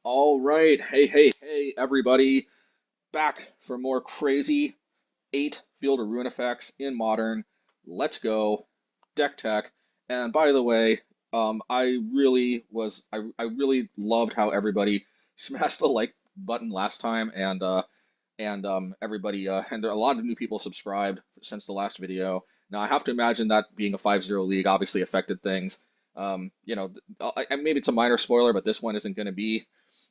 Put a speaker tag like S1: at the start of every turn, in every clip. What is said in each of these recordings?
S1: All right, hey, everybody, back for more crazy 8 Field of Ruin effects in Modern. Let's go, deck tech. And by the way, I really loved how everybody smashed the like button last time, and everybody, and there are a lot of new people subscribed since the last video. Now I have to imagine that being a 5-0 league obviously affected things. Maybe it's a minor spoiler, but this one isn't going to be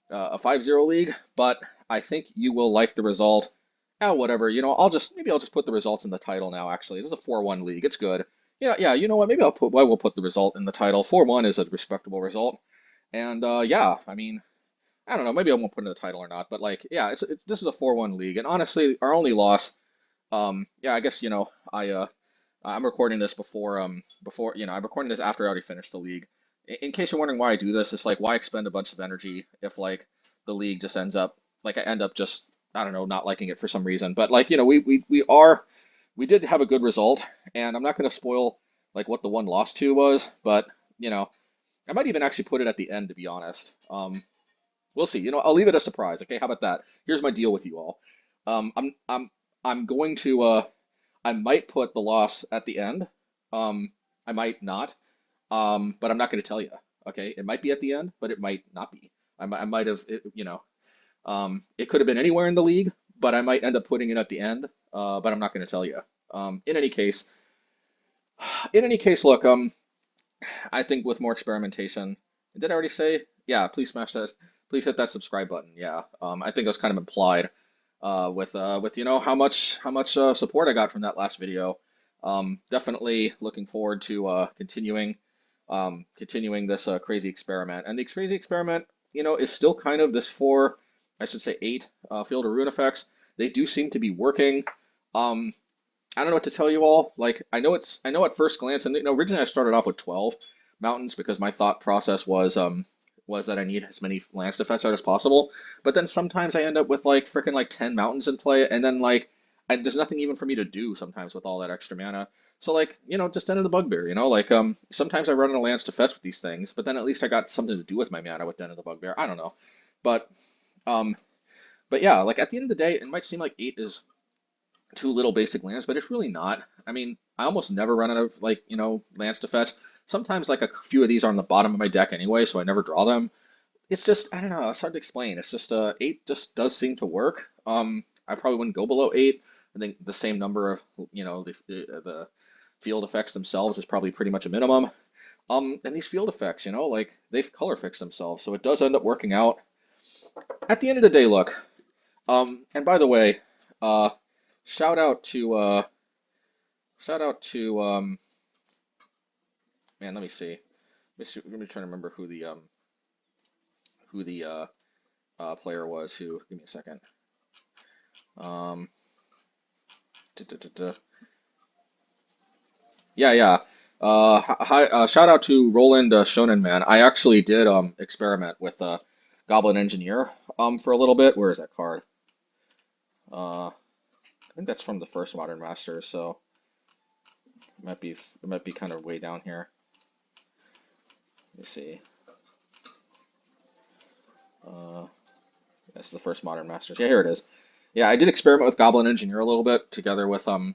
S1: a 5-0 league, but I think you will like the result. Whatever, maybe I'll just put the results in the title now, actually. This is a 4-1 league. It's good. Yeah, you know what? Maybe I will put the result in the title. 4-1 is a respectable result. And yeah, I mean, I don't know, maybe I won't put it in the title or not, but like, yeah, this is a 4-1 league. And honestly, our only loss, yeah, I guess, I'm recording this I'm recording this after I already finished the league. In case you're wondering why I do this, it's like, why expend a bunch of energy if like the league just ends up like I end up just, I don't know, not liking it for some reason. But like, we did have a good result, and I'm not going to spoil like what the one loss to was, but you know, I might even actually put it at the end, to be honest. We'll see. I'll leave it a surprise. Okay, how about that? Here's my deal with you all. I'm going to I might put the loss at the end. I might not. But I'm not going to tell you. Okay, it might be at the end, but it might not be. I might have, it could have been anywhere in the league, but I might end up putting it at the end. But I'm not going to tell you. In any case, look, I think with more experimentation, did I already say? Yeah, please smash that. Please hit that subscribe button. Yeah, I think it was kind of implied with how much support I got from that last video. Definitely looking forward to continuing this crazy experiment. And the crazy experiment, is still kind of this I should say 8 Field of Ruin effects. They do seem to be working. I don't know what to tell you all. Like, I know at first glance, and originally I started off with 12 mountains because my thought process was that I need as many lands to fetch out as possible. But then sometimes I end up with like freaking like 10 mountains in play, and then like there's nothing even for me to do sometimes with all that extra mana. So like, just Den of the Bugbear, like sometimes I run out of lands to fetch with these things, but then at least I got something to do with my mana with Den of the Bugbear. I don't know. But um but yeah, like at the end of the day, it might seem like 8 is too little basic lands, but it's really not. I mean, I almost never run out of like, lands to fetch. Sometimes like a few of these are on the bottom of my deck anyway, so I never draw them. It's just, I don't know, it's hard to explain. It's just 8 just does seem to work. I probably wouldn't go below 8. I think the same number of, the field effects themselves is probably pretty much a minimum. And these field effects, like they've color fixed themselves, so it does end up working out. At the end of the day, look, and by the way, uh, shout out to man, let me see. Let me try to remember who the player was. Who? Give me a second. Um, duh, duh, duh, duh. Yeah. Hi. Shout out to Roland Shonen Man. I actually did experiment with Goblin Engineer for a little bit. Where is that card? I think that's from the first Modern Masters, so it might be kind of way down here. Let me see. That's the first Modern Masters. Yeah, here it is. Yeah, I did experiment with Goblin Engineer a little bit together with Phyrexian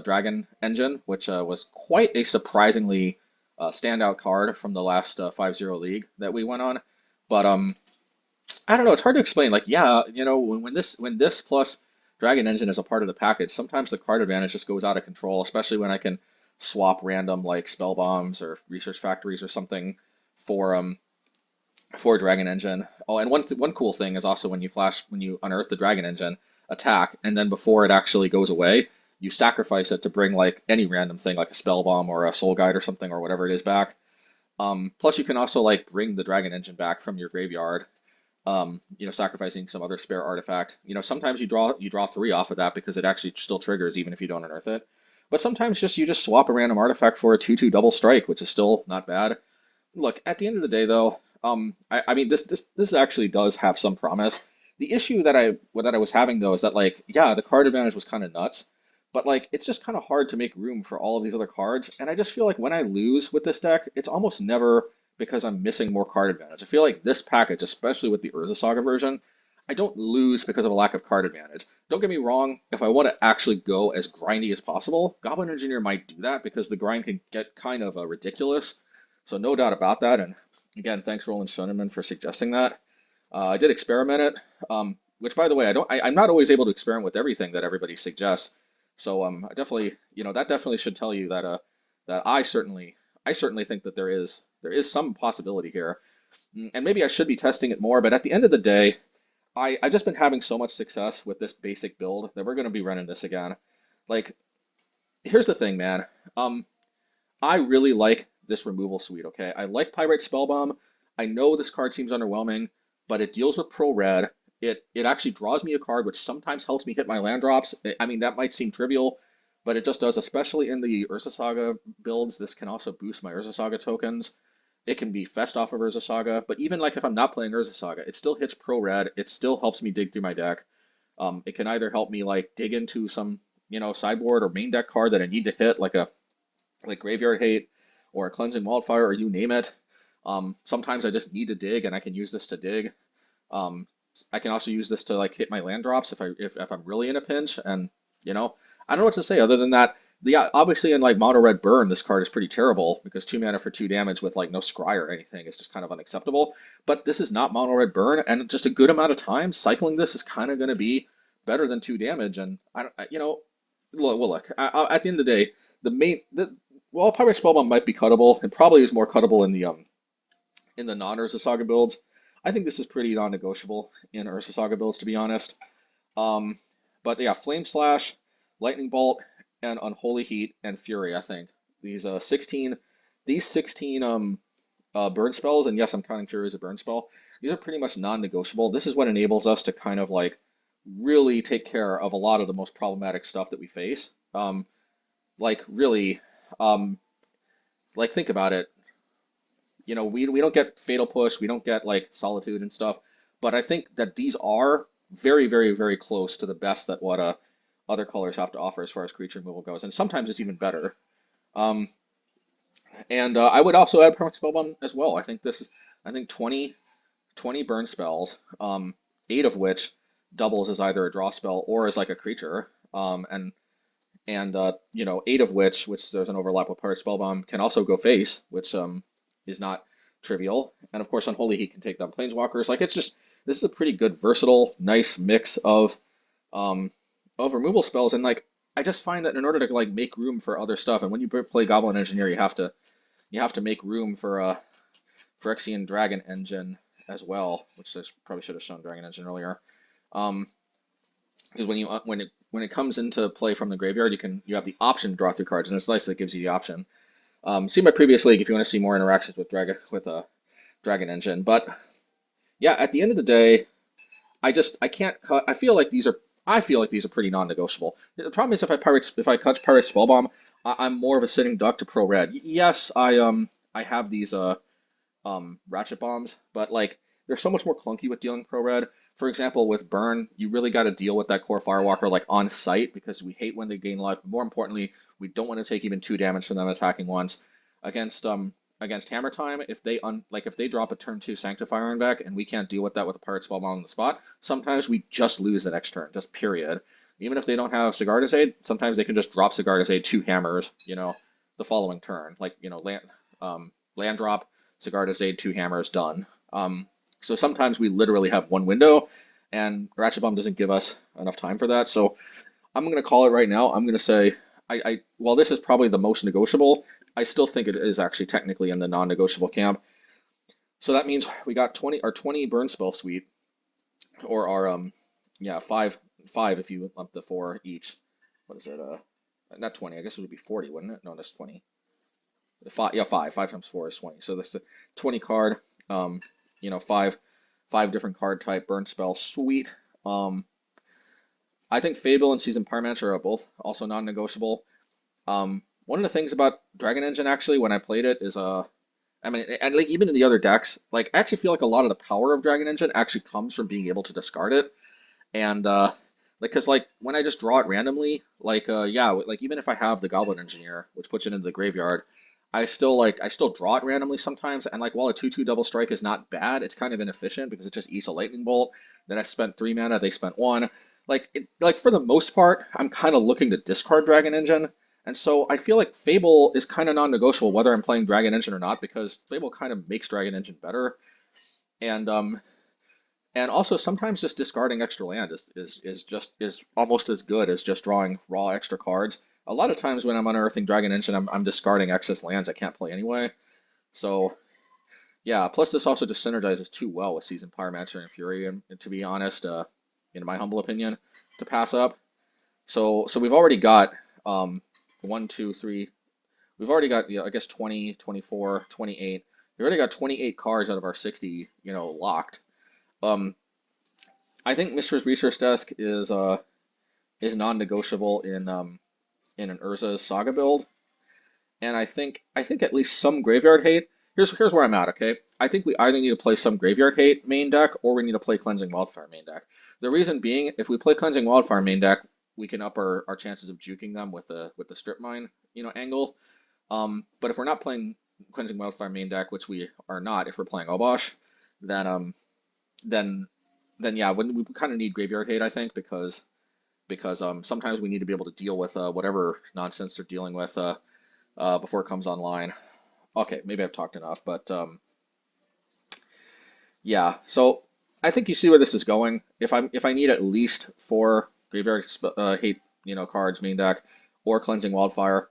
S1: Dragon Engine, which was quite a surprisingly standout card from the last 5-0 league that we went on. But I don't know, it's hard to explain. Like, yeah, when this plus Dragon Engine is a part of the package, sometimes the card advantage just goes out of control, especially when I can swap random like spell bombs or research factories or something for Dragon Engine. Oh, and one cool thing is also when you unearth the Dragon Engine, attack, and then before it actually goes away, you sacrifice it to bring like any random thing like a spell bomb or a soul guide or something or whatever it is back. Plus you can also like bring the Dragon Engine back from your graveyard, sacrificing some other spare artifact. Sometimes you draw 3 off of that because it actually still triggers even if you don't unearth it. But sometimes you just swap a random artifact for a 2/2 double strike, which is still not bad. Look, at the end of the day, though, I mean, this actually does have some promise. The issue that I was having though is that like, yeah, the card advantage was kind of nuts, but like, it's just kind of hard to make room for all of these other cards. And I just feel like when I lose with this deck, it's almost never because I'm missing more card advantage. I feel like this package, especially with the Urza Saga version, I don't lose because of a lack of card advantage. Don't get me wrong, if I want to actually go as grindy as possible, Goblin Engineer might do that because the grind can get kind of ridiculous. So no doubt about that. And again, thanks Roland Schoenemann for suggesting that. I did experiment it, which by the way, I'm not always able to experiment with everything that everybody suggests. So I definitely, that definitely should tell you that that I certainly think that there is some possibility here. And maybe I should be testing it more, but at the end of the day, I've just been having so much success with this basic build that we're going to be running this again. Like, here's the thing, man. I really like this removal suite, okay? I like Pyrite Spellbomb. I know this card seems underwhelming, but it deals with pro red. It actually draws me a card, which sometimes helps me hit my land drops. I mean, that might seem trivial, but it just does, especially in the Urza Saga builds. This can also boost my Urza Saga tokens. It can be fetched off of Urza Saga, but even like if I'm not playing Urza Saga, it still hits pro red. It still helps me dig through my deck. It can either help me like dig into some sideboard or main deck card that I need to hit, like Graveyard Hate or a Cleansing Wildfire, or you name it. Sometimes I just need to dig, and I can use this to dig. I can also use this to like hit my land drops if I'm really in a pinch, and I don't know what to say other than that. Yeah, obviously in like mono red burn, this card is pretty terrible because 2 mana for 2 damage with like no scry or anything is just kind of unacceptable. But this is not mono red burn, and just a good amount of time cycling this is kind of going to be better than 2 damage. And look, at the end of the day, Pyrite Spellbomb might be cuttable. It probably is more cuttable in the non-Urza Saga builds. I think this is pretty non-negotiable in Urza Saga builds, to be honest. But yeah, Flame Slash, Lightning Bolt, and Unholy Heat and Fury, I think. These 16 burn spells, and yes, I'm counting Fury as a burn spell, these are pretty much non-negotiable. This is what enables us to kind of like really take care of a lot of the most problematic stuff that we face. Really, think about it. We don't get Fatal Push, we don't get like Solitude and stuff, but I think that these are very, very, very close to the best that what other colors have to offer as far as creature removal goes, and sometimes it's even better. I would also add Permanent Spellbomb as well. I think 20 burn spells, 8 of which doubles as either a draw spell or as like a creature, and 8 of which there's an overlap with Pyrite Spellbomb, can also go face, which is not trivial. And of course, Unholy Heat can take down Planeswalkers. Like, this is a pretty good, versatile, nice mix of removal spells. And like, I just find that in order to like make room for other stuff, and when you play Goblin Engineer, you have to make room for Phyrexian Dragon Engine as well, which I probably should have shown Dragon Engine earlier. Because when it comes into play from the graveyard, you have the option to draw 3 cards, and it's nice that it gives you the option. See my previous league if you want to see more interactions with Dragon Engine. But yeah, at the end of the day, I can't cut. I feel like these are pretty non-negotiable. The problem is if I cut Pyrite Spellbomb, I'm more of a sitting duck to pro red. Yes, I have these Ratchet Bombs, but like they're so much more clunky with dealing pro red. For example, with burn, you really got to deal with that core Firewalker like on site because we hate when they gain life. But more importantly, we don't want to take even 2 damage from them attacking once. Against Hammer Time, if they drop a turn 2 Sanctifier on back and we can't deal with that with a Pyrite Spellbomb on the spot, sometimes we just lose the next turn, just period. Even if they don't have Sigarda's Aid, sometimes they can just drop Sigarda's Aid 2 hammers, the following turn. Like, land drop, Sigarda's Aid, 2 hammers, done. So sometimes we literally have one window, and Ratchet Bomb doesn't give us enough time for that. So I'm going to call it right now. I'm going to say, while this is probably the most negotiable, I still think it is actually technically in the non-negotiable camp. So that means we got 20 burn spell suite, or our 5 if you lump the 4 each. What is it? Not 20. I guess it would be 40, wouldn't it? No, that's 20. 5 times 4 is 20. So this is a 20 card. 5 different card type burn spell suite. I think Fable and Seasoned Pyromancer are both also non-negotiable. One of the things about Dragon Engine actually when I played it is and like even in the other decks, like I actually feel like a lot of the power of Dragon Engine actually comes from being able to discard it. And because like when I just draw it randomly, like even if I have the Goblin Engineer, which puts it into the graveyard, I still draw it randomly sometimes, and like while a 2/2 double strike is not bad, it's kind of inefficient because it just eats a lightning bolt. Then I spent 3 mana, they spent one. Like for the most part, I'm kind of looking to discard Dragon Engine, and so I feel like Fable is kind of non-negotiable whether I'm playing Dragon Engine or not because Fable kind of makes Dragon Engine better, and also sometimes just discarding extra land is almost as good as just drawing raw extra cards. A lot of times when I'm unearthing Dragon Engine, I'm discarding excess lands I can't play anyway. So yeah, plus this also just synergizes too well with Seasoned Pyromancer and Fury, and to be honest, in my humble opinion, to pass up. So we've already got 1, 2, 3. We've already got, I guess 20, 24, 28. We already got 28 cards out of our 60, locked. I think Mishra's research desk is non-negotiable in an Urza's Saga build, and I think at least some graveyard hate. Here's where I'm at. Okay, I think we either need to play some graveyard hate main deck or we need to play Cleansing Wildfire main deck. The reason being, if we play Cleansing Wildfire main deck, we can up our chances of juking them with the strip mine angle. But if we're not playing Cleansing Wildfire main deck, which we are not, if we're playing Obosh, then yeah, we kind of need graveyard hate, I think, because sometimes we need to be able to deal with whatever nonsense they're dealing with before it comes online. Okay, maybe I've talked enough, but yeah. So I think you see where this is going. If I need at least 4 graveyard hate cards main deck or Cleansing Wildfire,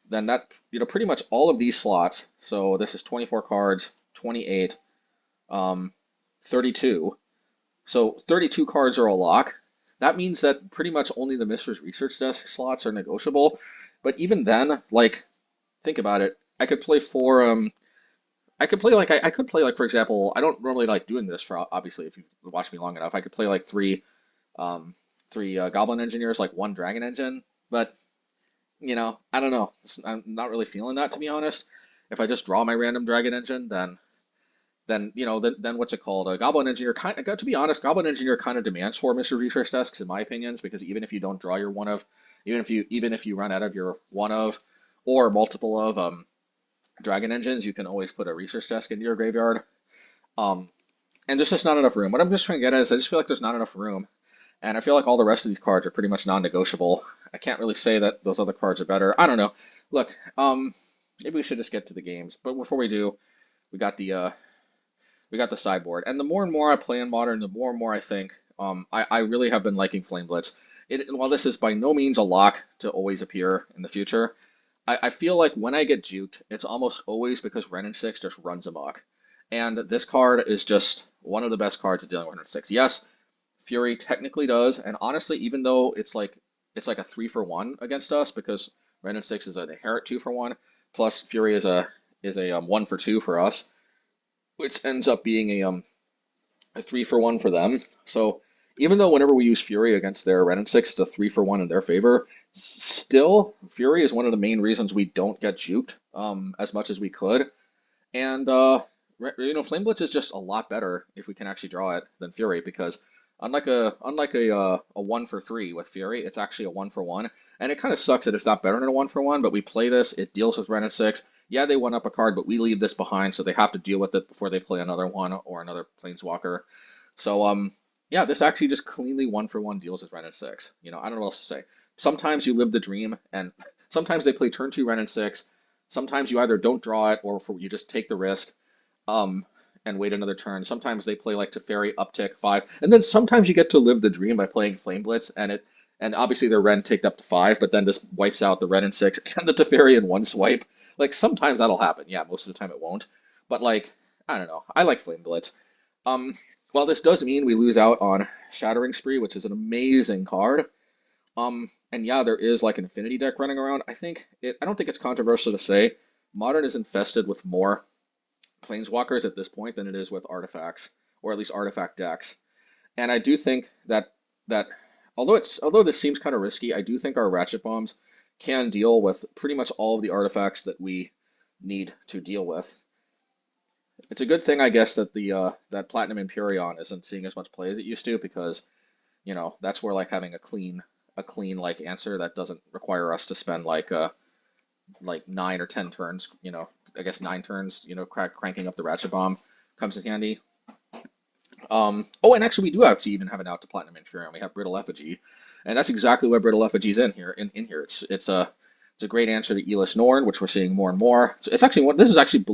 S1: then that pretty much all of these slots. So this is 24 cards, 28, 32. So 32 cards are a lock. That means that pretty much only the Mishra's research desk slots are negotiable. But even then, like, think about it. I could play 4. I could play like for example. I don't normally like doing this for obviously if you've watched me long enough. I could play like 3 Goblin Engineers, like 1 Dragon Engine. But I don't know. I'm not really feeling that, to be honest. If I just draw my random Dragon Engine, then what's it called? A Goblin Engineer to be honest, Goblin Engineer kind of demands 4 Mr. Research desks in my opinions, because even if you don't draw your one of, even if you run out of your one of or multiple of Dragon Engines, you can always put a research desk into your graveyard. And there's just not enough room. What I'm just trying to get at is I just feel like there's not enough room. And I feel like all the rest of these cards are pretty much non-negotiable. I can't really say that those other cards are better. I don't know. Look, maybe we should just get to the games. But before we do, we got the sideboard. And the more and more I play in Modern, the more and more I think I really have been liking Flame Blitz. While this is by no means a lock to always appear in the future, I feel like when I get juked, it's almost always because Wrenn and 6 just runs amok. And this card is just one of the best cards at dealing with Wrenn and 6. Yes, Fury technically does, and honestly, even though it's like a 3-for-1 against us, because Wrenn and 6 is an inherent 2-for-1, plus Fury is a 1-for-2 for us, which ends up being a 3-for-1 for them. So even though whenever we use Fury against their Wrenn and 6, it's a 3-for-1 in their favor, still Fury is one of the main reasons we don't get juked as much as we could. And Flame Blitz is just a lot better if we can actually draw it than Fury, because unlike a 1-for-3 with Fury, it's actually a 1-for-1, and it kind of sucks that it's not better than a 1-for-1. But we play this; it deals with Wrenn and 6. Yeah, they 1-up a card, but we leave this behind, so they have to deal with it before they play another one or another Planeswalker. So yeah, this actually just cleanly 1-for-1 deals with Wrenn and 6. I don't know what else to say. Sometimes you live the dream, and sometimes they play turn 2 Wrenn and 6. Sometimes you either don't draw it or you just take the risk. And wait another turn. Sometimes they play like Teferi uptick 5, and then sometimes you get to live the dream by playing Flame Blitz, and obviously their Wrenn ticked up to 5, but then this wipes out the Wrenn and 6 and the Teferi in one swipe. Like sometimes that'll happen. Yeah, most of the time it won't. But like I don't know. I like Flame Blitz. While this does mean we lose out on Shattering Spree, which is an amazing card. And yeah, there is like an Infinity deck running around. I don't think it's controversial to say Modern is infested with more Planeswalkers at this point than it is with artifacts, or at least artifact decks. And I do think that although this seems kind of risky, I do think our Ratchet Bombs can deal with pretty much all of the artifacts that we need to deal with. It's a good thing, I guess, that that Platinum Empyrean isn't seeing as much play as it used to, because that's where like having a clean like answer that doesn't require us to spend like like 9 or 10 turns, I guess 9 turns, cranking up the Ratchet Bomb comes in handy. Oh, and actually, we do actually even have an out to Platinum Inferior. We have Brittle Effigy, and that's exactly what Brittle Effigy is in here. In here, it's a great answer to Elish Norn, which we're seeing more and more. So it's actually this is actually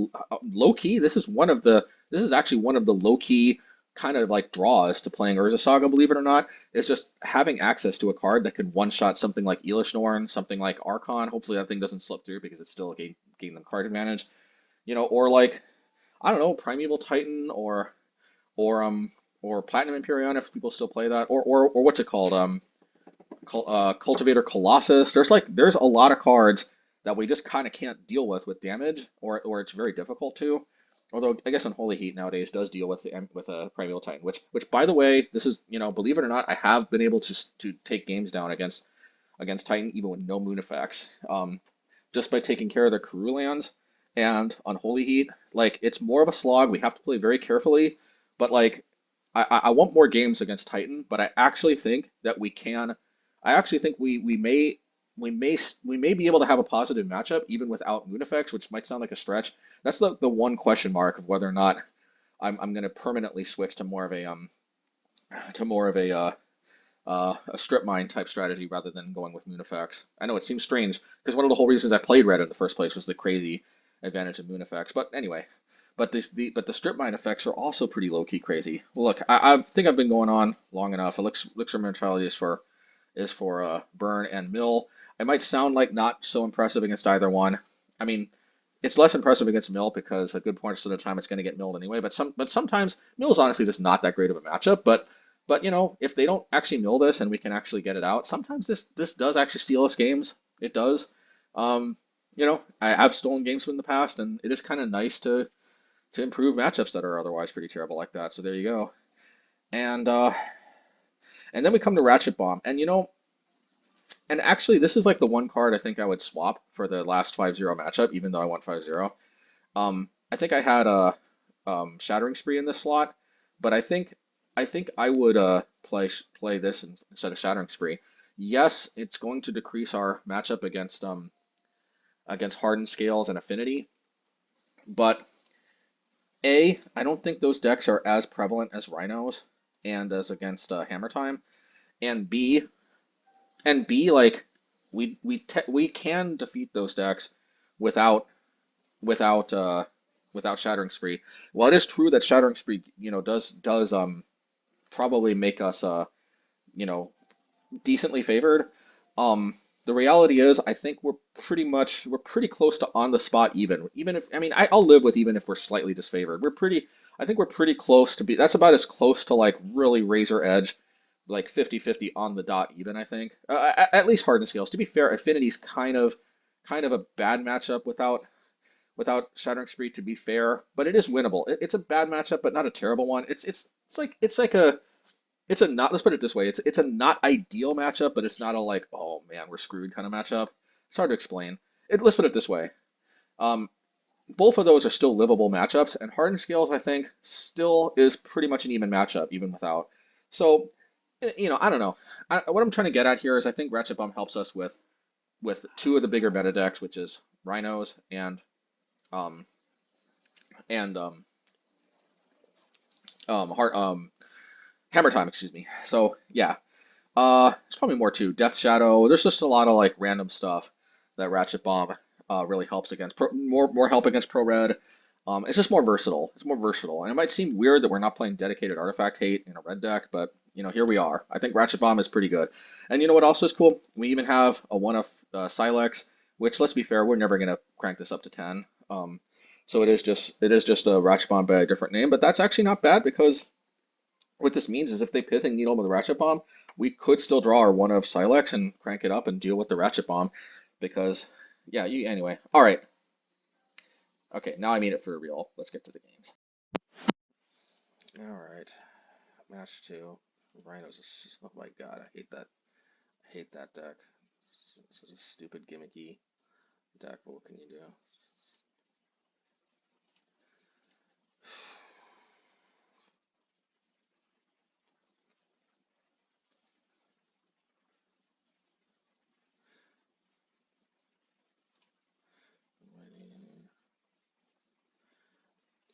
S1: low key. This is actually one of the low key kind of like draws to playing Urza Saga. Believe it or not, it's just having access to a card that could one shot something like Elish Norn, something like Archon. Hopefully that thing doesn't slip through because it's still gaining them card advantage. Or like I don't know, Primeval Titan or or Platinum Imperion if people still play that, or what's it called? Cultivator Colossus. There's a lot of cards that we just kind of can't deal with damage, or it's very difficult to. Although I guess Unholy Heat nowadays does deal with a Primeval Titan, which by the way, this is believe it or not, I have been able to take games down against Titan even with no moon effects, just by taking care of their Karoo lands and Unholy Heat. Like it's more of a slog. We have to play very carefully, but like I want more games against Titan, but I actually think that we can. I actually think we may be able to have a positive matchup even without moon effects, which might sound like a stretch. That's the one question mark of whether or not I'm going to permanently switch to more of a strip mine type strategy rather than going with moon effects. I know it seems strange because one of the whole reasons I played red in the first place was the crazy advantage of moon effects. But anyway, but the strip mine effects are also pretty low key crazy. Well, look, I think I've been going on long enough. Elixir of Immortality is for burn and mill. It might sound like not so impressive against either one. I mean, it's less impressive against mill because a good portion of the time it's going to get milled anyway. But sometimes mill is honestly just not that great of a matchup. But if they don't actually mill this and we can actually get it out, sometimes this does actually steal us games. It does. Um, I've stolen games from the past, and it is kind of nice to improve matchups that are otherwise pretty terrible like that. So there you go. And and then we come to Ratchet Bomb, and actually this is like the one card I think I would swap for the last 5-0 matchup, even though I want 5-0. I think I had a Shattering Spree in this slot, but I think I would play this instead of Shattering Spree. Yes, it's going to decrease our matchup against Hardened Scales and Affinity, but I don't think those decks are as prevalent as Rhinos and as against Hammer Time, and like we can defeat those decks without without uh without Shattering Spree. While it is true that Shattering Spree, does probably make us you know, decently favored. The reality is, I think we're pretty close to on the spot even. Even if I mean, I'll live with even if we're slightly disfavored. I think we're pretty close to be. That's about as close to like really razor edge, like 50-50 on the dot even. I think at least Hardened Scales. To be fair, Affinity's kind of a bad matchup without Shattering Spree. To be fair, but it is winnable. It's a bad matchup, but not a terrible one. It's like a it's a not, let's put it this way, it's a not ideal matchup, but it's not a like, oh man, we're screwed kind of matchup. It's hard to explain. Let's put it this way. Um, Both of those are still livable matchups, and Hardened Scales, I think, still is pretty much an even matchup, even without. So, I don't know. What I'm trying to get at here is I think Ratchet Bomb helps us with two of the bigger meta decks, which is Rhinos um and Heart Hammer Time, excuse me. So yeah, there's probably more too. Death Shadow. There's just a lot of like random stuff that Ratchet Bomb really helps against. More help against Pro Red. It's just more versatile. It's more versatile, and it might seem weird that we're not playing dedicated Artifact Hate in a red deck, but here we are. I think Ratchet Bomb is pretty good. And you know what also is cool? We even have a one of Sylex, which let's be fair, we're never gonna crank this up to 10. So it is just a Ratchet Bomb by a different name, but that's actually not bad because what this means is if they Pithing Needle with a Ratchet Bomb, we could still draw our one of Sylex and crank it up and deal with the Ratchet Bomb because, yeah, anyway. All right. Okay, now I mean it for real. Let's get to the games. All right. Match 2. Rhinos is just, oh my god, I hate that. I hate that deck. It's such a stupid gimmicky deck, but what can you do?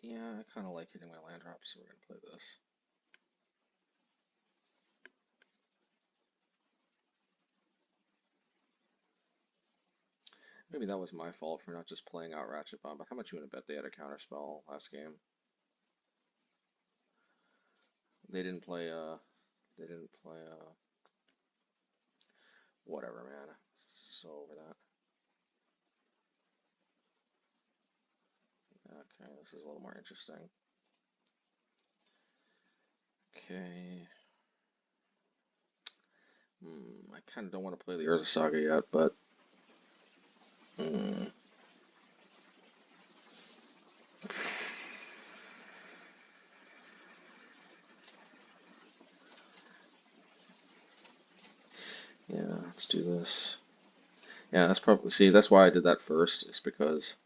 S1: Yeah, I kind of like hitting my land drops, so we're going to play this. Maybe that was my fault for not just playing out Ratchet Bomb, but how much you want to bet they had a counterspell last game? They didn't play, whatever, man. So over that. Okay, this is a little more interesting. Okay. I kind of don't want to play the Urza Saga yet, but... Yeah, let's do this. Yeah, that's probably, see, that's why I did that first, is because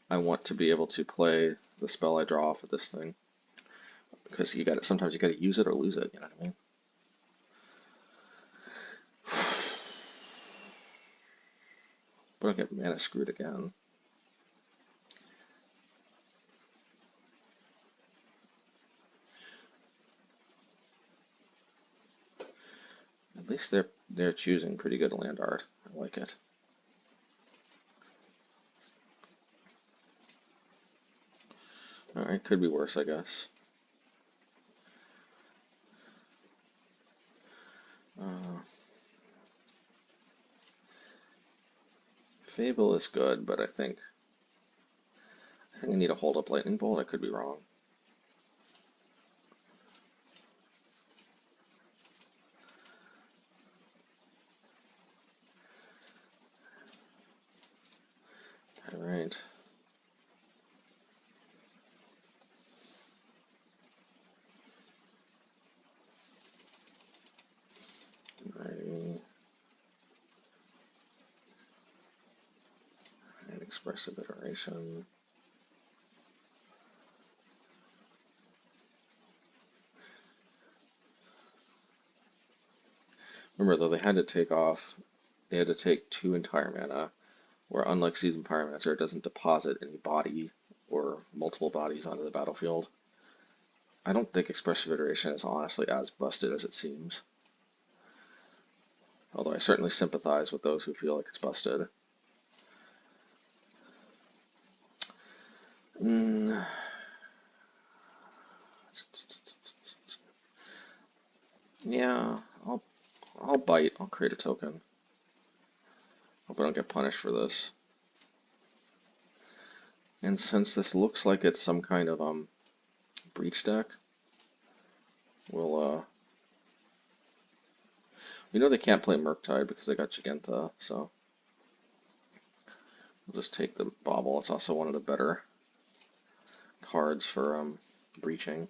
S1: I want to be able to play the spell I draw off of this thing. Because you got it, sometimes you got to use it or lose it, you know what I mean? But I'll get mana screwed again. At least they're choosing pretty good land art. I like it. Alright, could be worse, I guess. Fable is good, but I think I need to hold up Lightning Bolt. I could be wrong. Alright. Alrighty. And Expressive Iteration. Remember though, they had to take 2 entire mana, where unlike Seasoned Pyromancer, it doesn't deposit any body or multiple bodies onto the battlefield. I don't think Expressive Iteration is honestly as busted as it seems. Although I certainly sympathize with those who feel like it's busted. Yeah, I'll bite. I'll create a token. Hope I don't get punished for this. And since this looks like it's some kind of breach deck, we'll we know they can't play Murktide because they got Giganta, so we'll just take the Bauble. It's also one of the better cards for breaching.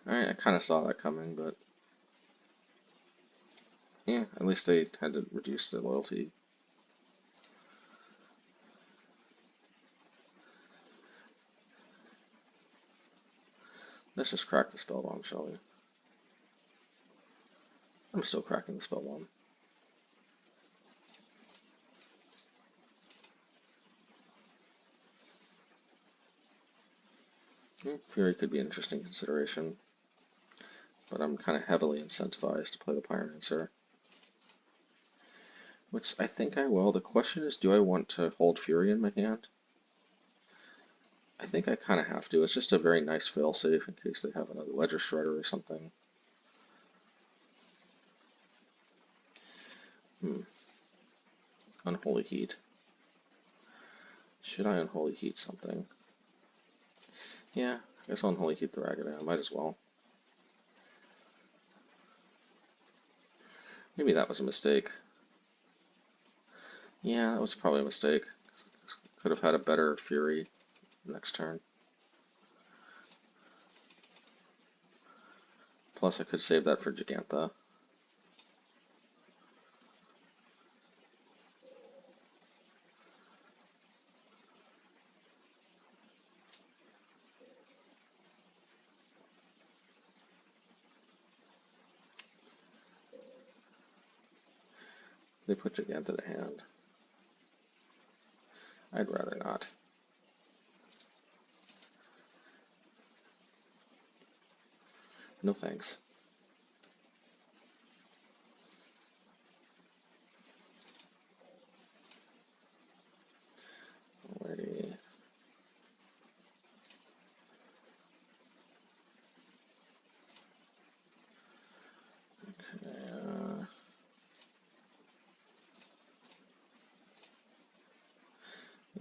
S1: Alright, I kind of saw that coming, but yeah, at least they had to reduce the loyalty. Let's just crack the Spellbomb, shall we? I'm still cracking the Spellbomb. Fury could be an interesting consideration, but I'm kind of heavily incentivized to play the Pyromancer. Which I think I will. The question is, do I want to hold Fury in my hand? I think I kind of have to. It's just a very nice failsafe in case they have another Ledger Shredder or something. Unholy Heat. Should I Unholy Heat something? Yeah, I guess I'll Unholy Heat the Ragged. I might as well. Maybe that was a mistake. Yeah, that was probably a mistake. Could have had a better Fury next turn. Plus, I could save that for Giganta. They put Giganta to hand. I'd rather not. No thanks. Alrighty. Okay.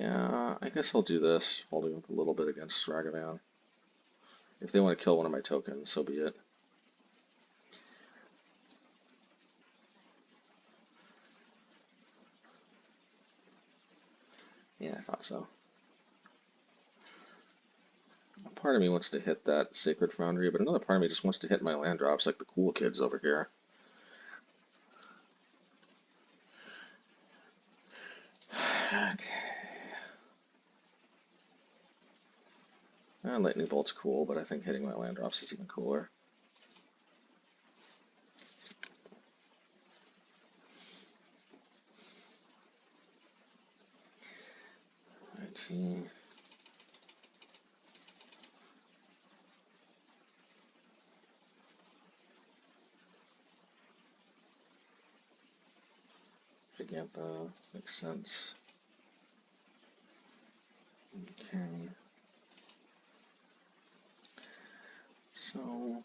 S1: Yeah, I guess I'll do this, holding up a little bit against Ragavan. If they want to kill one of my tokens, so be it. Yeah, I thought so. Part of me wants to hit that Sacred Foundry, but another part of me just wants to hit my land drops like the cool kids over here. Okay. Lightning Bolt's cool, but I think hitting my land drops is even cooler. Giganta makes sense. Okay. So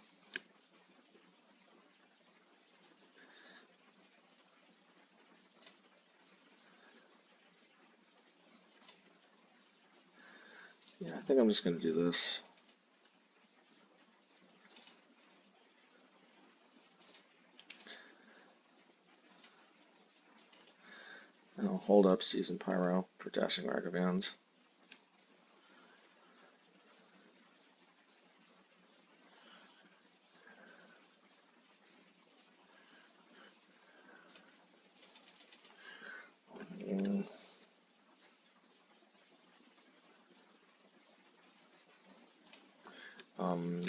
S1: yeah, I think I'm just going to do this. And I'll hold up Seasoned Pyro for dashing Ragavans.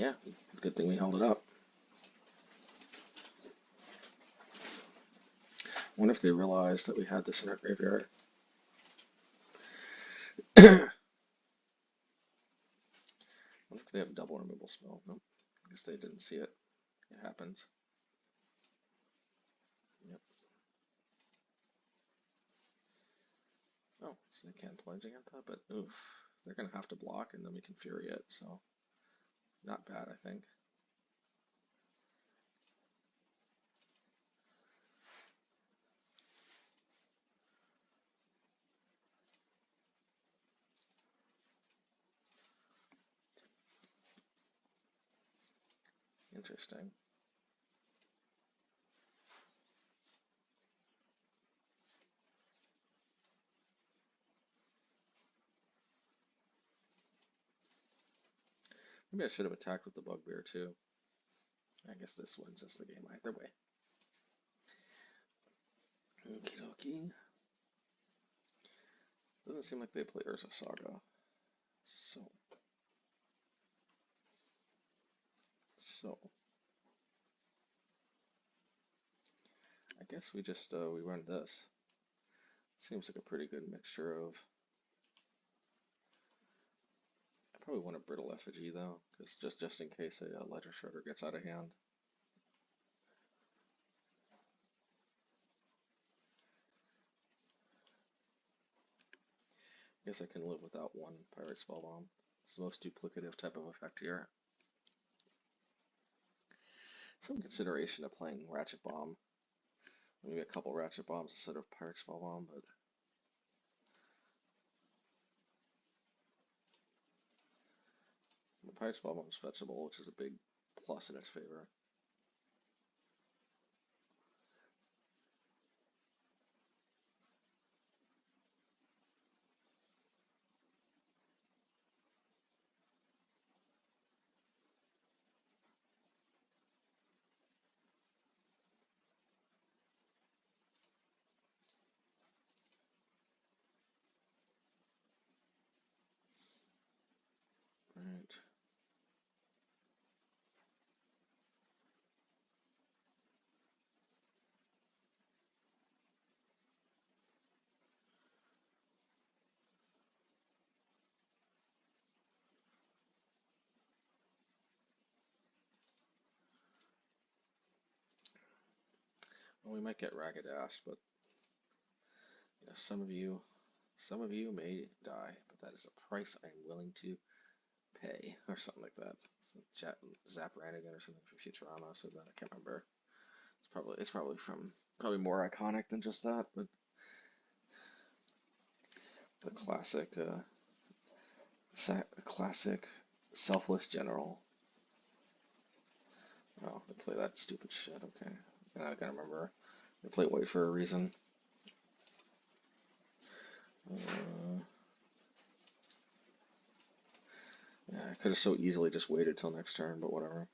S1: Yeah, good thing we held it up. I wonder if they realized that we had this in our graveyard. I wonder if they have double removal spell. Nope. I guess they didn't see it. It happens. Yep. Oh, so they can't play Giganta, but oof. They're going to have to block and then we can Fury it, so not bad, I think. Interesting. Maybe I should have attacked with the Bugbear too. I guess this wins us the game either way. Okie dokie. Doesn't seem like they play Urza Saga. So I guess we just we run this. Seems like a pretty good mixture of. I probably want a Brittle Effigy though, because just in case a Ledger Shredder gets out of hand. I guess I can live without one Pyrite Spellbomb. It's the most duplicative type of effect here. Some consideration of playing Ratchet Bomb. Maybe a couple Ratchet Bombs instead of Pyrite Spellbomb, but the Pyrite Spellbomb is fetchable, which is a big plus in its favor. Well, we might get Ragged Ash, but you know, some of you may die, but that is a price I am willing to pay, or something like that. Zap Rannigan or something from Futurama said that. I can't remember. It's probably more iconic than just that, but the classic selfless general. Oh, they play that stupid shit. Okay, and I gotta remember they play white for a reason. Yeah, I could have so easily just waited till next turn, but whatever.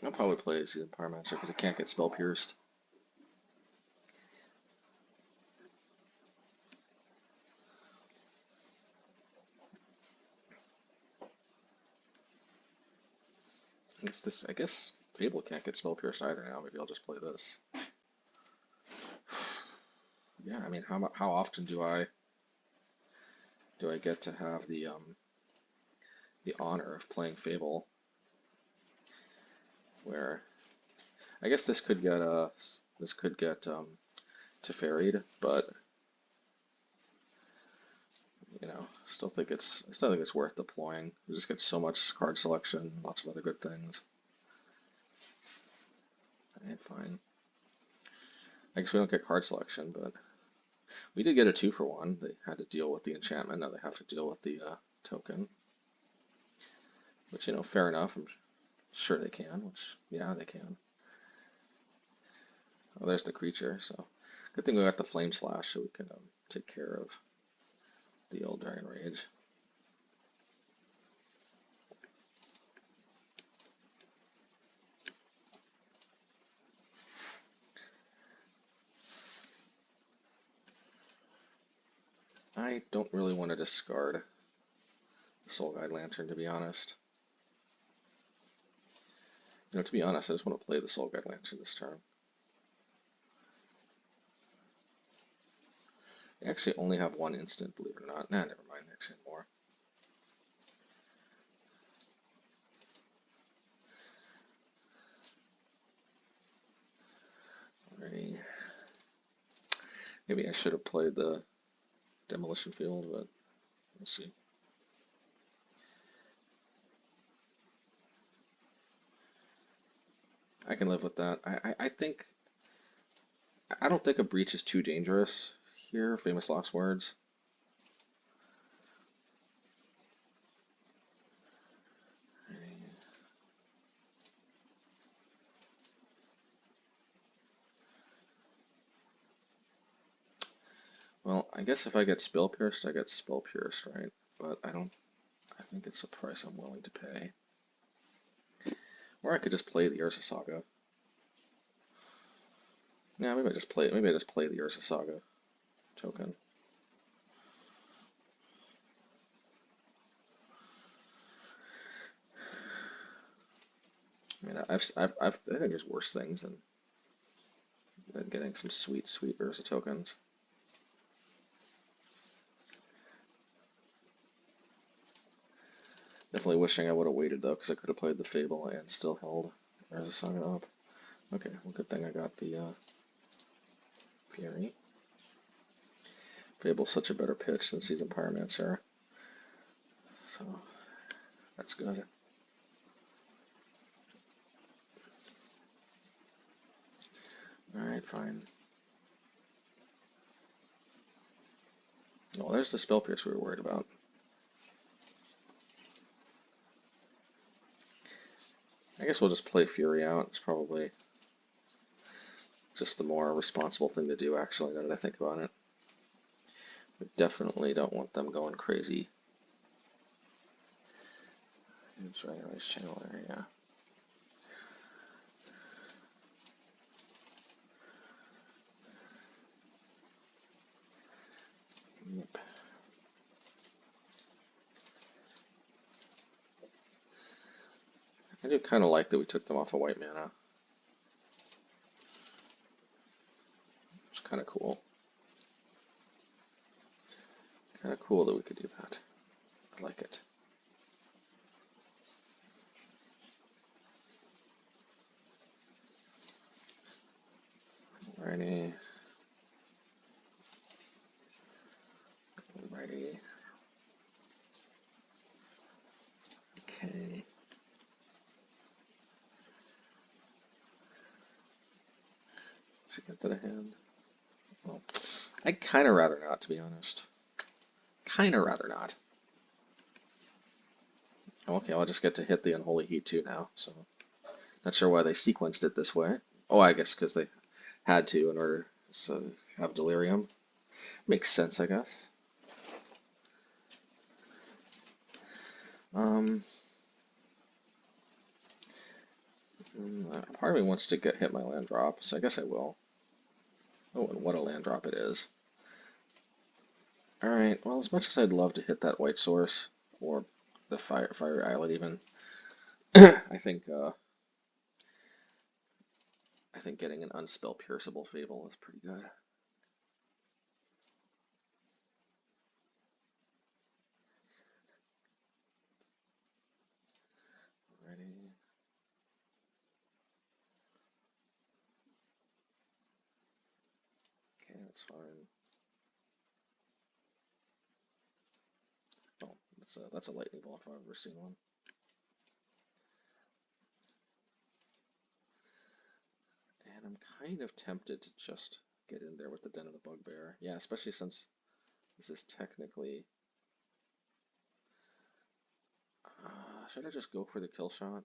S1: I'll probably play Seasoned Pyromancer because it can't get spell pierced. I guess Fable can't get spell pierced either now. Maybe I'll just play this. Yeah, I mean, how often do I get to have the honor of playing Fable? Where I guess this could get Teferi'd, but you know, I still think it's worth deploying. You just get so much card selection, lots of other good things. And fine. I guess we don't get card selection, but we did get a 2-for-1. They had to deal with the enchantment, now they have to deal with the token. Which, you know, fair enough. I'm sure they can, which, yeah, they can. Oh, there's the creature, so good thing we got the Flame Slash so we can take care of the old Dragon Rage. I don't really want to discard the Soul Guide Lantern, to be honest. You know, to be honest, I just want to play the Soul Guide Lantern this turn. They actually only have one instant, believe it or not. Nah, never mind, they actually have more. Alrighty. Maybe I should have played the Demolition Field, but we'll see. I can live with that. I don't think a breach is too dangerous here. Famous last words. Well, I guess if I get spell pierced, I get spell pierced, right? But I think it's a price I'm willing to pay. Or I could just play the Urza Saga. Yeah, maybe I just play the Urza Saga token. I mean, I think there's worse things than getting some sweet Urza tokens. Definitely wishing I would have waited though, because I could have played the Fable and still held Urza Saga up. Okay, well, good thing I got the Fury. Fable's such a better pitch than Seasoned Pyromancer, so that's good. Alright, fine. Oh, there's the Spellpiercer we were worried about. I guess we'll just play Fury out. It's probably just the more responsible thing to do, actually, now that I think about it. We definitely don't want them going crazy. It's right on his channel there, yeah. Yep. I do kind of like that we took them off of white mana. It's kind of cool. Kind of cool that we could do that. I like it. Alrighty. Alrighty. Okay. Should get that a hand. Well, I'd kind of rather not, to be honest. Kind of rather not. Okay, I'll just get to hit the Unholy Heat too now, so not sure why they sequenced it this way. Oh, I guess because they had to in order to have Delirium. Makes sense, I guess. Part of me wants to hit my land drop, so I guess I will. Oh, and what a land drop it is. Alright, well, as much as I'd love to hit that white source, or the fire islet even, I think getting an unspell-pierceable Fable is pretty good. Alrighty. Okay, that's fine. Oh, that's a lightning bolt if I've ever seen one. And I'm kind of tempted to just get in there with the Den of the Bugbear. Yeah, especially since this is technically... should I just go for the kill shot?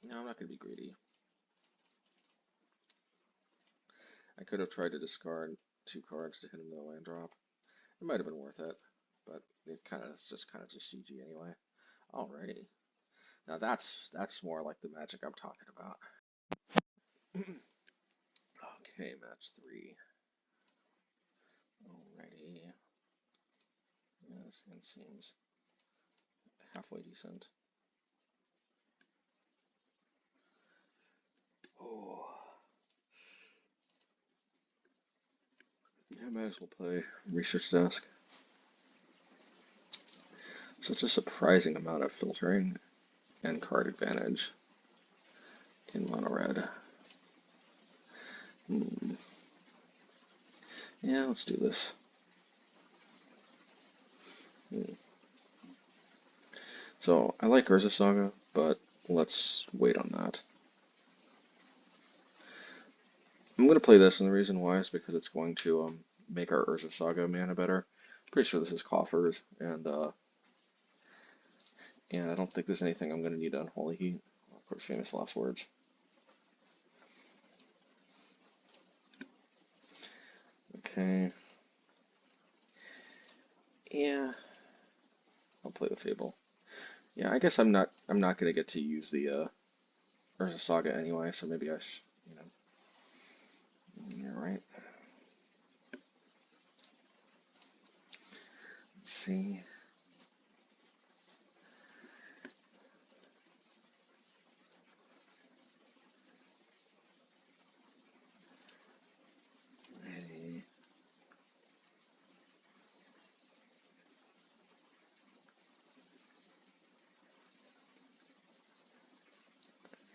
S1: No, I'm not going to be greedy. I could have tried to discard 2 cards to hit him with a land drop. It might have been worth it, but it's just kind of just GG anyway. Alrighty. Now that's more like the magic I'm talking about. Okay, match 3. Alrighty. Yeah, this one seems halfway decent. Oh. Yeah, I might as well play Research Desk. Such a surprising amount of filtering and card advantage in mono red. Yeah, let's do this. So, I like Urza Saga, but let's wait on that. I'm going to play this, and the reason why is because it's going to make our Urza Saga mana better. Pretty sure this is Coffers, and I don't think there's anything I'm going to need on Unholy Heat. Of course, famous last words. Okay. Yeah. I'll play the Fable. Yeah, I guess I'm not going to get to use the Urza Saga anyway, so maybe I should, You're right. Let's see.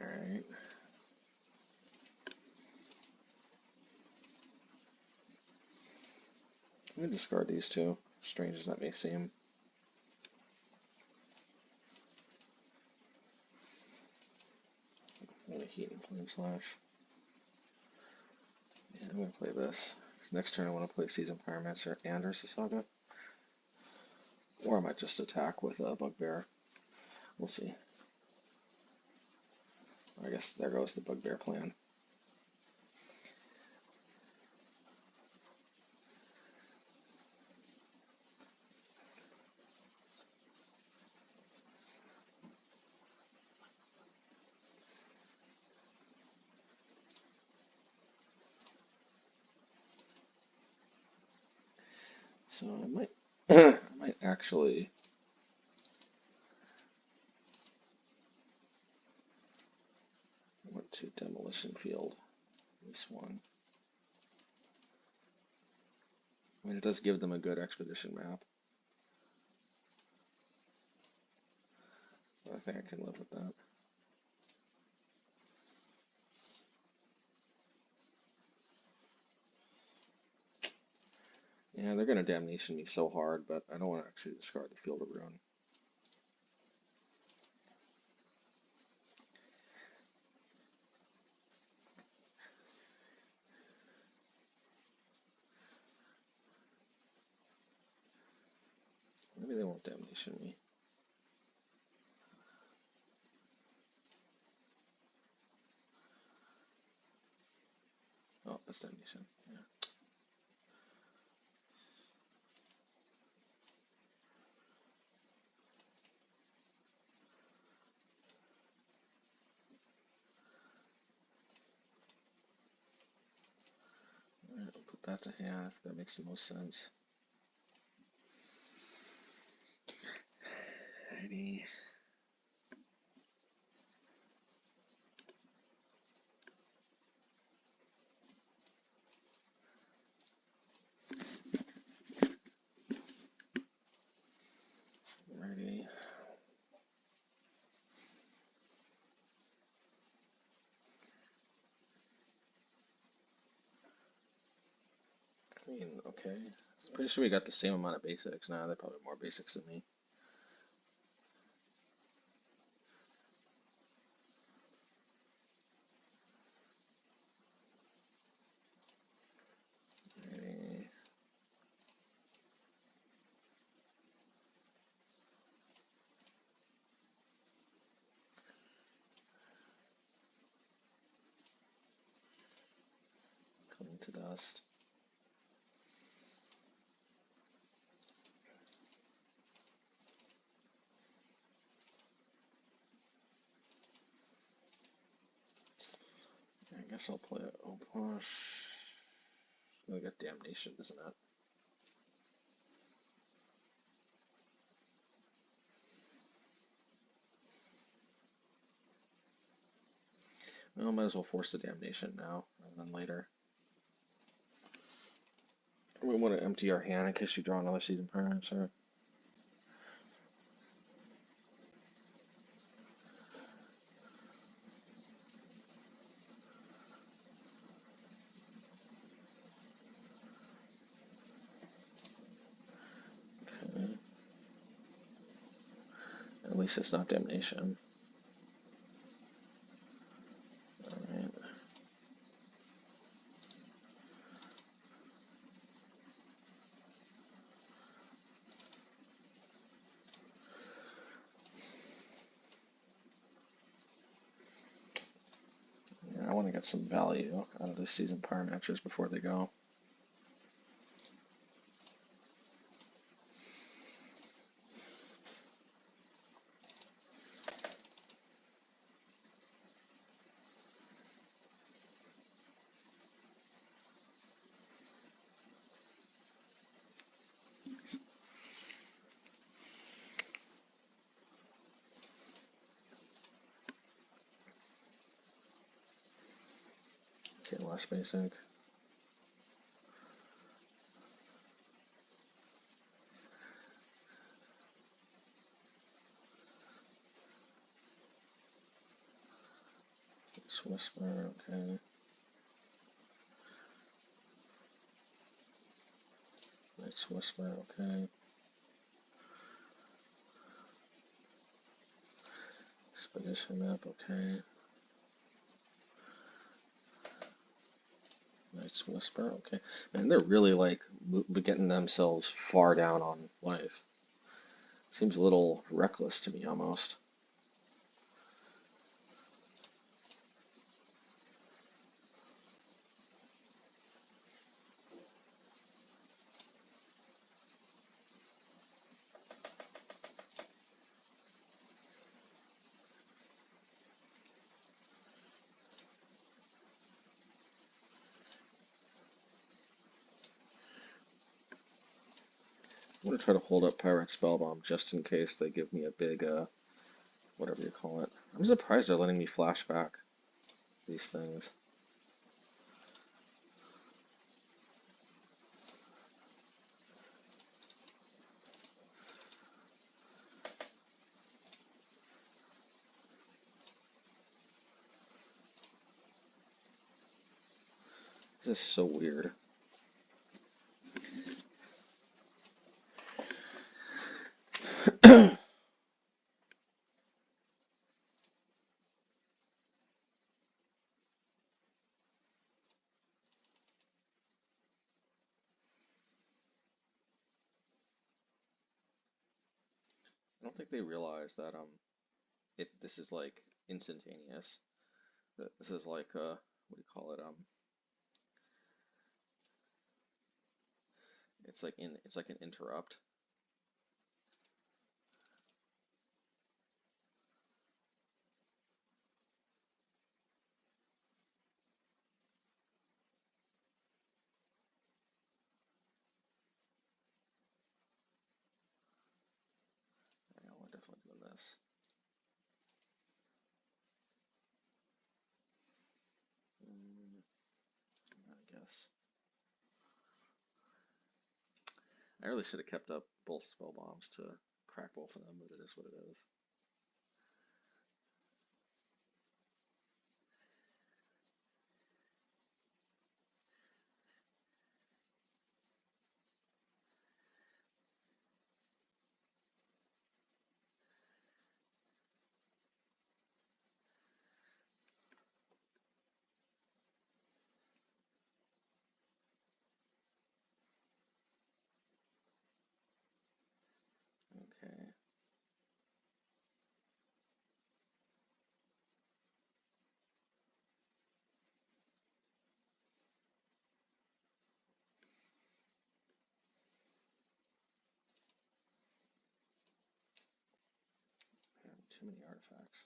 S1: Alright. I'm going to discard these two, strange as that may seem. Unholy Heat and Flame Slash. Yeah, I'm going to play this. Because next turn I want to play Seasoned Pyromancer and Urza Saga. Or I might just attack with a Bugbear. We'll see. I guess there goes the Bugbear plan. So I might, I might actually to Demolition Field. This one. I mean, it does give them a good expedition map. I think I can live with that. Yeah, they're going to damnation me so hard, but I don't want to actually discard the Field of Ruin. Maybe they won't damnation me. Oh, that's damnation. Yeah. Alright, I'll put that to hand. That makes the most sense. Alrighty. Alrighty. I mean, okay. I'm pretty sure we got the same amount of basics. Nah, they're probably more basics than me. Alrighty. Clean to dust. I guess I'll play it. Obosh. It's gonna get damnation, isn't it? Well, might as well force the damnation now rather than later. We want to empty our hand in case you draw another Seasoned Pyromancer. Okay. At least it's not damnation. Alright. Yeah, I want to get some value out of the Seasoned Pyromancers before they go. Okay, last basic. Whisper, okay. Let's Whisper, okay. Expedition map, okay. Night's Whisper, okay. Man, they're really like getting themselves far down on life. Seems a little reckless to me almost. I'm going to try to hold up Pyrite Spellbomb just in case they give me a big, whatever you call it. I'm surprised they're letting me flash back. these things. This is so weird. I don't think they realize that this is like instantaneous. This is like what do you call it? It's like an interrupt. Yeah, we're definitely doing this. I guess. I really should have kept up both spell bombs to crack both of them, but it is what it is. Okay. Too many artifacts.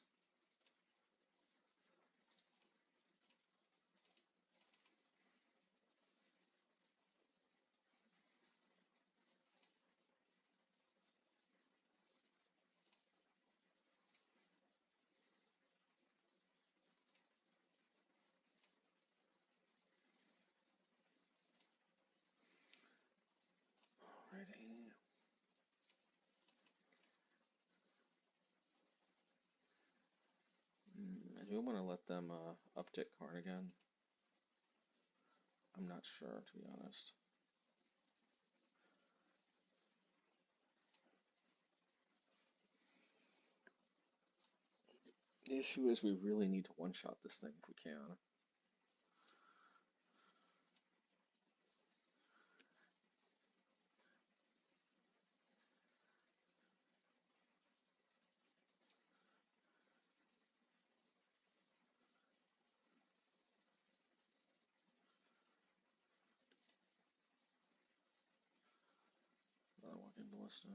S1: Alrighty. I do want to let them uptick Karn again. I'm not sure, to be honest. The issue is we really need to one-shot this thing if we can. Another walking ballista.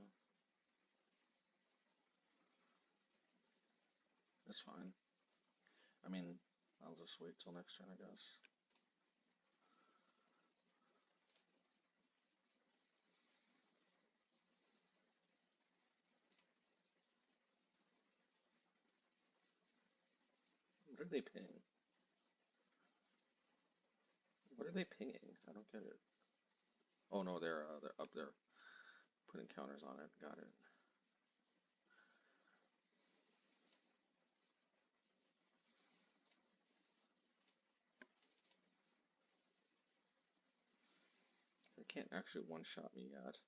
S1: That's fine. I mean, I'll just wait till next turn, I guess. What are they ping? What are they pinging? I don't get it. Oh no, they're up there putting counters on it. Got it. They can't actually one-shot me yet.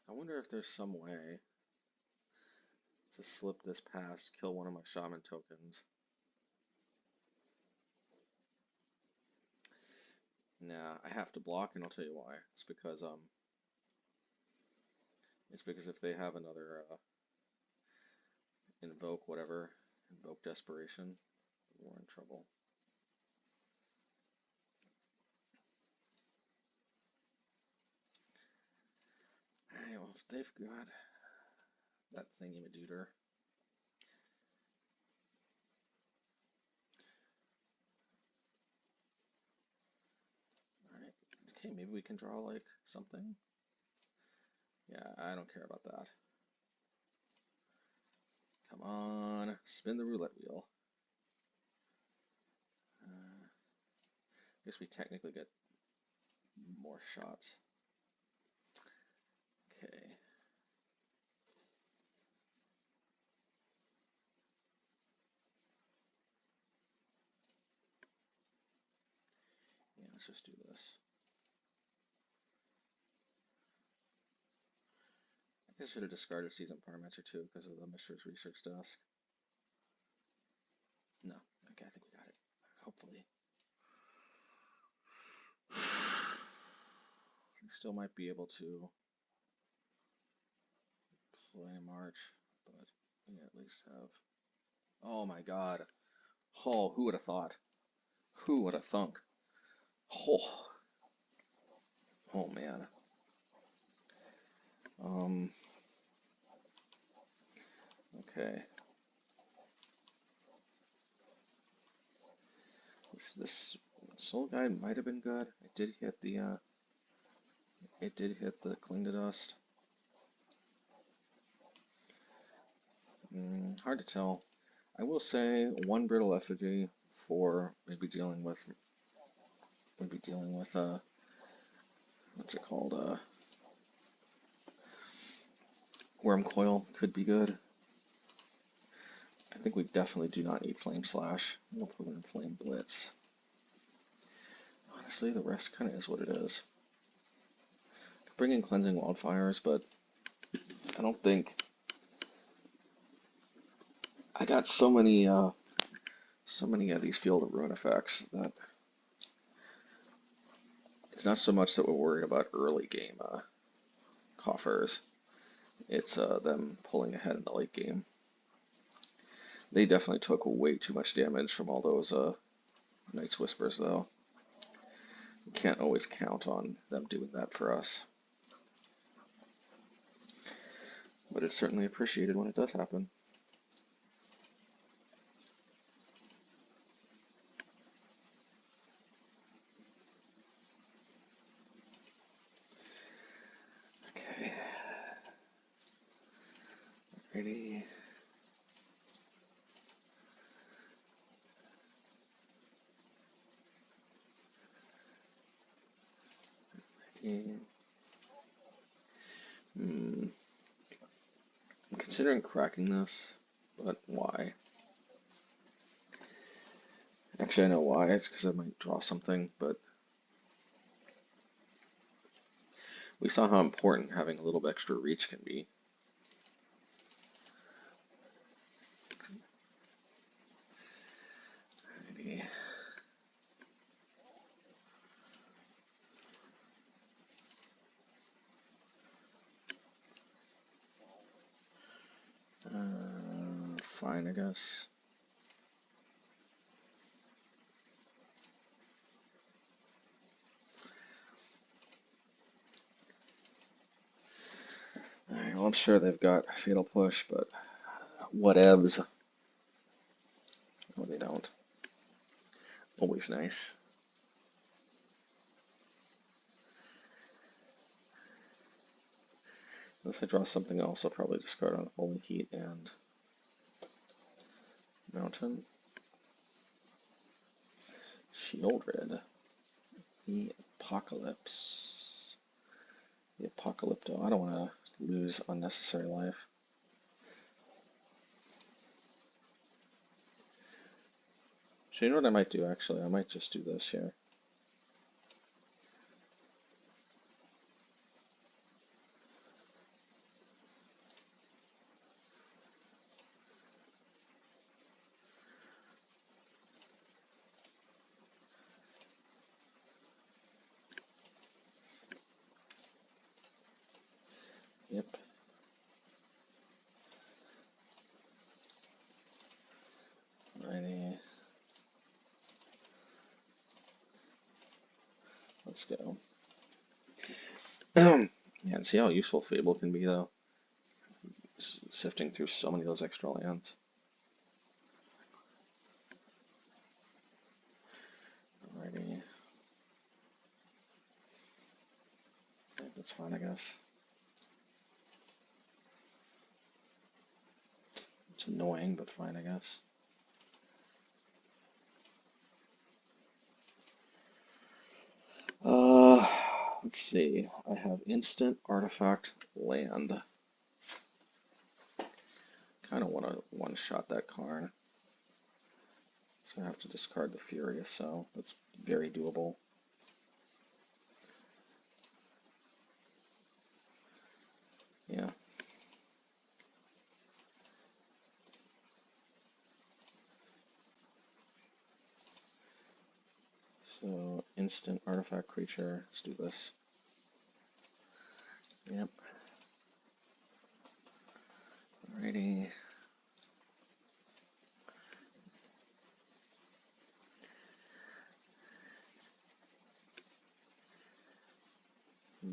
S1: I wonder if there's some way to slip this past, kill one of my shaman tokens. Nah, I have to block, and I'll tell you why. It's because if they have another invoke whatever, invoke desperation, we're in trouble. Alright, well, they've got that thingy-madooter. Alright, okay, maybe we can draw like something. Yeah, I don't care about that. Come on, spin the roulette wheel. I guess we technically get more shots. Okay. Yeah, let's just do this. I guess I should have discarded Seasoned Pyromancer too because of the Mishra's research desk. No. Okay, I think we got it. Hopefully. We still might be able to play March, but we at least have. Oh my god. Oh, who would have thought? Who would have thunk? Oh, oh man. Okay. This Soul Guide might have been good. It did hit the Cling to Dust. Hard to tell. I will say one Brittle Effigy for maybe dealing with what's it called? Worm Coil could be good. I think we definitely do not need Flame Slash. We'll put in Flame Blitz. Honestly, the rest kind of is what it is. Could bring in Cleansing Wildfires, but I don't think I got so many of these Field of Ruin effects that it's not so much that we're worried about early game Coffers. It's them pulling ahead in the late game. They definitely took way too much damage from all those Night's Whispers, though. We can't always count on them doing that for us. But it's certainly appreciated when it does happen. Okay. Ready. I'm considering cracking this, but why? Actually, I know why. It's because I might draw something, but we saw how important having a little bit extra reach can be. Alrighty. Fine, I guess. Alright, well, I'm sure they've got Fatal Push, but whatevs. No, they don't. Always nice. Unless I draw something else, I'll probably discard Unholy Heat and Mountain. Shield Red. The Apocalypse. The Apocalypto. I don't want to lose unnecessary life. So you know what I might do, actually? I might just do this here. Yep. Alrighty. Let's go. Yeah, and see how useful Fable can be, though. Sifting through so many of those extra lands. Alrighty. Yeah, that's fine, I guess. It's annoying, but fine, I guess. Let's see. I have instant artifact land. Kind of want to one-shot that card. So I have to discard the Fury if so. That's very doable. Yeah. So instant artifact creature. Let's do this. Yep. Alrighty.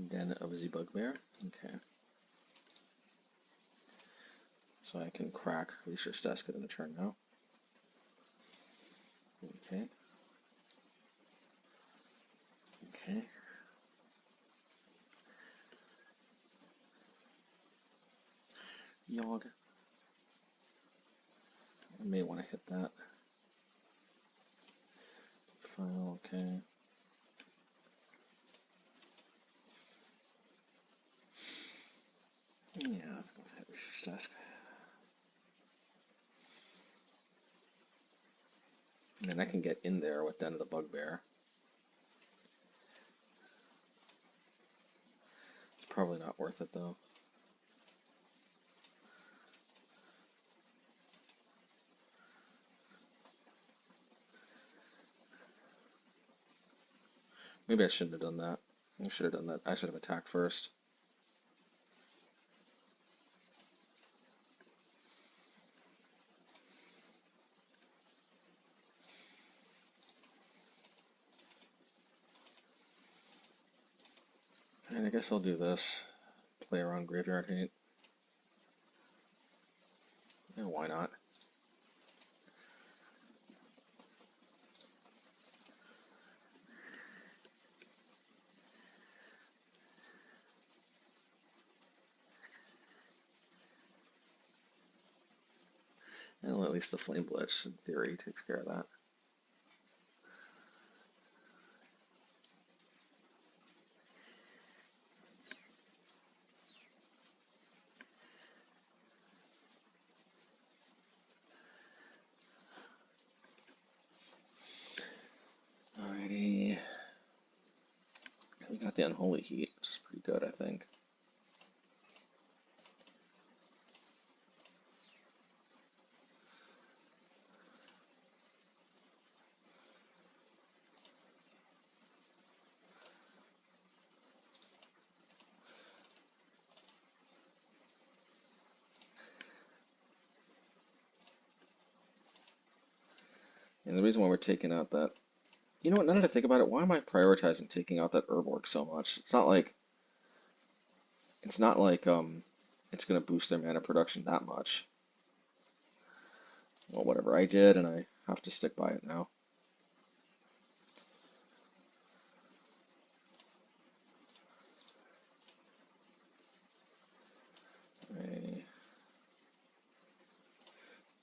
S1: Den of the Bugbear. Okay. So I can crack Research Desk at the turn now. Okay. Okay. Yog. I may want to hit that. File, okay. Yeah, let's go hit Research Desk. And then I can get in there with Den of the Bugbear. It's probably not worth it though. Maybe I shouldn't have done that. I should have done that. I should have attacked first. And I guess I'll do this. Play around Graveyard Hate. Yeah, why not? Well, at least the Flame Blitz, in theory, takes care of that. Alrighty. We got the Unholy Heat, which is pretty good, I think. And the reason why we're taking out that, you know what, now that I think about it, why am I prioritizing taking out that Herb Orc so much? It's not like it's gonna boost their mana production that much. Well, whatever, I did, and I have to stick by it now.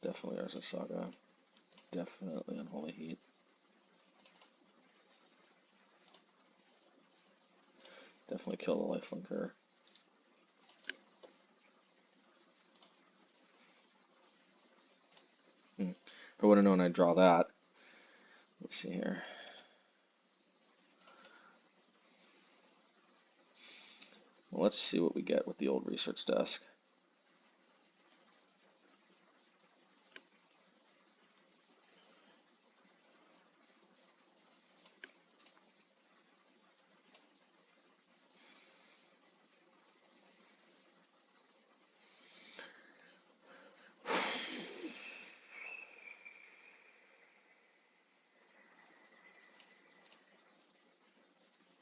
S1: Definitely Urza Saga. Definitely Unholy Heat. Definitely kill the Lifelinker. If I would have known I'd draw that. Let's see here. Well, let's see what we get with the old Research Desk.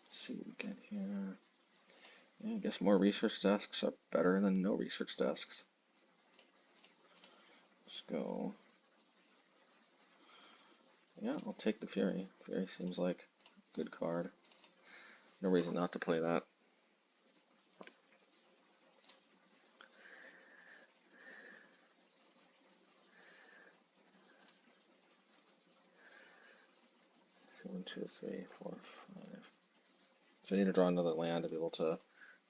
S1: See what we get here. Yeah, I guess more Research Desks are better than no Research Desks. Let's go. Yeah, I'll take the Fury. Fury seems like a good card. No reason not to play that. 2, 3, 4, 5. So I need to draw another land to be able to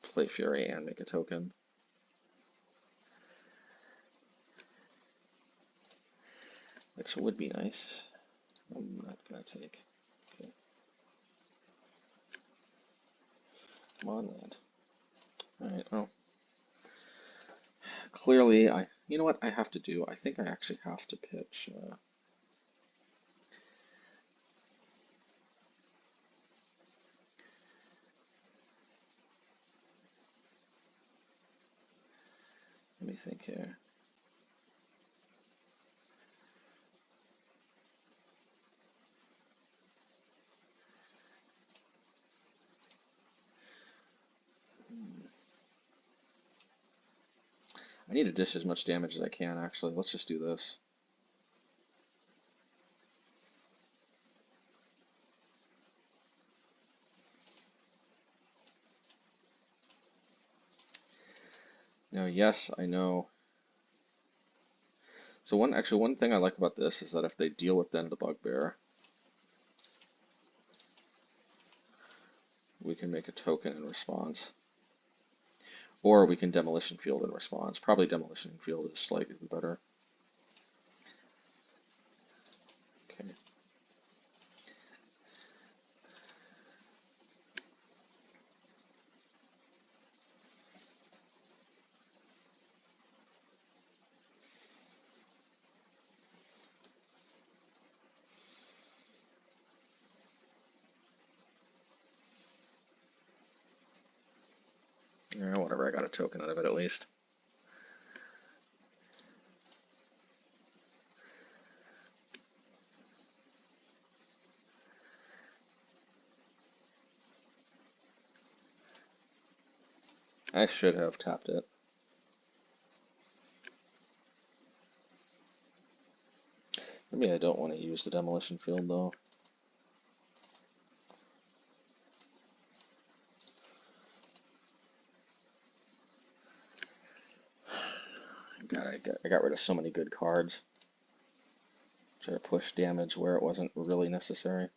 S1: play Fury and make a token. Which would be nice. I'm not gonna take. Okay. Come on, land. Alright, oh. Clearly, you know what I have to do? I think I actually have to pitch. Let me think here. I need to dish as much damage as I can, actually. Let's just do this. Now, yes, I know. So one thing I like about this is that if they deal with Den of the Bugbear, we can make a token in response. Or we can Demolition Field in response. Probably Demolition Field is slightly better. Okay. Yeah, whatever, I got a token out of it at least. I should have tapped it. Maybe I don't want to use the Demolition Field though. God, I got rid of so many good cards. Try to push damage where it wasn't really necessary.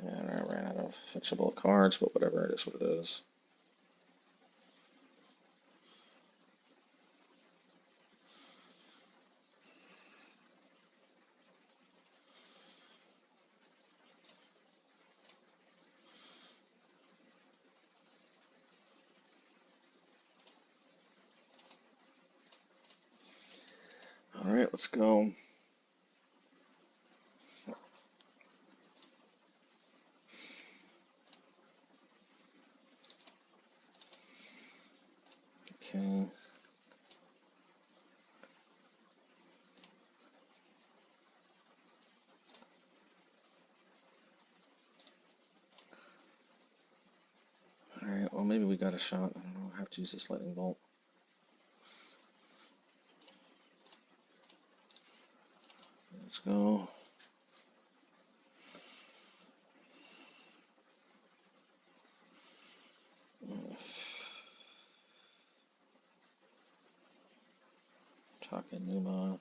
S1: And I ran out of fetchable cards, but whatever, it is what it is. Alright, let's go. Okay. Alright, well maybe we got a shot. I don't know, I have to use this lightning bolt. Let's go. Takenuma.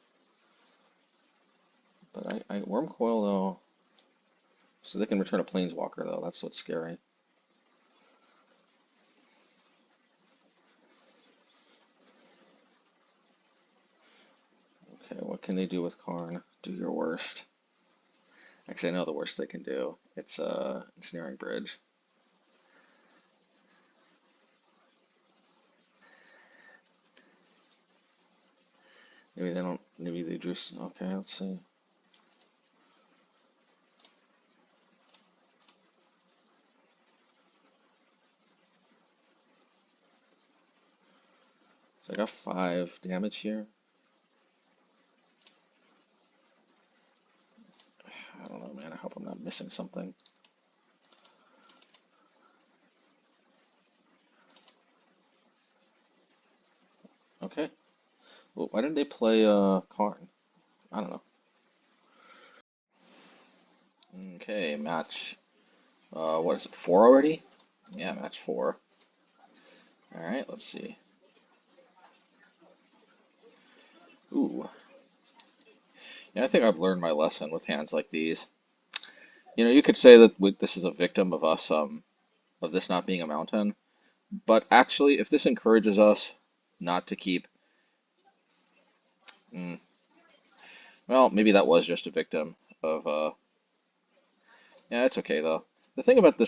S1: But I Worm Coil though. So they can return a Planeswalker though, that's what's scary. Okay, what can they do with Karn? Do your worst. Actually, I know the worst they can do. It's Ensnaring Bridge. Maybe they don't, maybe they just, okay, let's see. So I got 5 damage here. I don't know, man, I hope I'm not missing something. Okay. Well, why didn't they play Karn? I don't know. Okay, match. What is it? 4 already? Yeah, match 4. All right, let's see. Ooh. Yeah, I think I've learned my lesson with hands like these. You know, you could say that this is a victim of us, of this not being a mountain. But actually, if this encourages us not to keep, mm, well, maybe that was just a victim of, yeah, it's okay though. The thing about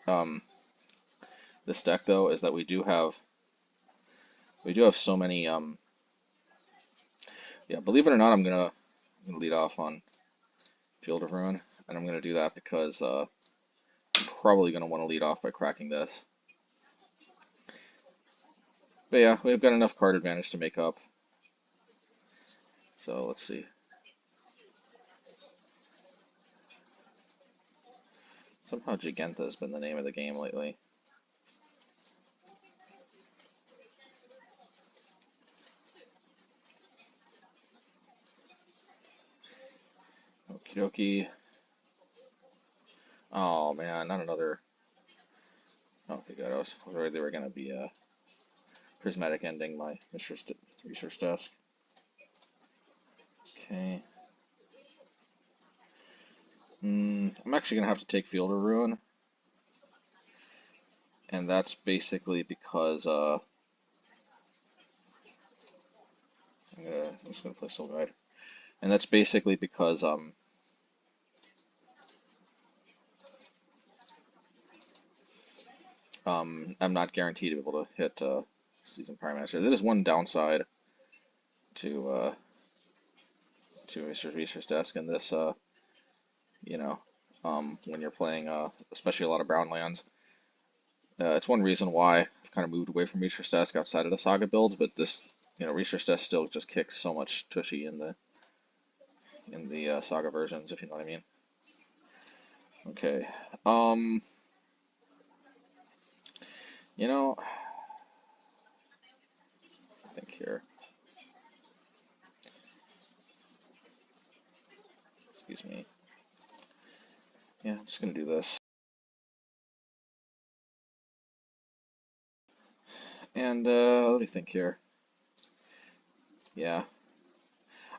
S1: um, this deck though, is that we do have so many, yeah, believe it or not, I'm gonna lead off on Field of Ruin, and I'm gonna do that because, I'm probably gonna want to lead off by cracking this. But yeah, we've got enough card advantage to make up. So let's see. Somehow Giganta has been the name of the game lately. Okie dokie. Oh man, not another. Okay, good. I was worried they were going to be prismatic ending my Mishra's desk. Okay. I'm actually going to have to take Field of Ruin. And that's basically because I'm just going to play Soul Guide. And that's basically because I'm not guaranteed to be able to hit Seasoned Pyromancer. There is one downside to Mishra's desk in this, you know, when you're playing especially a lot of brown lands. It's one reason why I've kind of moved away from Mishra's desk outside of the Saga builds, but this, Mishra's desk still just kicks so much tushy in the Saga versions, if you know what I mean. Okay. You know, I think here. Excuse me. Yeah, I'm just gonna do this. And let me think here. Yeah,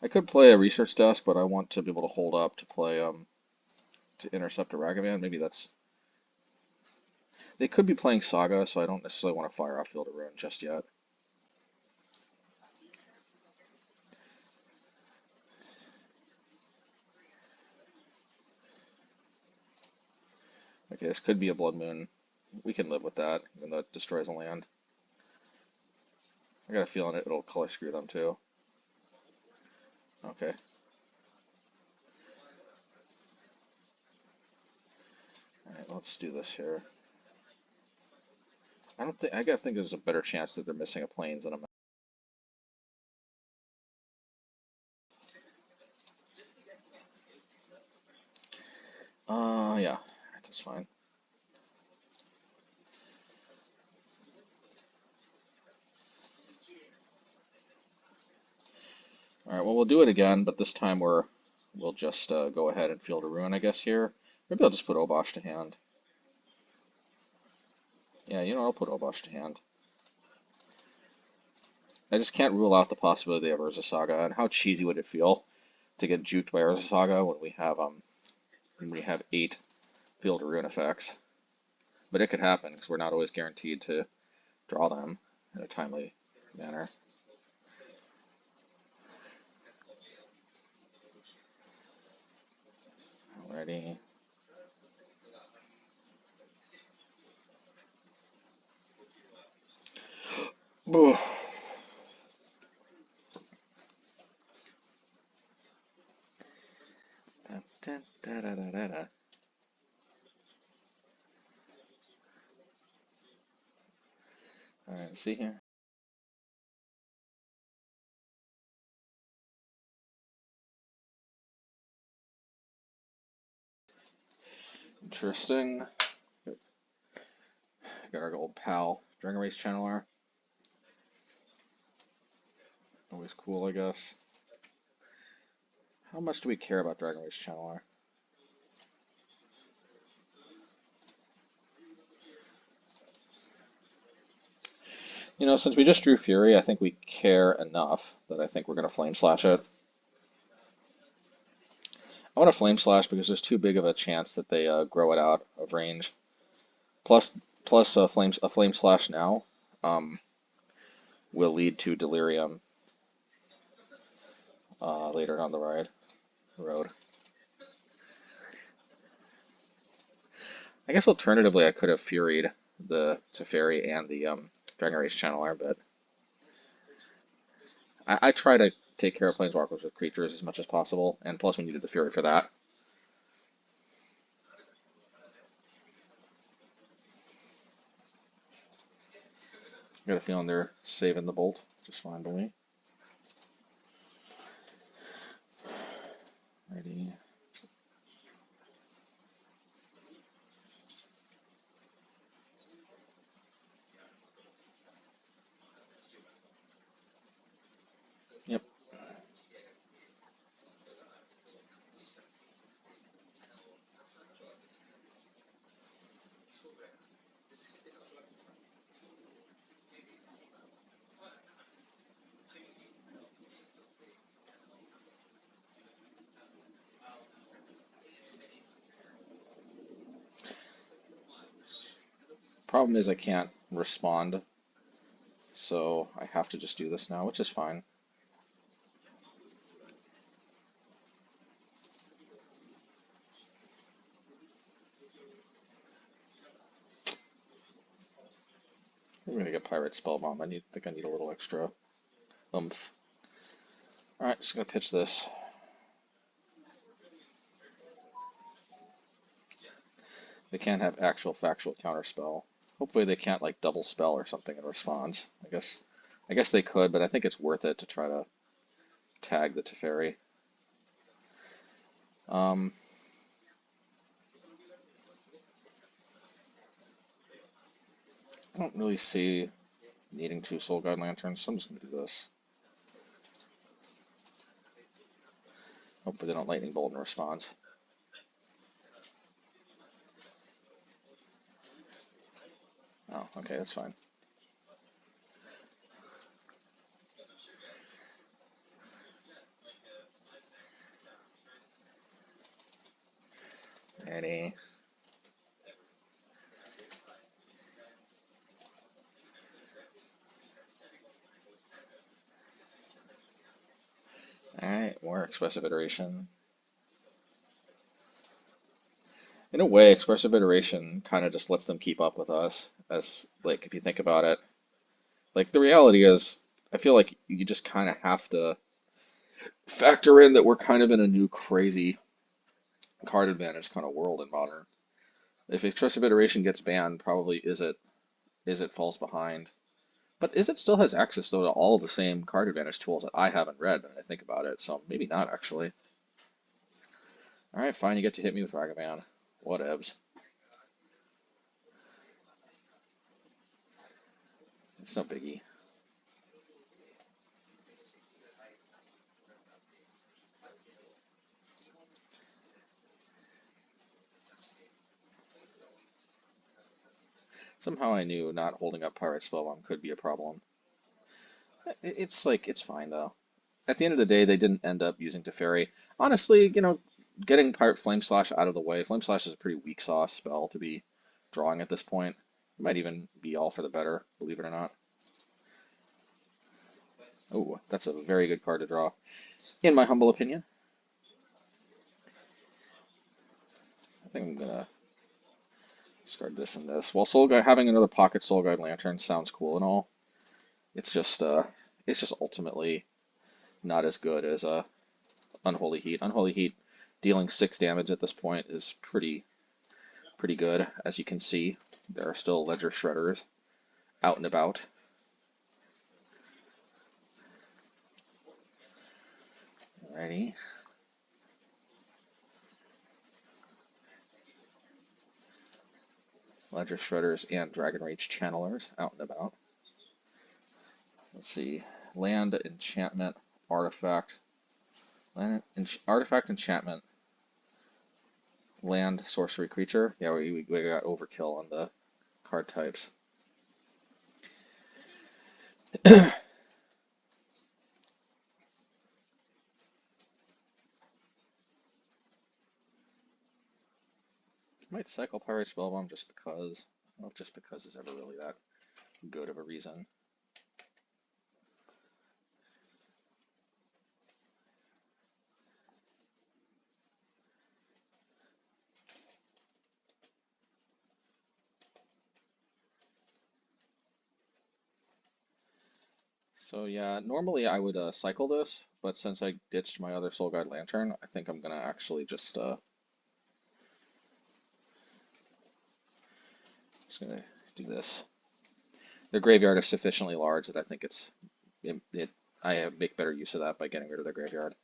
S1: I could play a research desk, but I want to be able to hold up to play to intercept a Ragavan. Maybe that's. They could be playing Saga, so I don't necessarily want to fire off Field of Ruin just yet. Okay, this could be a Blood Moon. We can live with that, even though it destroys a land. I got a feeling it'll color screw them too. Okay. Alright, let's do this here. I gotta think there's a better chance that they're missing a plains than a. Yeah, that's fine. Alright, well, we'll do it again, but this time we'll just go ahead and Field of Ruin, I guess, here. Maybe I'll just put Obosh to hand. Yeah, I'll put Obosh to hand. I just can't rule out the possibility of Urza Saga, and how cheesy would it feel to get juked by Urza Saga when we have 8 Field of Ruin effects. But it could happen, because we're not always guaranteed to draw them in a timely manner. Alrighty. Alright, see here. Interesting. Got our old pal, Dragon Race Channeler. Always cool, I guess. How much do we care about Dragon Race Channeler? You know, since we just drew Fury, I think we care enough that I think we're going to Flame Slash it. I want to Flame Slash because there's too big of a chance that they grow it out of range. Plus a Flame Slash now will lead to Delirium later down the road. I guess alternatively I could have Furied the Teferi and the Dragon Rage Channeler, but I try to take care of Planeswalkers with creatures as much as possible, and plus we needed the Fury for that. Got a feeling they're saving the bolt just fine to me. Ready. Yep. Problem is I can't respond, so I have to just do this now, which is fine. I'm gonna get Pyrite Spellbomb. I think I need a little extra oomph. Alright, just gonna pitch this. They can't have actual factual counterspell. Hopefully they can't like double spell or something in response. I guess they could, but I think it's worth it to try to tag the Teferi. I don't really see needing 2 Soul Guide Lanterns, so I'm just gonna do this. Hopefully they don't Lightning Bolt in response. Oh, okay, that's fine. Ready. Alright, more Expressive Iteration. In a way, Expressive Iteration kind of just lets them keep up with us, as, like, if you think about it. Like, the reality is, I feel like you just kind of have to factor in that we're kind of in a new crazy card advantage kind of world in Modern. If Expressive Iteration gets banned, probably Izzet falls behind. But Izzet still has access, though, to all of the same card advantage tools that I haven't read when I think about it, so maybe not, actually. Alright, fine, you get to hit me with Ragavan. Whatevs. It's no biggie. Somehow I knew not holding up Pyrite Spellbomb could be a problem. It's like, it's fine, though. At the end of the day, they didn't end up using Teferi. Honestly, you know, getting Pirate Flame Slash out of the way. Flame Slash is a pretty weak sauce spell to be drawing at this point. It might even be all for the better, believe it or not. Oh, that's a very good card to draw, in my humble opinion. I think I'm gonna discard this and this. Well, Soul Guide, having another pocket Soul Guide Lantern sounds cool and all. It's just ultimately not as good as Unholy Heat. Unholy Heat dealing 6 damage at this point is pretty good. As you can see, there are still Ledger Shredders out and about. Alrighty. Ledger Shredders and Dragon Rage Channelers out and about. Let's see. Land, enchantment, artifact. Artifact, enchantment. Land, sorcery, creature. Yeah, we got overkill on the card types. Might cycle Pyrite Spellbomb just because. Well, just because is ever really that good of a reason. So yeah, normally I would cycle this, but since I ditched my other Soul Guide Lantern, I think I'm gonna actually just gonna do this. The graveyard is sufficiently large that I think I make better use of that by getting rid of the graveyard.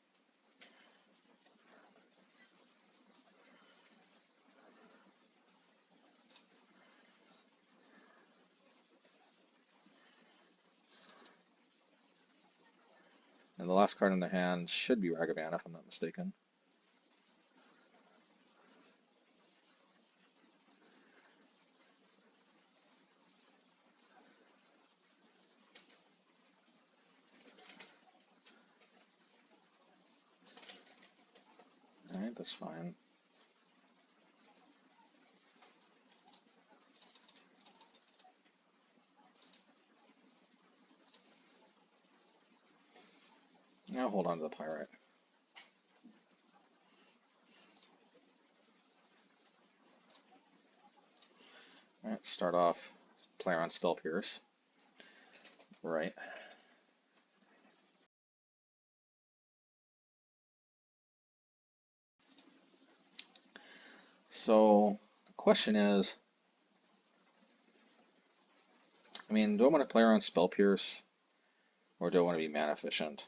S1: And the last card in their hand should be Ragavan, if I'm not mistaken. Alright, that's fine. Now hold on to the Pyrite. Alright, start off, play around Spellpiercer. Right. So, the question is, I mean, do I want to play around Spellpiercer, or do I want to be mana efficient?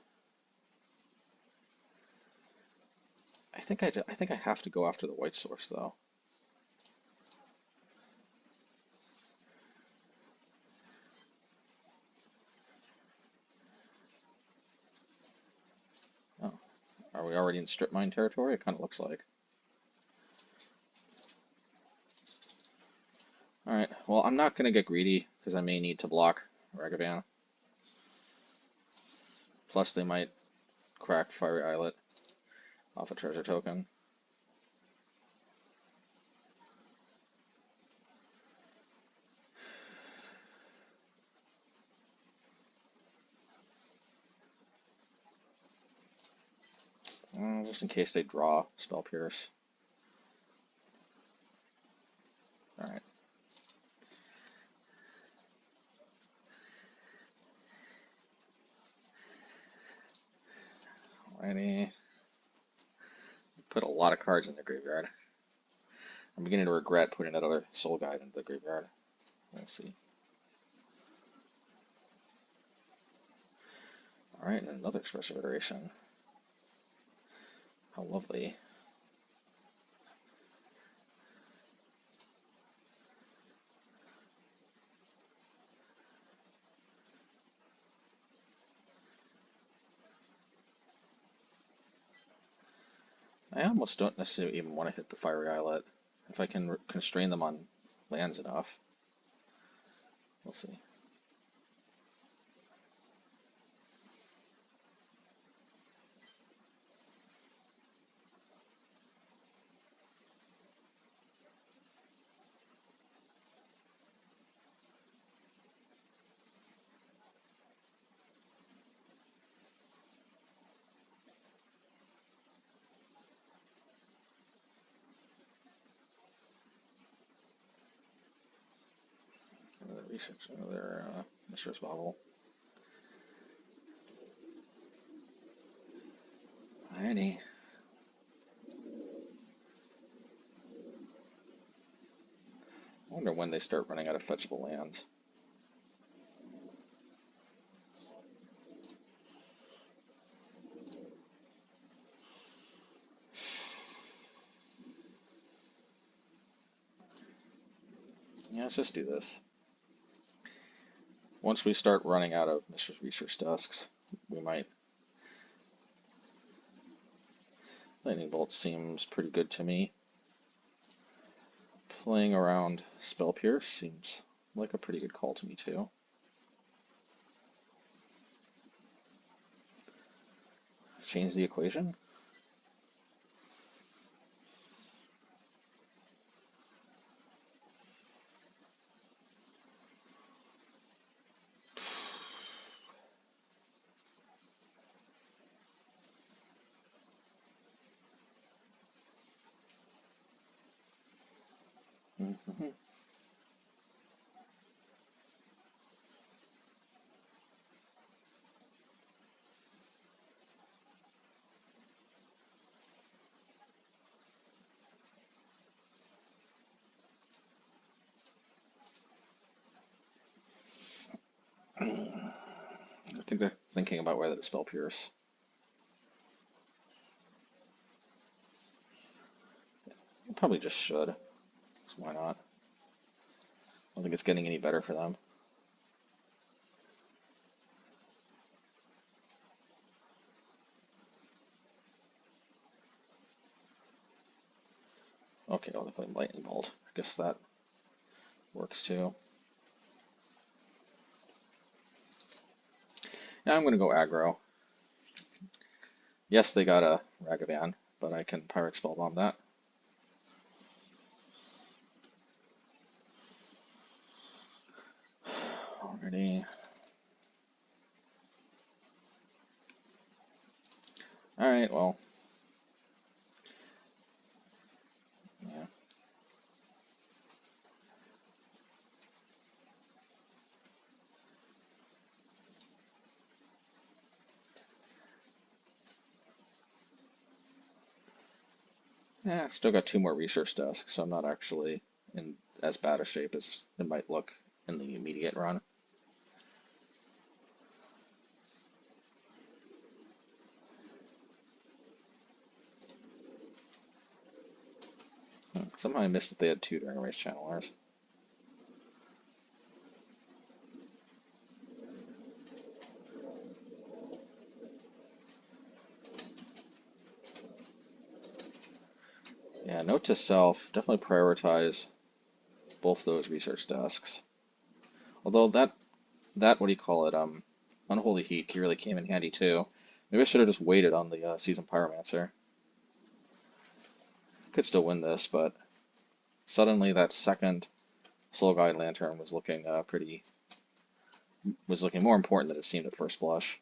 S1: I think I have to go after the white source, though. Oh, are we already in strip mine territory? It kind of looks like. Alright, well, I'm not going to get greedy, because I may need to block Ragavan. Plus, they might crack Fiery Islet off a treasure token. Just in case they draw Spellpiercer. Alright. Alrighty. Put a lot of cards in the graveyard. I'm beginning to regret putting that other Soul Guide into the graveyard. We'll see. Alright, and another Expressive Iteration. How lovely. I almost don't necessarily even want to hit the Fiery Islet. If I can constrain them on lands enough. We'll see. Another research, another Mishra's Bobble. Alrighty. I wonder when they start running out of fetchable lands. Yeah, let's just do this. Once we start running out of Mishra's Research Desks, we might. Lightning Bolt seems pretty good to me. Playing around Spellpiercer seems like a pretty good call to me too. change the equation? Mm-hmm. I think they're thinking about whether to spell Pierce. Probably just should. So why not? I don't think it's getting any better for them. Okay, well, they're playing Lightning Bolt. I guess that works too. Now I'm going to go aggro. Yes, they got a Ragavan, but I can Pyrite Spellbomb that. Already. Alright, well. Yeah. Yeah, still got 2 more research desks, so I'm not actually in as bad a shape as it might look in the immediate run. Somehow I missed that they had 2 Dragon Race Channelers. Yeah, note to self, definitely prioritize both those research desks. Although that what do you call it, Unholy Heat really came in handy too. Maybe I should have just waited on the Seasoned Pyromancer. Could still win this, but suddenly that second Soul Guide Lantern was looking more important than it seemed at first blush.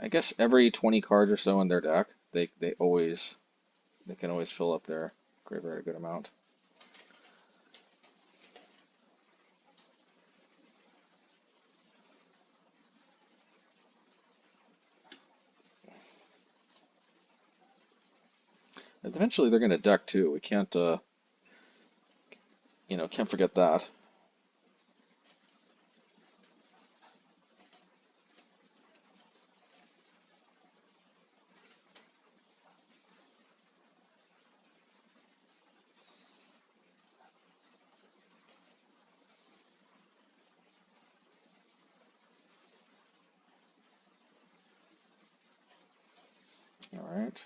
S1: I guess every 20 cards or so in their deck, they can always fill up their graveyard a good amount. Eventually they're going to deck too. We can't, can't forget that. All right.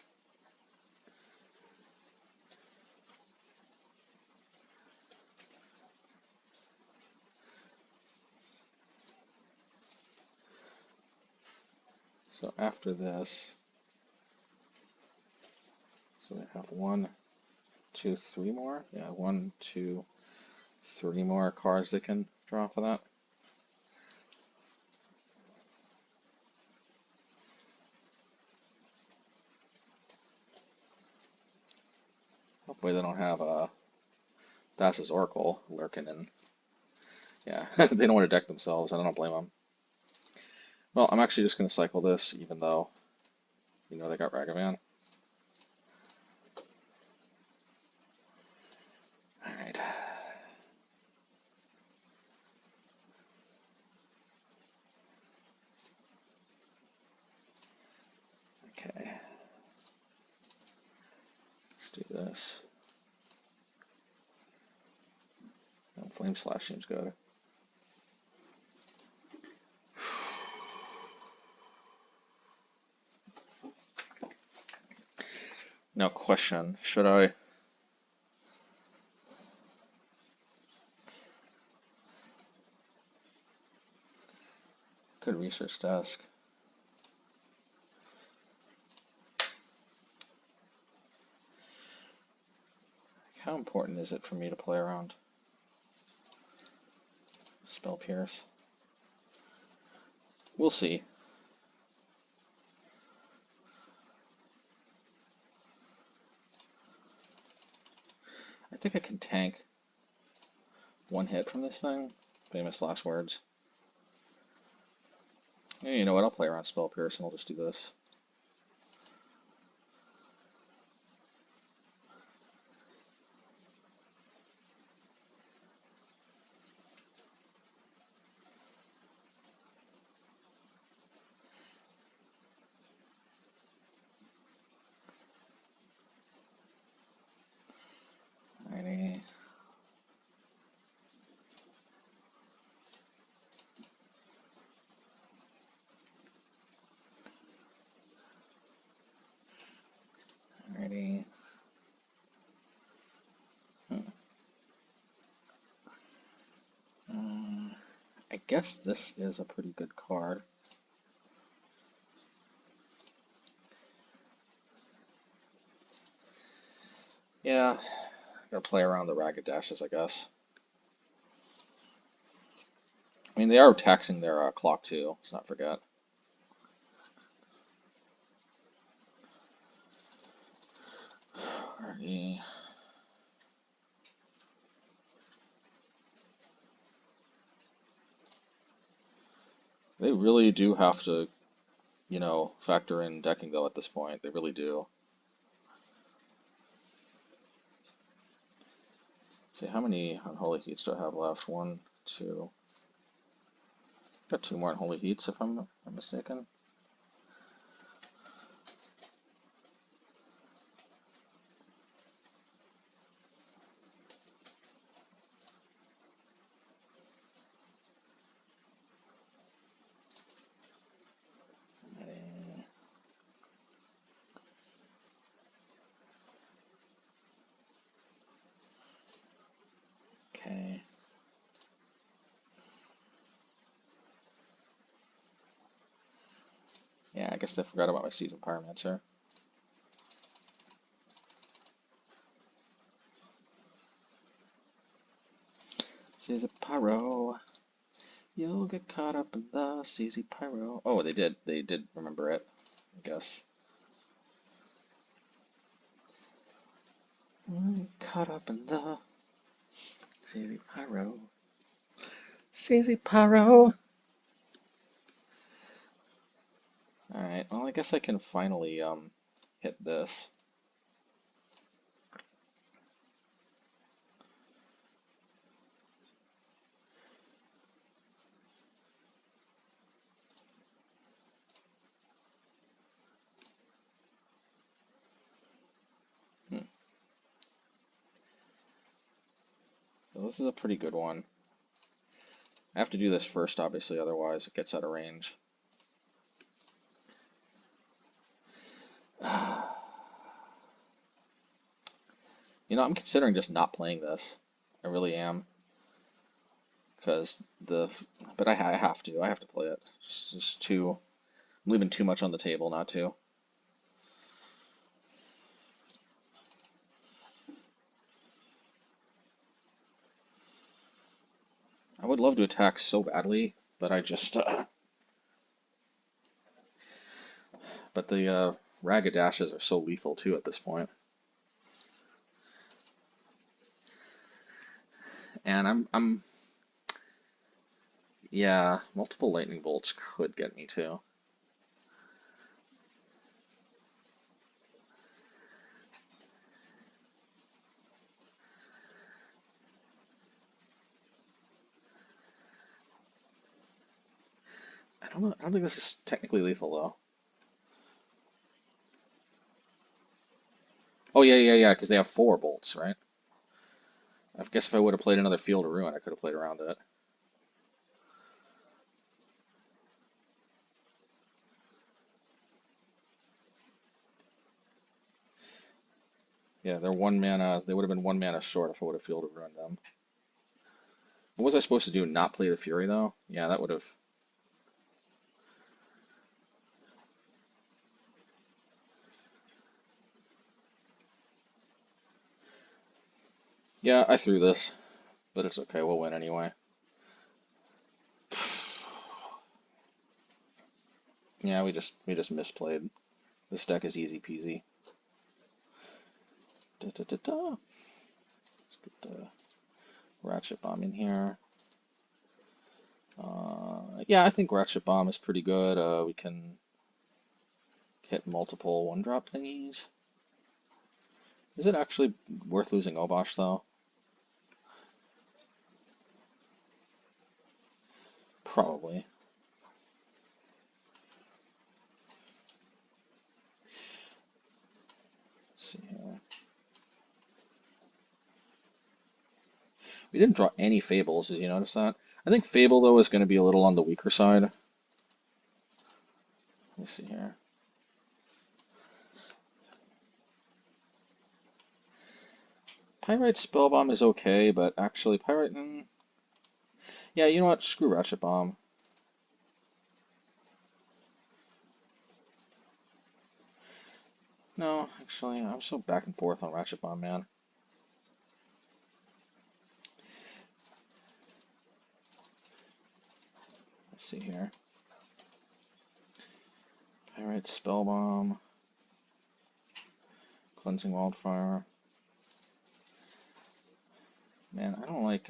S1: So after this, so they have 1, 2, 3 more. Yeah, 1, 2, 3 more cards they can draw for that. Hopefully they don't have Thassa's Oracle lurking in. Yeah, they don't want to deck themselves, and I don't blame them. Well, I'm actually just going to cycle this, even though, they got Ragavan. Alright. Okay. Let's do this. Oh, Flame Slash seems good. Now, question, should I Research desk. How important is it for me to play around Spell Pierce? We'll see. I think I can tank one hit from this thing. Famous last words. Yeah, you know what? I'll play around Spell Pierce and I'll just do this. Alrighty. Alrighty. I guess this is a pretty good card. Yeah, gotta play around the Ragged Dashes, I guess. I mean, they are taxing their clock too, let's not forget. Alrighty. They really do have to, you know, factor in decking though at this point. They really do. See, how many Unholy Heats do I have left? 1, 2. Got 2 more Unholy Heats if I'm not mistaken. Okay. Yeah, I guess I forgot about my Seasoned Pyromancer. Seasoned Pyro. You'll get caught up in the Seasoned Pyro. Oh, they did. They did remember it, I guess. Caught up in the Seasoned Pyro. Seasoned Pyro. Alright, well, I guess I can finally hit this. So this is a pretty good one. I have to do this first, obviously, otherwise it gets out of range. You know, I'm considering just not playing this. I really am. Because but I have to. I have to play it. It's just too. I'm leaving too much on the table not to. I would love to attack so badly, but I just. But the Ragged Dashes are so lethal too at this point. And yeah, multiple lightning bolts could get me too. I don't know. I don't think this is technically lethal though. Oh yeah, because they have 4 bolts, right? I guess if I would have played another Field of Ruin, I could have played around it. Yeah, they're 1 mana. They would have been 1 mana short if I would have Field of Ruin them. What was I supposed to do? Not play the Fury though? Yeah, that would have. Yeah, I threw this, but it's okay. We'll win anyway. Yeah, we just misplayed. This deck is easy peasy. Da, da, da, da. Let's get the Ratchet Bomb in here. Yeah, I think Ratchet Bomb is pretty good. We can hit multiple one-drop thingies. Is it actually worth losing Obosh, though? Probably. Let's see here. We didn't draw any Fables, did you notice that? I think Fable, though, is going to be a little on the weaker side. Let me see here. Pyrite Spellbomb is okay, but actually Pyrite... Yeah, you know what? Screw Ratchet Bomb. No, actually, I'm so back and forth on Ratchet Bomb, man. Let's see here. Pyrite Spellbomb. Cleansing Wildfire. Man, I don't like,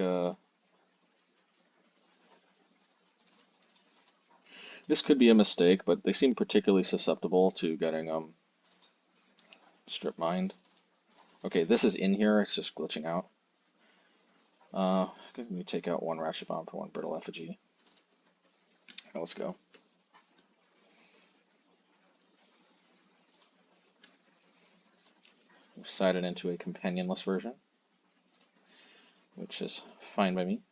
S1: This could be a mistake, but they seem particularly susceptible to getting, strip mined. Okay, this is in here, it's just glitching out. Let me take out one Ratchet Bomb for one Brittle Effigy. Now let's go. We've sided into a companionless version, which is fine by me.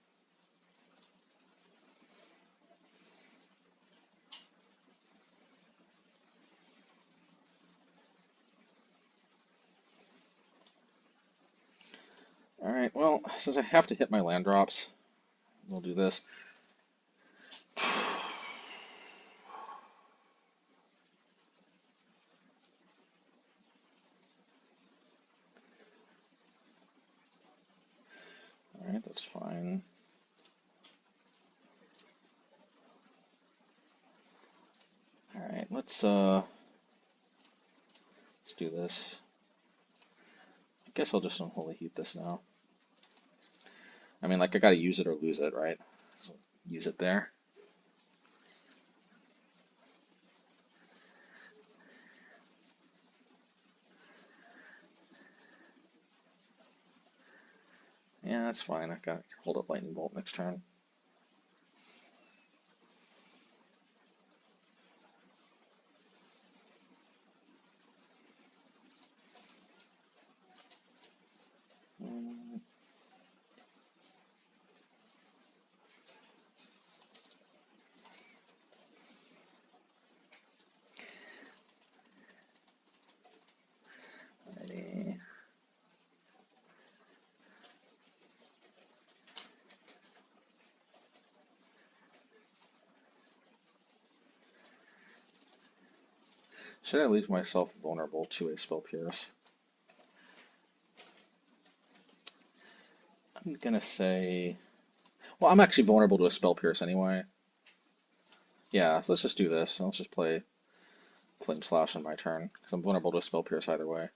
S1: Alright, well, since I have to hit my land drops, we'll do this. Alright, that's fine. Alright, let's do this. I guess I'll just Unholy Heat this now. I mean, like, I gotta use it or lose it, right? So use it there. Yeah, that's fine. I got hold up Lightning Bolt next turn. Alrighty. Should I leave myself vulnerable to a Spell Pierce? I'm gonna say... Well, I'm actually vulnerable to a Spell Pierce anyway. Yeah, so let's just do this. Let's just play Flame Slash on my turn, because I'm vulnerable to a Spell Pierce either way.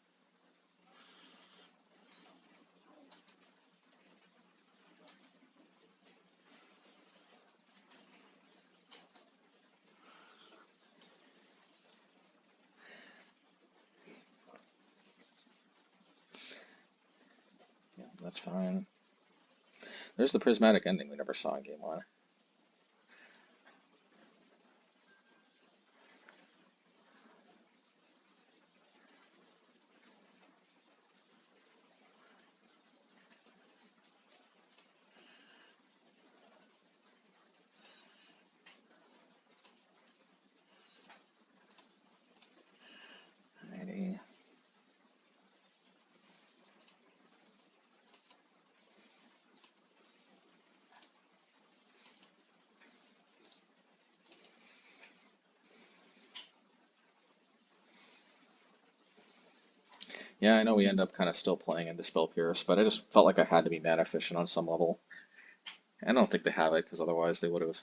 S1: Yeah, that's fine. There's the prismatic ending we never saw in game 1. Alrighty. Yeah, I know we end up kind of still playing into Spellpierce, but I just felt like I had to be mana efficient on some level. I don't think they have it, because otherwise they would have.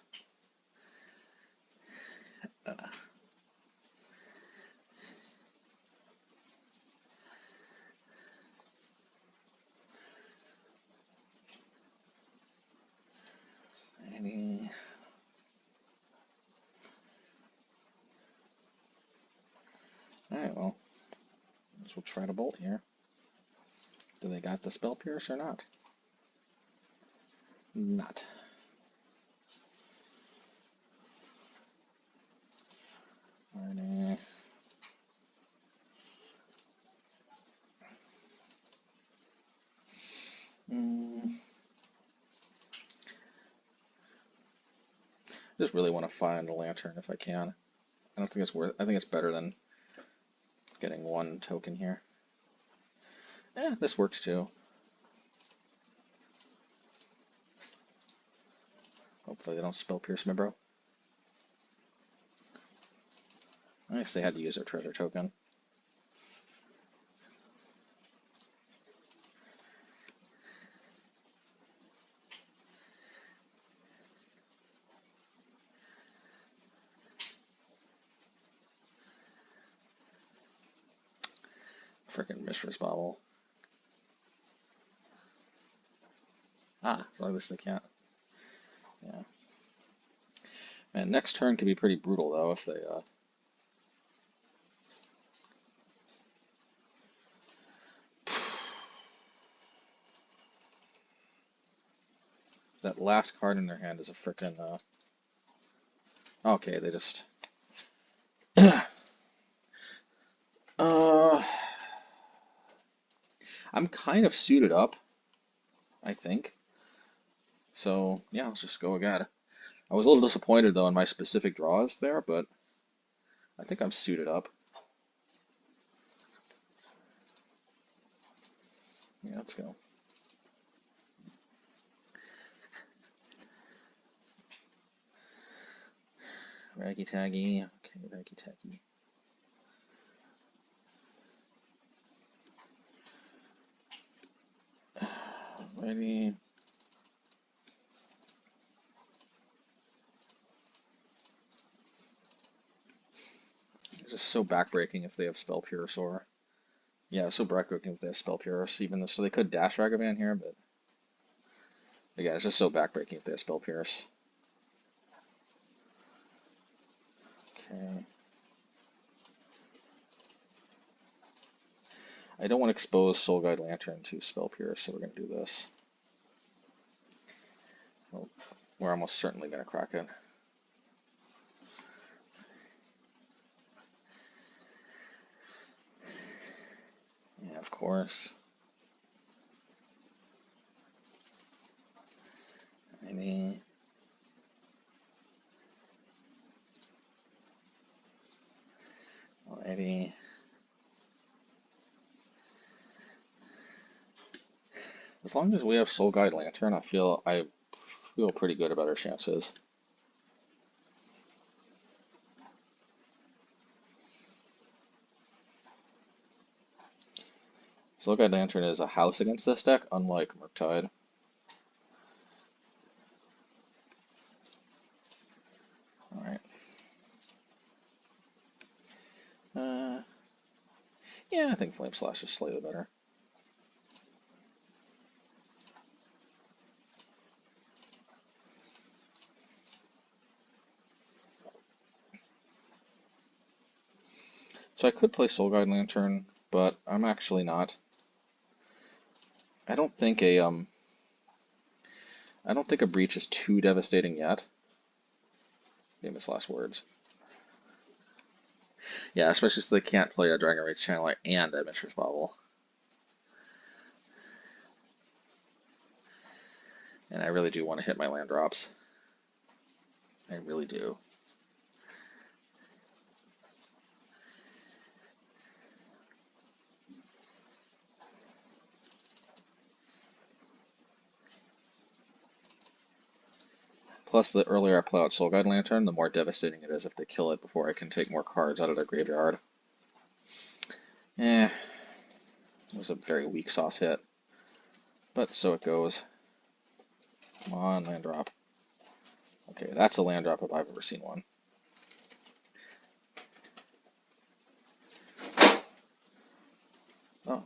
S1: Alright, well, we'll try to bolt here. Do they got the Spellpierce or not? Not. Alrighty. Just really want to find a lantern if I can. I don't think it's worth. I think it's better than getting one token here. This works too. Hopefully they don't Spellpierce me, bro. I guess they had to use their treasure token. Frickin' Mishra's Bobble. As long as they can't. Yeah. And next turn could be pretty brutal though if they that last card in their hand is a frickin' okay, they just I'm kind of suited up, I think. So yeah, let's just go again. I was a little disappointed though in my specific draws there, but I think I'm suited up. Yeah, let's go. Raggy Taggy. Okay, Raggy Taggy. Ready. It's just so backbreaking if they have Spellpiercer. Yeah, so backbreaking if they have Spellpiercer, even though so they could dash Ragavan here, but again, it's just so backbreaking if they have Spellpiercer. Okay. I don't want to expose Soul Guide Lantern to Spellpiercer, so we're going to do this. Well, we're almost certainly going to crack it. Yeah, of course. Maybe. Alrighty. As long as we have Soul Guide Lantern, I feel pretty good about our chances. Soul Guide Lantern is a house against this deck, unlike Murktide. Alright. Yeah, I think Flame Slash is slightly better. So I could play Soul Guide Lantern, but I'm actually not. I don't think a breach is too devastating yet. Famous last words. Yeah, especially since they can't play a Dragon Rage Channeler and a Mishra's Bobble. And I really do want to hit my land drops. I really do. Plus, the earlier I play out Soul Guide Lantern, the more devastating it is if they kill it before I can take more cards out of their graveyard. was a very weak sauce hit, but so it goes. Come on, land drop. Okay, that's a land drop if I've ever seen one. Oh.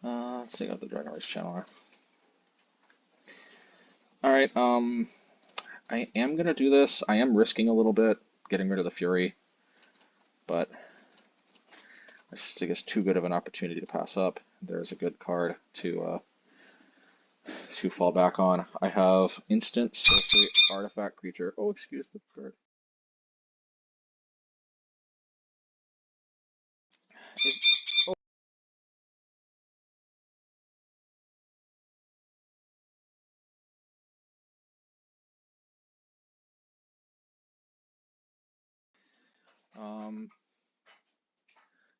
S1: Let's take out the Dragon Race Channeler. Alright, I am gonna do this. I am risking a little bit, getting rid of the Fury, but I just think it's too good of an opportunity to pass up. There's a good card to fall back on. I have instant sorcery artifact creature. Oh, excuse the bird.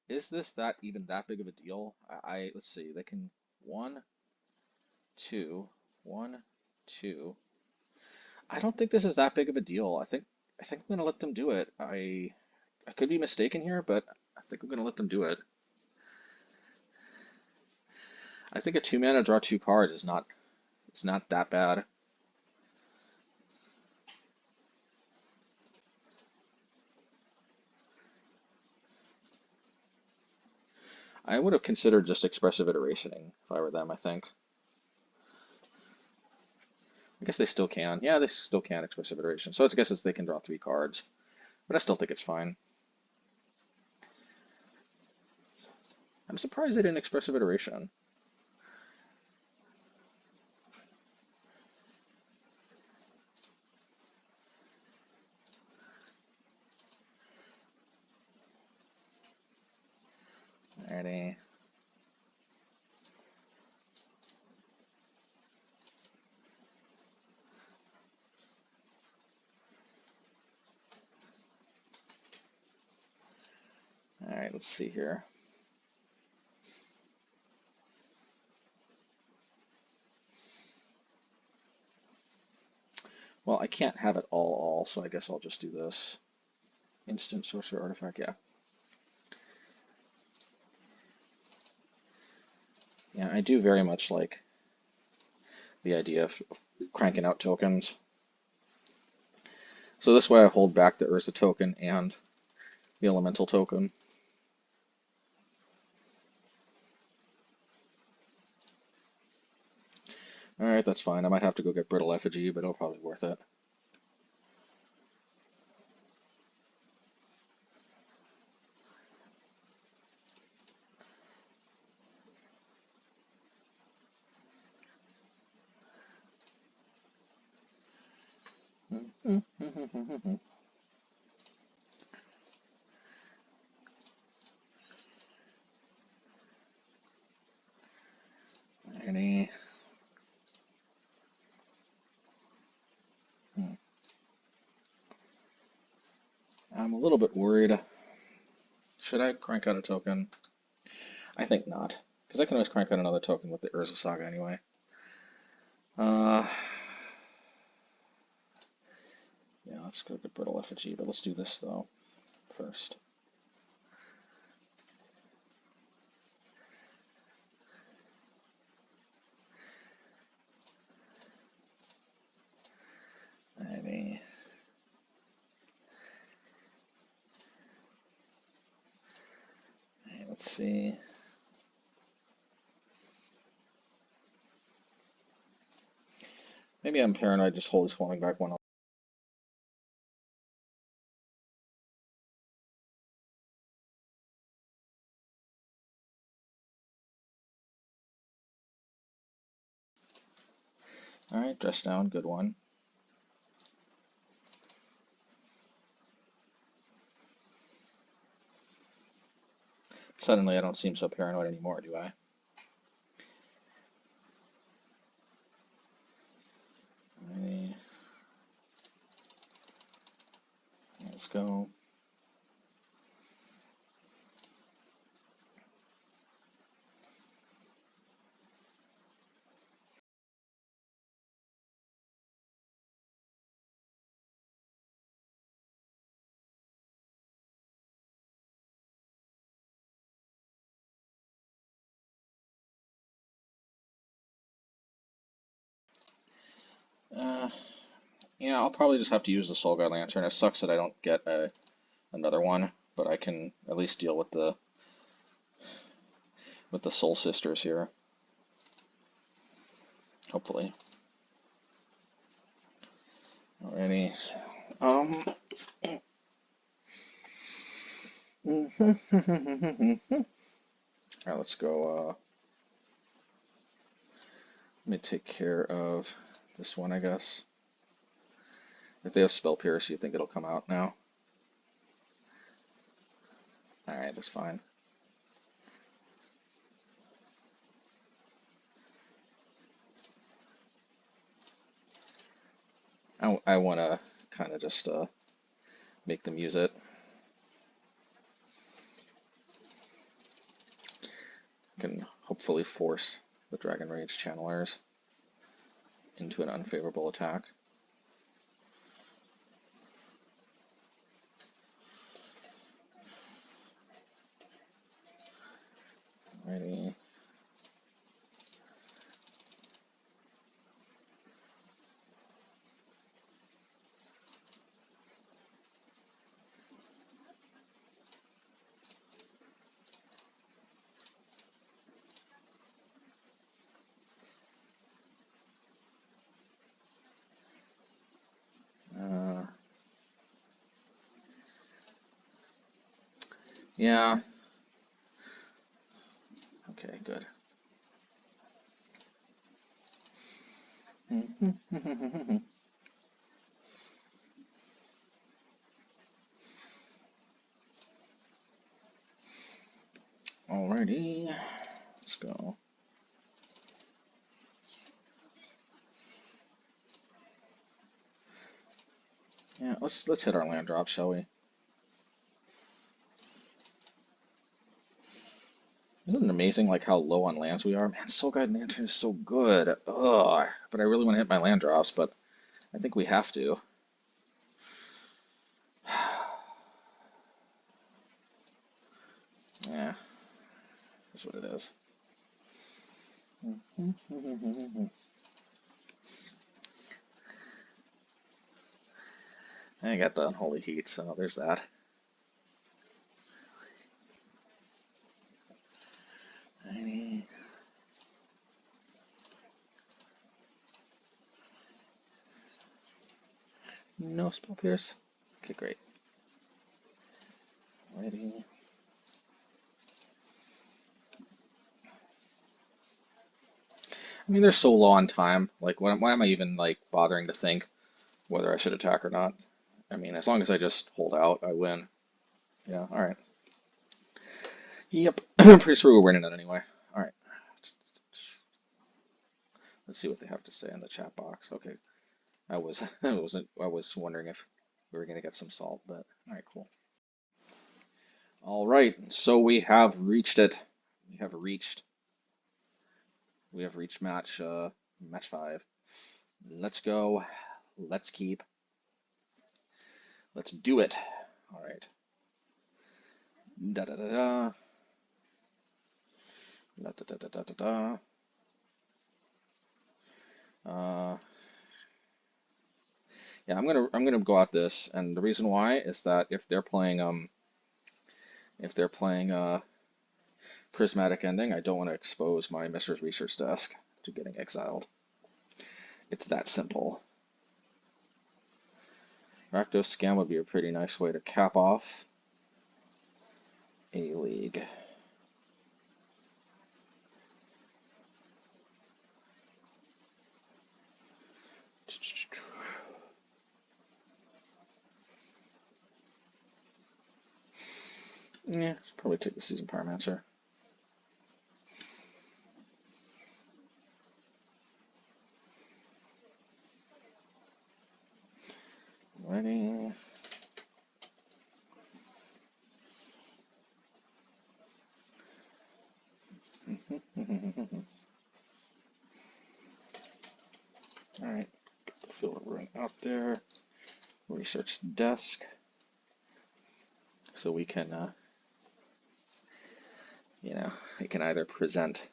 S1: Is this that even that big of a deal? Let's see. They can 1, 2, 1, 2. I don't think this is that big of a deal. I think I'm gonna let them do it. I could be mistaken here, but I think I'm gonna let them do it. I think a 2-mana draw 2 cards is not that bad. I would have considered just expressive iterationing if I were them, I think. I guess they still can. Yeah, they still can expressive iteration. So I guess they can draw 3 cards. But I still think it's fine. I'm surprised they didn't expressive iteration. Alrighty. Alright, let's see here. Well, I can't have it all, so I guess I'll just do this. Instant sorcerer artifact, yeah. Yeah, I do very much like the idea of cranking out tokens. So this way I hold back the Urza token and the elemental token. Alright, that's fine. I might have to go get Brittle Effigy, but it'll probably be worth it. Any? I'm a little bit worried. Should I crank out a token? I think not, because I can always crank out another token with the Urza Saga anyway. Yeah, let's go get Brittle Effigy, but let's do this though first. Alrighty. Let's see. Maybe I'm paranoid, just always falling back one. Alright, dress down, good one. Suddenly I don't seem so paranoid anymore, do I? Alrighty. Let's go. Yeah, I'll probably just have to use the Soul Guide Lantern. It sucks that I don't get another one, but I can at least deal with the Soul Sisters here. Hopefully. Alrighty. Alright, let's go. Let me take care of this one, I guess. If they have Preypiercer, you think it'll come out now? Alright, that's fine. I want to kind of just make them use it. Can hopefully force the Dragon Rage Channelers into an unfavorable attack. Alrighty. Yeah. Okay, good. Alrighty, let's go. Yeah, let's hit our land drop, shall we? Isn't it amazing like how low on lands we are? Man, Soul Guide Lantern is so good. Ugh, but I really want to hit my land drops, but I think we have to. Yeah, that's what it is. I got the Unholy Heat, so there's that. No Preypiercer. Okay, great. Ready. I mean, they're so low on time. Like, why am I even like bothering to think whether I should attack or not? I mean, as long as I just hold out, I win. Yeah. All right. Yep. I'm pretty sure we're winning it anyway. All right. Let's see what they have to say in the chat box. Okay. I was wondering if we were gonna get some salt, but all right, cool. All right. So we have reached it. We have reached match 5. Let's go. Let's keep. Let's do it. All right. Da da da da. Da da da da da da. Yeah, I'm gonna go at this, and the reason why is that if they're playing Prismatic Ending, I don't want to expose my Mishra's Research Desk to getting exiled. It's that simple. Rakdos Scam would be a pretty nice way to cap off a league. Yeah, probably take the Seasoned Pyromancer. Ready. Alright, get the Filigree out there. Research desk. So we can, you know, it can either present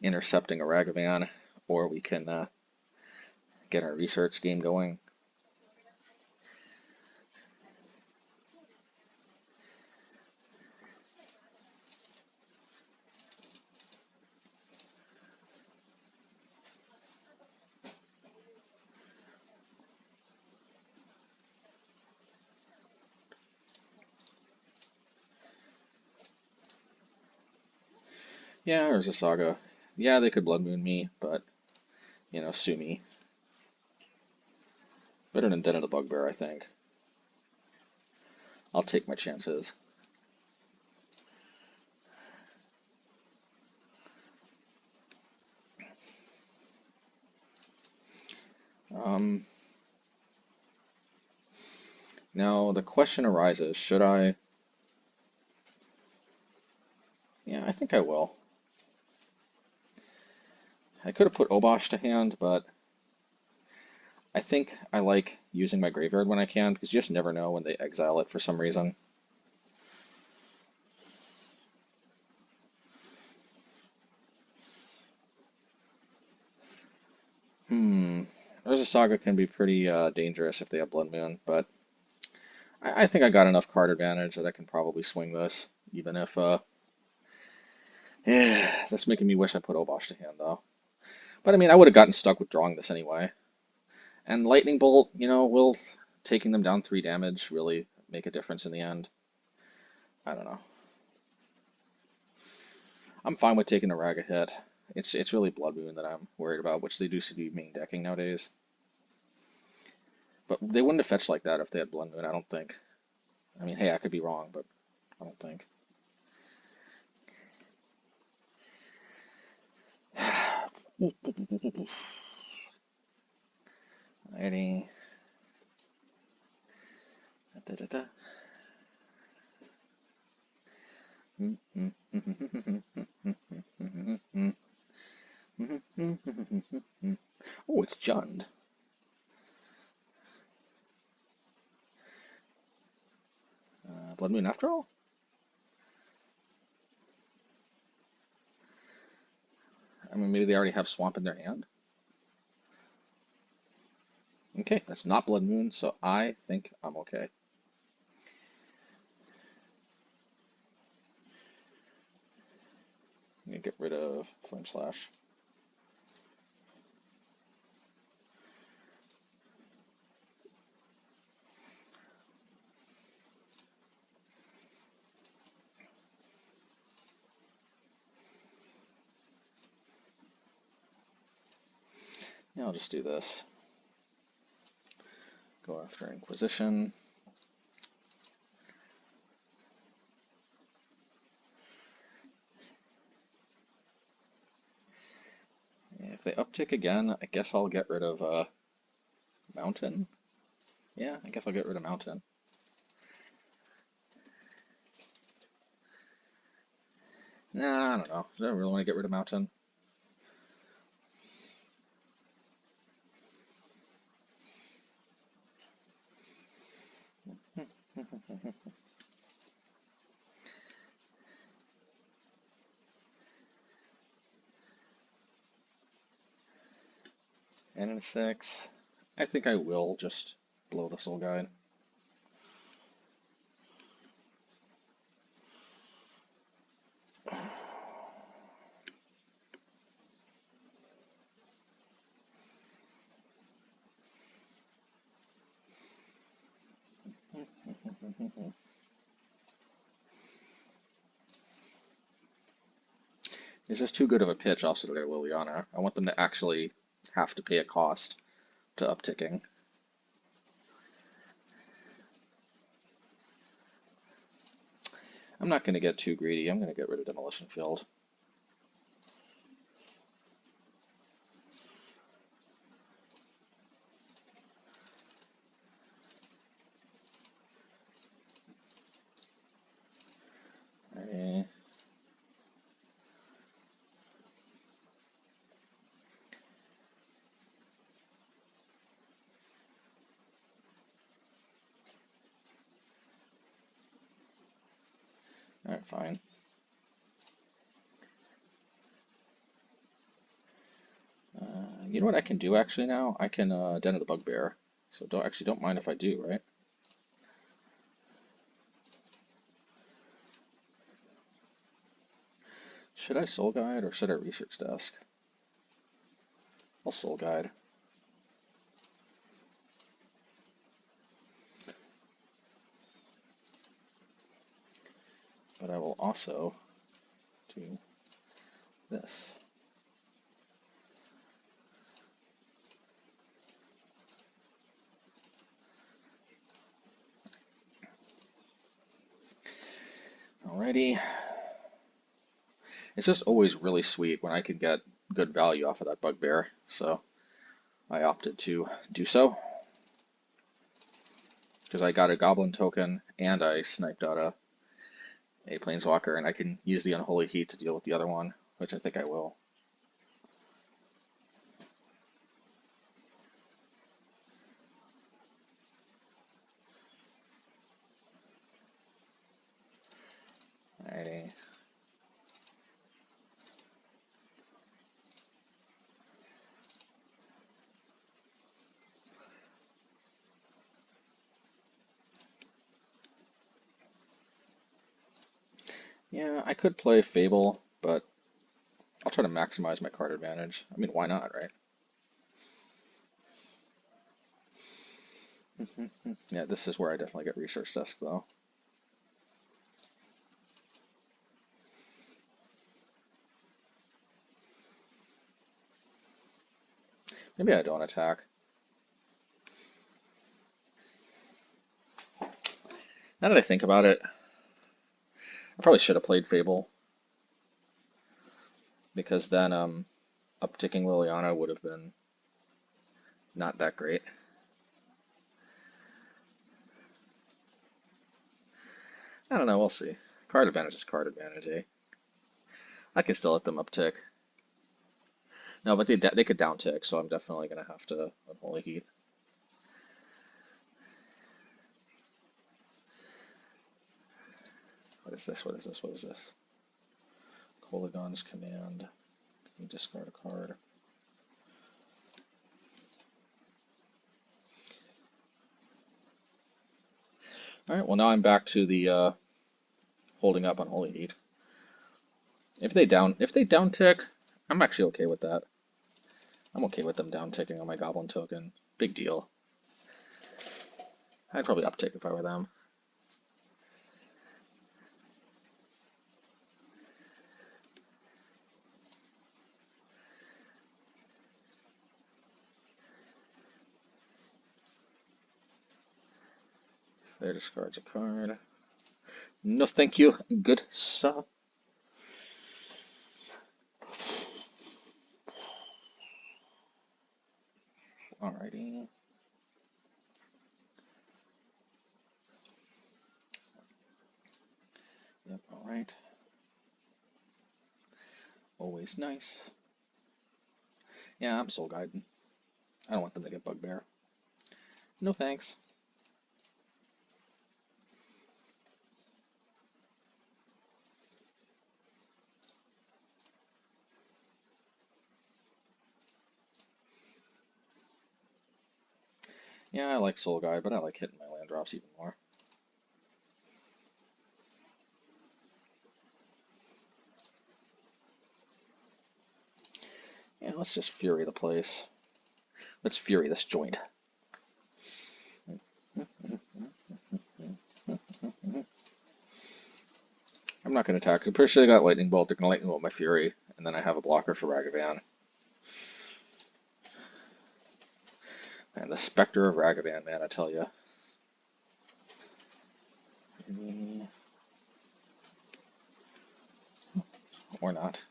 S1: intercepting a Ragavan, or we can Get our research game going. Yeah, there's a Saga. Yeah, they could Blood Moon me, but, you know, sue me. Better than Den of the Bugbear, I think. I'll take my chances. Now the question arises, should I? Yeah, I think I will. I could have put Obosh to hand, but I think I like using my graveyard when I can, because you just never know when they exile it for some reason. Urza Saga can be pretty dangerous if they have Blood Moon, but I think I got enough card advantage that I can probably swing this, even if, yeah, that's making me wish I put Obosh to hand, though. But I mean, I would have gotten stuck with drawing this anyway. And Lightning Bolt, you know, will taking them down 3 damage really make a difference in the end? I don't know. I'm fine with taking a Raga hit. It's really Blood Moon that I'm worried about, which they do seem to be main decking nowadays. But they wouldn't have fetched like that if they had Blood Moon, I don't think. I mean, hey, I could be wrong, but I don't think. Alrighty. Da, da, da. Oh, it's Jund. Blood Moon after all? I mean, maybe they already have Swamp in their hand. Okay, that's not Blood Moon, so I think I'm okay. I'm gonna get rid of Flame Slash. Yeah, I'll just do this. Go after Inquisition. If they uptick again, I guess I'll get rid of Mountain. Yeah, I guess I'll get rid of Mountain. Nah, I don't know. Do I really want to get rid of Mountain? And in 6, I think I will just blow the Soul Guide. Is this too good of a pitch also to get Liliana? I want them to actually have to pay a cost to upticking. I'm not going to get too greedy. I'm going to get rid of Demolition Field. Alright. Alright, fine. You know what I can do actually now? I can Den of the Bugbear. So don't mind if I do, right? Should I Soul Guide or should I Research Desk? I'll Soul Guide. But I will also do this. Alrighty. It's just always really sweet when I can get good value off of that Bugbear, so I opted to do so. Because I got a Goblin token and I sniped out a Planeswalker, and I can use the Unholy Heat to deal with the other one, which I think I will. Alrighty. Yeah, I could play Fable, but I'll try to maximize my card advantage. I mean, why not, right? Yeah, this is where I definitely get Research Desk, though. Maybe I don't attack. Now that I think about it, I probably should have played Fable. Because then upticking Liliana would have been not that great. I don't know, we'll see. Card advantage is card advantage, eh? I can still let them uptick. No, but they could downtick, so I'm definitely going to have to Unholy Heat. What is this? What is this? What is this? Kolagon's Command. You discard a card. Alright, well now I'm back to the holding up Unholy Heat. If they downtick, I'm actually okay with that. I'm okay with them downticking on my Goblin token. Big deal. I'd probably uptick if I were them. There discards a card. No, thank you. Good sir. Alrighty. Yep, alright. Always nice. Yeah, I'm Soul Guiding. I don't want them to get Bugbear. No thanks. Yeah, I like Soul Guide, but I like hitting my land drops even more. Yeah, let's just Fury the place. Let's Fury this joint. I'm not going to attack, because I'm pretty sure they got Lightning Bolt. They're going to Lightning Bolt my Fury, and then I have a blocker for Ragavan. And the Spectre of Ragavan, man, I tell you. Or not.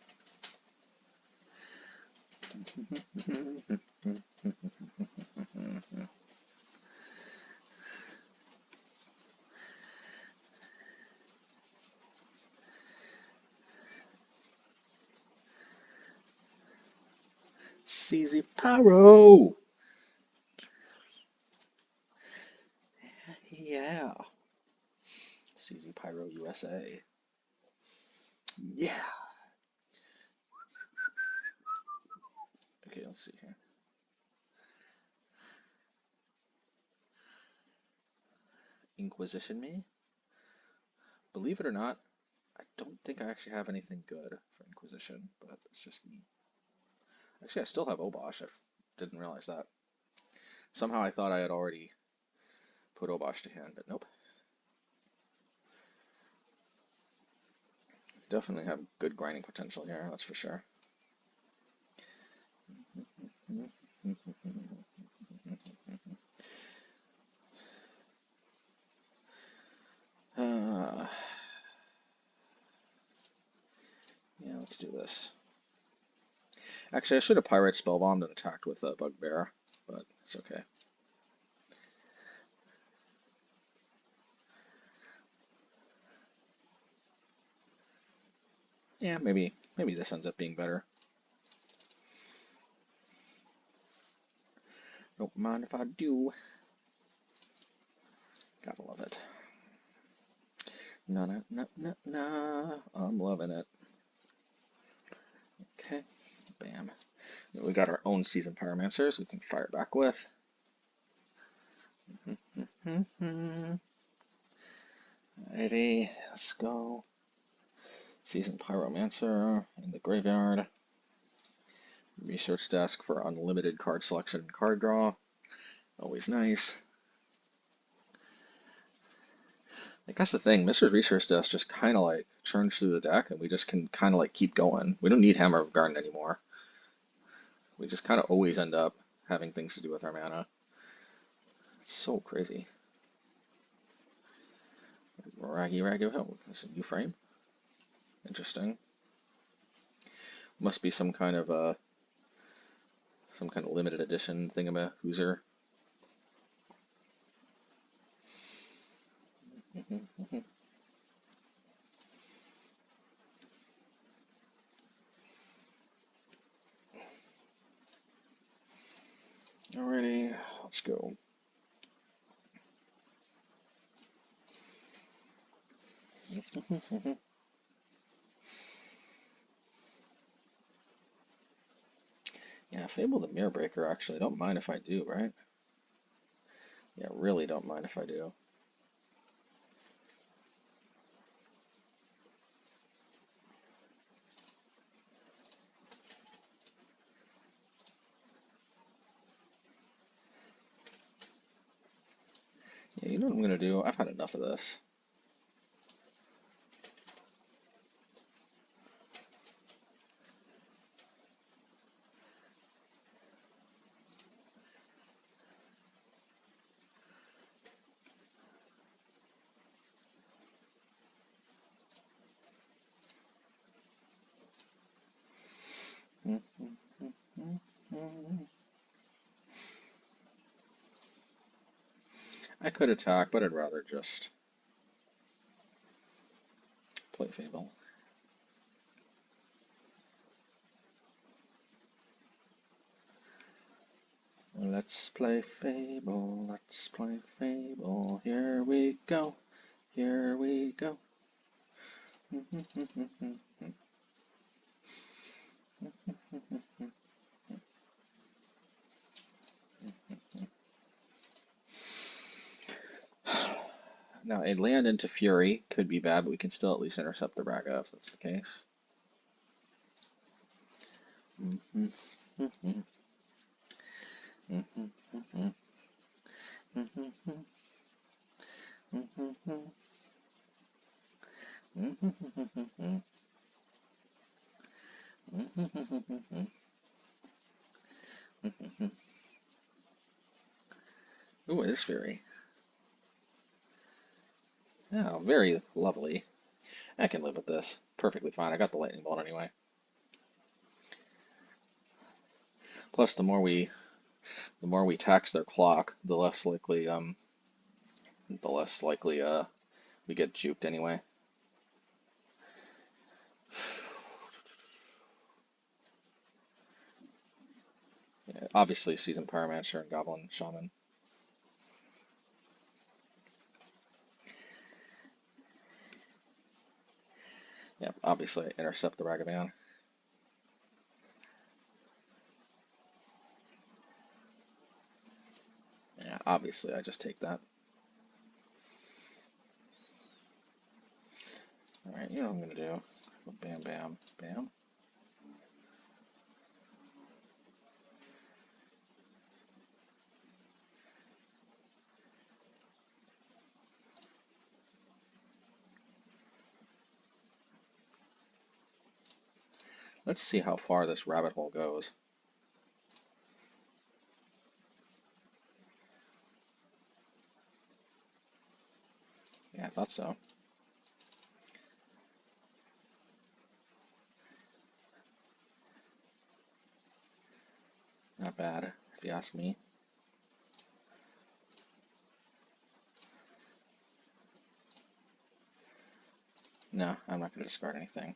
S1: CZ Pyro! Yeah. CZ Pyro USA. Yeah. Okay, let's see here. Inquisition me. Believe it or not, I don't think I actually have anything good for Inquisition, but it's just me. Actually, I still have Obosh. I didn't realize that. Somehow I thought I had already put Obosh to hand, but nope. Definitely have good grinding potential here, that's for sure. Yeah, let's do this. Actually, I should have Pyrite Spellbombed and attacked with a Bugbear, but it's okay. Yeah, maybe this ends up being better. Don't mind if I do. Gotta love it. Nah, I'm loving it. Okay, bam. We got our own Seasoned Pyromancers we can fire back with. Alrighty, let's go. Seasoned Pyromancer in the graveyard. Research desk for unlimited card selection and card draw. Always nice. I guess the thing, Mishra's research desk just kind of like churns through the deck, and we just can kind of like keep going. We don't need Hammer of Garden anymore. We just kind of always end up having things to do with our mana. It's so crazy. Raggy Hill. That's a new frame. Interesting. Must be some kind of limited edition thingamahooser. Alrighty, let's go. Yeah, Fable the Mirror Breaker, actually. Don't mind if I do, right? Yeah, really don't mind if I do. Yeah, you know what I'm going to do? I've had enough of this. I could attack, but I'd rather just play Fable. Let's play Fable, let's play Fable. Here we go, here we go. Now, a land into Fury could be bad, but we can still at least intercept the Raga if that's the case. Ooh, it is Fury. Oh, very lovely. I can live with this. Perfectly fine. I got the lightning bolt anyway. Plus, the more we tax their clock, the less likely we get juked anyway. Yeah, obviously, Seasoned Pyromancer and Goblin Shaman. Yeah, obviously, I intercept the Ragavan. Yeah, obviously, I just take that. Alright, you know what I'm gonna do. Bam, bam, bam. Let's see how far this rabbit hole goes. Yeah, I thought so. Not bad, if you ask me. No, I'm not going to discard anything.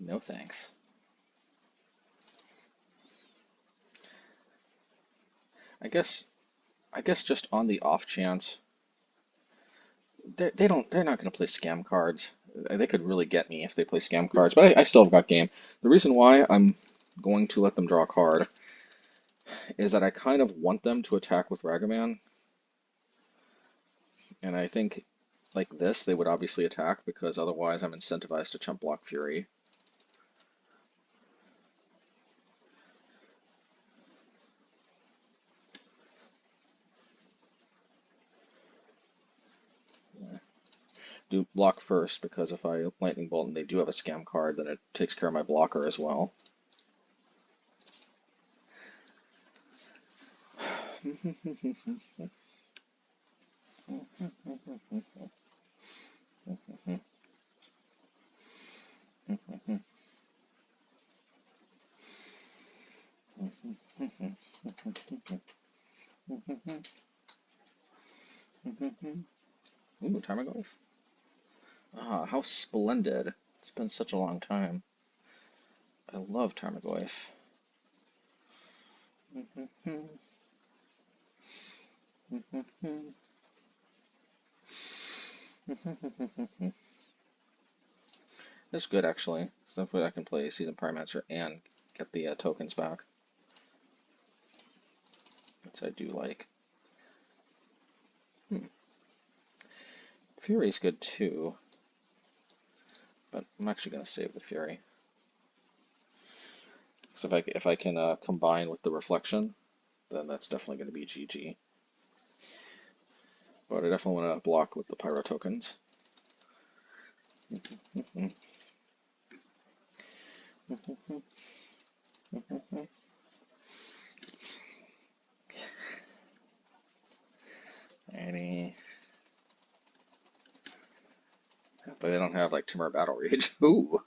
S1: No thanks. I guess just on the off chance, they're not going to play scam cards. They could really get me if they play scam cards, but I still have got game. The reason why I'm going to let them draw a card is that I kind of want them to attack with Ragaman, and I think like this they would obviously attack because otherwise I'm incentivized to chump block Fury. Do block first because if I Lightning Bolt and they do have a scam card, then it takes care of my blocker as well. Ooh, Tarmogoyf. Ah, how splendid. It's been such a long time. I love Tarmogoyf. That's good, actually. So hopefully I can play Seasoned Pyromancer and get the tokens back. Which I do like. Fury's good too. But I'm actually going to save the Fury. So if I can combine with the Reflection, then that's definitely going to be GG. But I definitely want to block with the Pyro tokens. But they don't have like Temur Battle Rage. Ooh,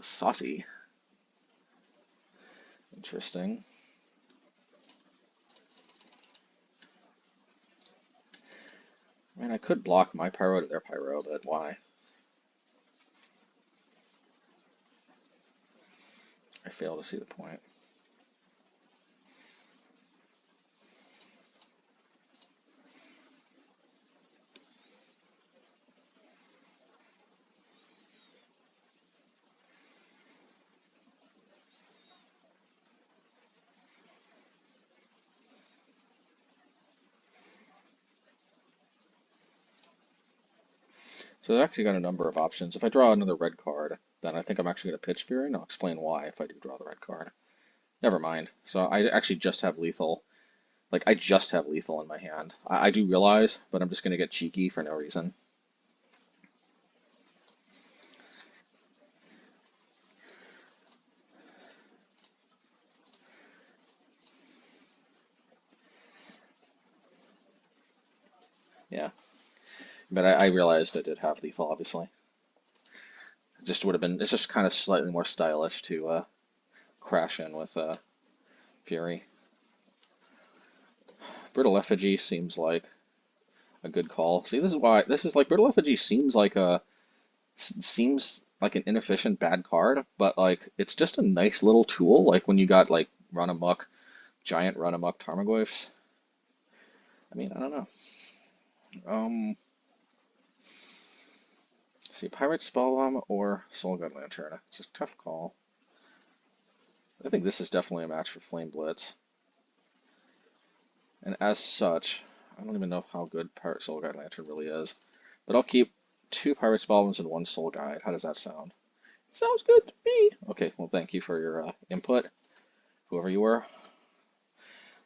S1: saucy. Interesting. I mean, I could block my Pyro to their Pyro, but why? I fail to see the point. So I've actually got a number of options. If I draw another red card, then I think I'm actually going to pitch Fury, and I'll explain why if I do draw the red card. Never mind. So I actually just have lethal. Like, I just have lethal in my hand. I do realize, but I'm just going to get cheeky for no reason. Yeah. But I realized I did have lethal, obviously. It just would have been, it's just kind of slightly more stylish to crash in with Fury. Brittle Effigy seems like a good call. See, this is like Brittle Effigy seems like an inefficient bad card, but like it's just a nice little tool. Like when you got like Run Amok, giant Run Amok Tarmogoyfs. I mean, I don't know. See, Pyrite Spellbomb or Soul Guard Lantern. It's a tough call. I think this is definitely a match for Flame Blitz. And as such, I don't even know how good Pyrite Soul Guard Lantern really is. But I'll keep 2 Pyrite Spellbombs and 1 Soul Guide. How does that sound? Sounds good to me. Okay, well, thank you for your input, whoever you were.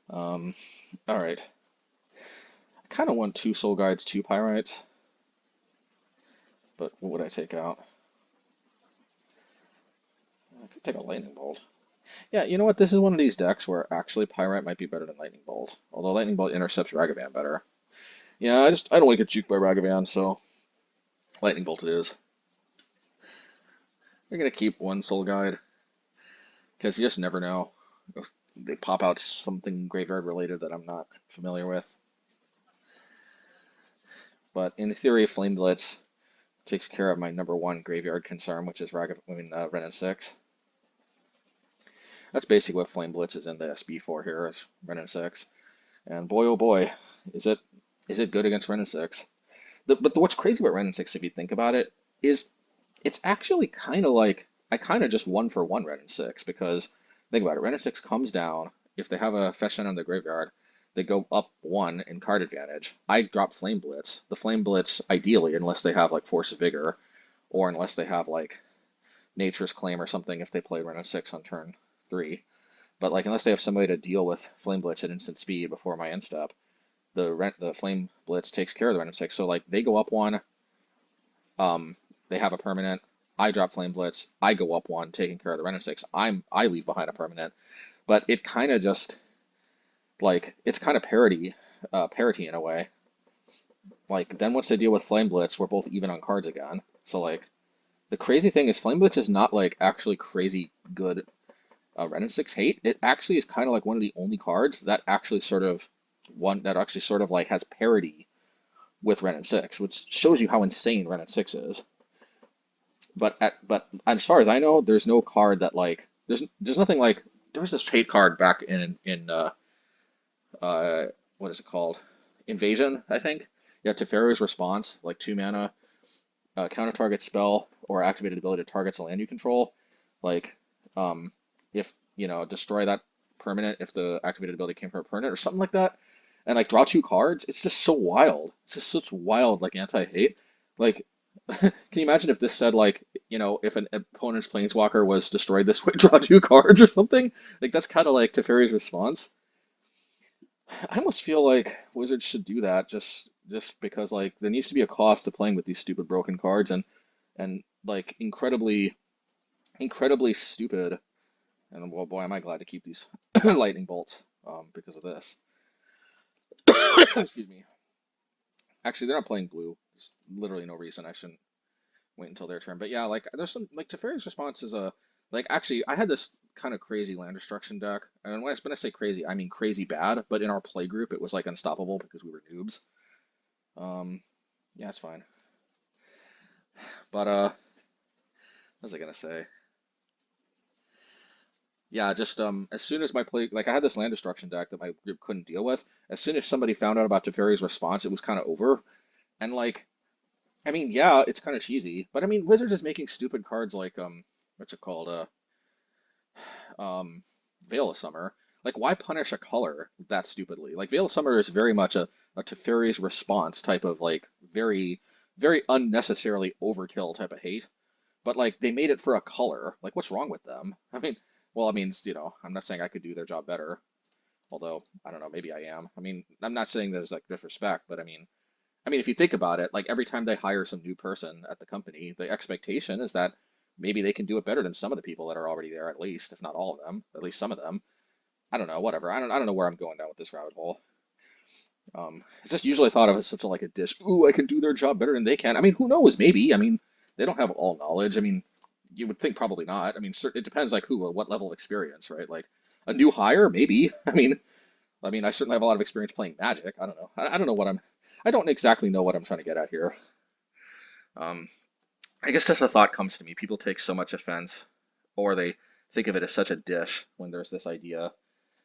S1: All right. I kind of want 2 Soul Guides, 2 Pyrites, but what would I take out? I could take a Lightning Bolt. Yeah, you know what? This is one of these decks where actually Pyrite might be better than Lightning Bolt, although Lightning Bolt intercepts Ragavan better. Yeah, I don't want to get juked by Ragavan, so Lightning Bolt it is. We're gonna keep 1 Soul Guide because you just never know if they pop out something graveyard related that I'm not familiar with. But in theory, Flame Blitz takes care of my *1 graveyard concern, which is Ren and 6. That's basically what Flame Blitz is in the SB for here, is Ren and 6. And boy, oh boy, is it good against Ren and 6. But what's crazy about Ren and 6, if you think about it, is it's actually kind of like, I kind of just 1-for-1 Ren and 6, because think about it, Ren and 6 comes down, if they have a fetch land on the graveyard, they go up 1 in card advantage. I drop Flame Blitz. The Flame Blitz, ideally, unless they have like Force of Vigor, or unless they have like Nature's Claim or something if they play Ren and 6 on turn 3. But like unless they have somebody to deal with Flame Blitz at instant speed before my end step, the Flame Blitz takes care of the Ren and 6. So like they go up 1, they have a permanent, I drop Flame Blitz, I go up 1, taking care of the Ren and 6. I leave behind a permanent. But it kind of just, like, it's kind of parity in a way. Like, then once they deal with Flame Blitz, we're both even on cards again. So, like, the crazy thing is Flame Blitz is not, like, actually crazy good Ren and 6 hate. It actually is kind of like one of the only cards that actually sort of, like, has parity with Ren and 6, which shows you how insane Ren and 6 is. But as far as I know, there's no card that, like, there's nothing like, there was this hate card back in what is it called? Invasion, I think. Yeah, Teferi's Response, like 2 mana, counter target spell or activated ability that targets a land you control. Like, if, destroy that permanent if the activated ability came from a permanent or something like that. And like draw 2 cards. It's just so wild. It's just such wild, like anti-hate. Like, can you imagine if this said like, if an opponent's planeswalker was destroyed this way, draw 2 cards or something? Like that's kind of like Teferi's Response. I almost feel like Wizards should do that just because like there needs to be a cost to playing with these stupid broken cards and like incredibly stupid. And well, boy, am I glad to keep these lightning bolts because of this. Excuse me. Actually, they're not playing blue. There's literally no reason I shouldn't wait until their turn. But yeah, like there's some like Teferi's Response is a like actually I had this kind of crazy land destruction deck, and when I say crazy, I mean crazy bad. But in our play group, it was like unstoppable because we were noobs. Yeah, it's fine. But what was I gonna say? Yeah, just as soon as my play, like I had this land destruction deck that my group couldn't deal with. As soon as somebody found out about Teferi's Response, it was kind of over. And like, I mean, yeah, it's kind of cheesy, but I mean, Wizards is making stupid cards like what's it called? Veil of Summer. Like, why punish a color that stupidly? Like, Veil of Summer is very much a Teferi's Response type of, like, very, very unnecessarily overkill type of hate. But, like, they made it for a color. Like, what's wrong with them? I mean, well, I mean, I'm not saying I could do their job better. Although, I don't know, maybe I am. I mean, I'm not saying there's, like, disrespect, but I mean, if you think about it, like, every time they hire some new person at the company, the expectation is that maybe they can do it better than some of the people that are already there, at least, if not all of them, at least some of them. I don't know, whatever. I don't know where I'm going down with this rabbit hole. It's just usually thought of as such like a dish. Ooh, I can do their job better than they can. I mean, who knows? Maybe. I mean, they don't have all knowledge. I mean, you would think probably not. I mean, it depends like who, what level of experience, right? Like a new hire, maybe. I mean, I certainly have a lot of experience playing Magic. I don't know. I don't know what I don't exactly know what I'm trying to get at here. I guess just a thought comes to me. People take so much offense, or they think of it as such a dish when there's this idea,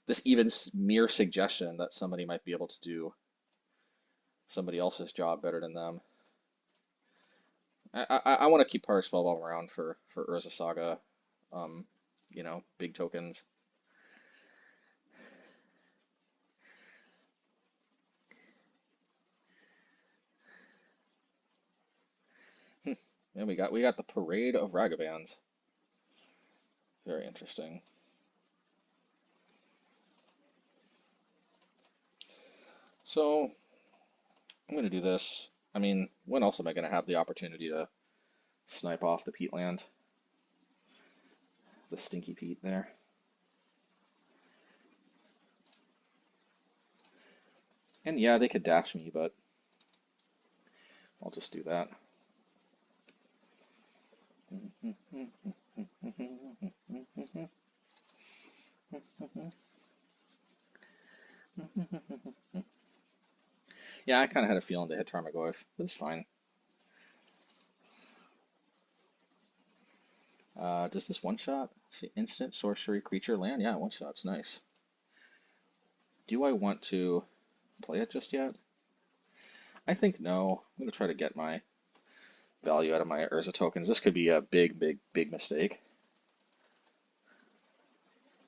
S1: this even mere suggestion that somebody might be able to do somebody else's job better than them. I want to keep Pyrite Spellbomb around for Urza Saga, big tokens. And we got the Parade of Ragavans. Very interesting. So I'm gonna do this. I mean, when else am I gonna have the opportunity to snipe off the peatland? The stinky peat there. And yeah, they could dash me, but I'll just do that. Yeah, I kind of had a feeling they had Tarmogoyf, but it's fine. Does this one-shot? See, instant sorcery creature land? Yeah, one-shot's nice. Do I want to play it just yet? I think no. I'm going to try to get my value out of my Urza tokens. This could be a big mistake,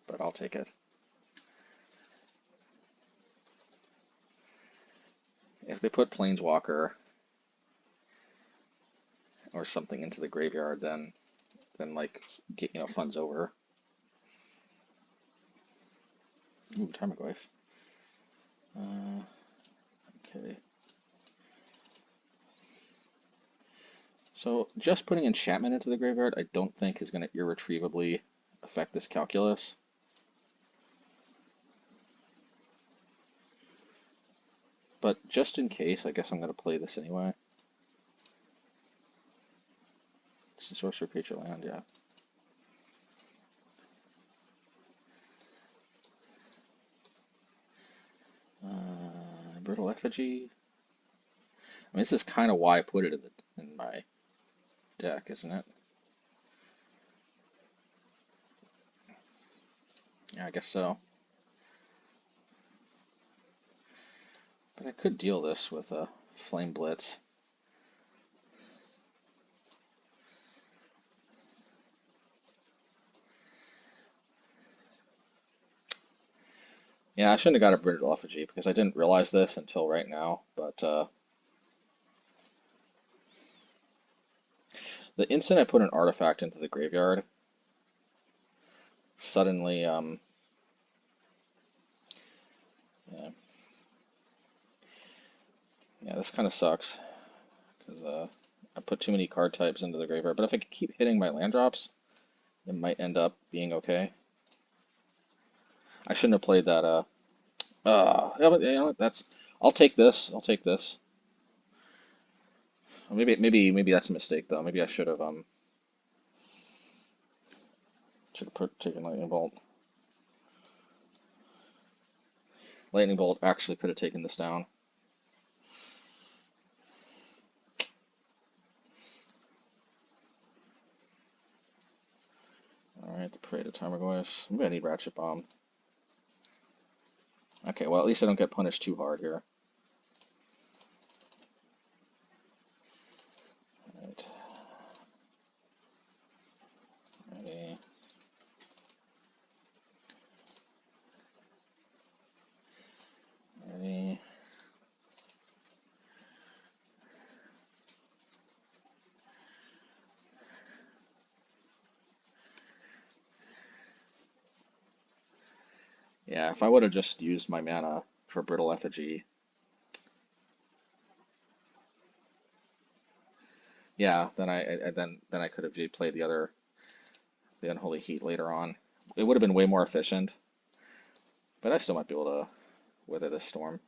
S1: but I'll take it. If they put Planeswalker or something into the graveyard, then like, fun's over. Ooh, Tarmogoyf. Okay. So just putting enchantment into the graveyard, I don't think is going to irretrievably affect this calculus. But just in case, I guess I'm going to play this anyway. It's a sorcerer creature land, yeah. Brittle Effigy. I mean, this is kind of why I put it in my deck, isn't it? Yeah, I guess so. But I could deal this with a Flame Blitz. Yeah, I shouldn't have got a Brittle Effigy because I didn't realize this until right now, but the instant I put an artifact into the graveyard, suddenly, yeah, this kind of sucks because I put too many card types into the graveyard, but if I could keep hitting my land drops, it might end up being okay. I shouldn't have played that, yeah, but you know what, I'll take this, Maybe that's a mistake though. Maybe I should have taken Lightning Bolt. Lightning Bolt actually could have taken this down. Alright, the Parade of Tarmogoyf. Maybe I need Ratchet Bomb. Okay, well at least I don't get punished too hard here. Alright. Ready. Ready. Yeah, if I would have just used my mana for Brittle Effigy. Yeah, then I could have played the Unholy Heat later on. It would have been way more efficient, but I still might be able to weather this storm.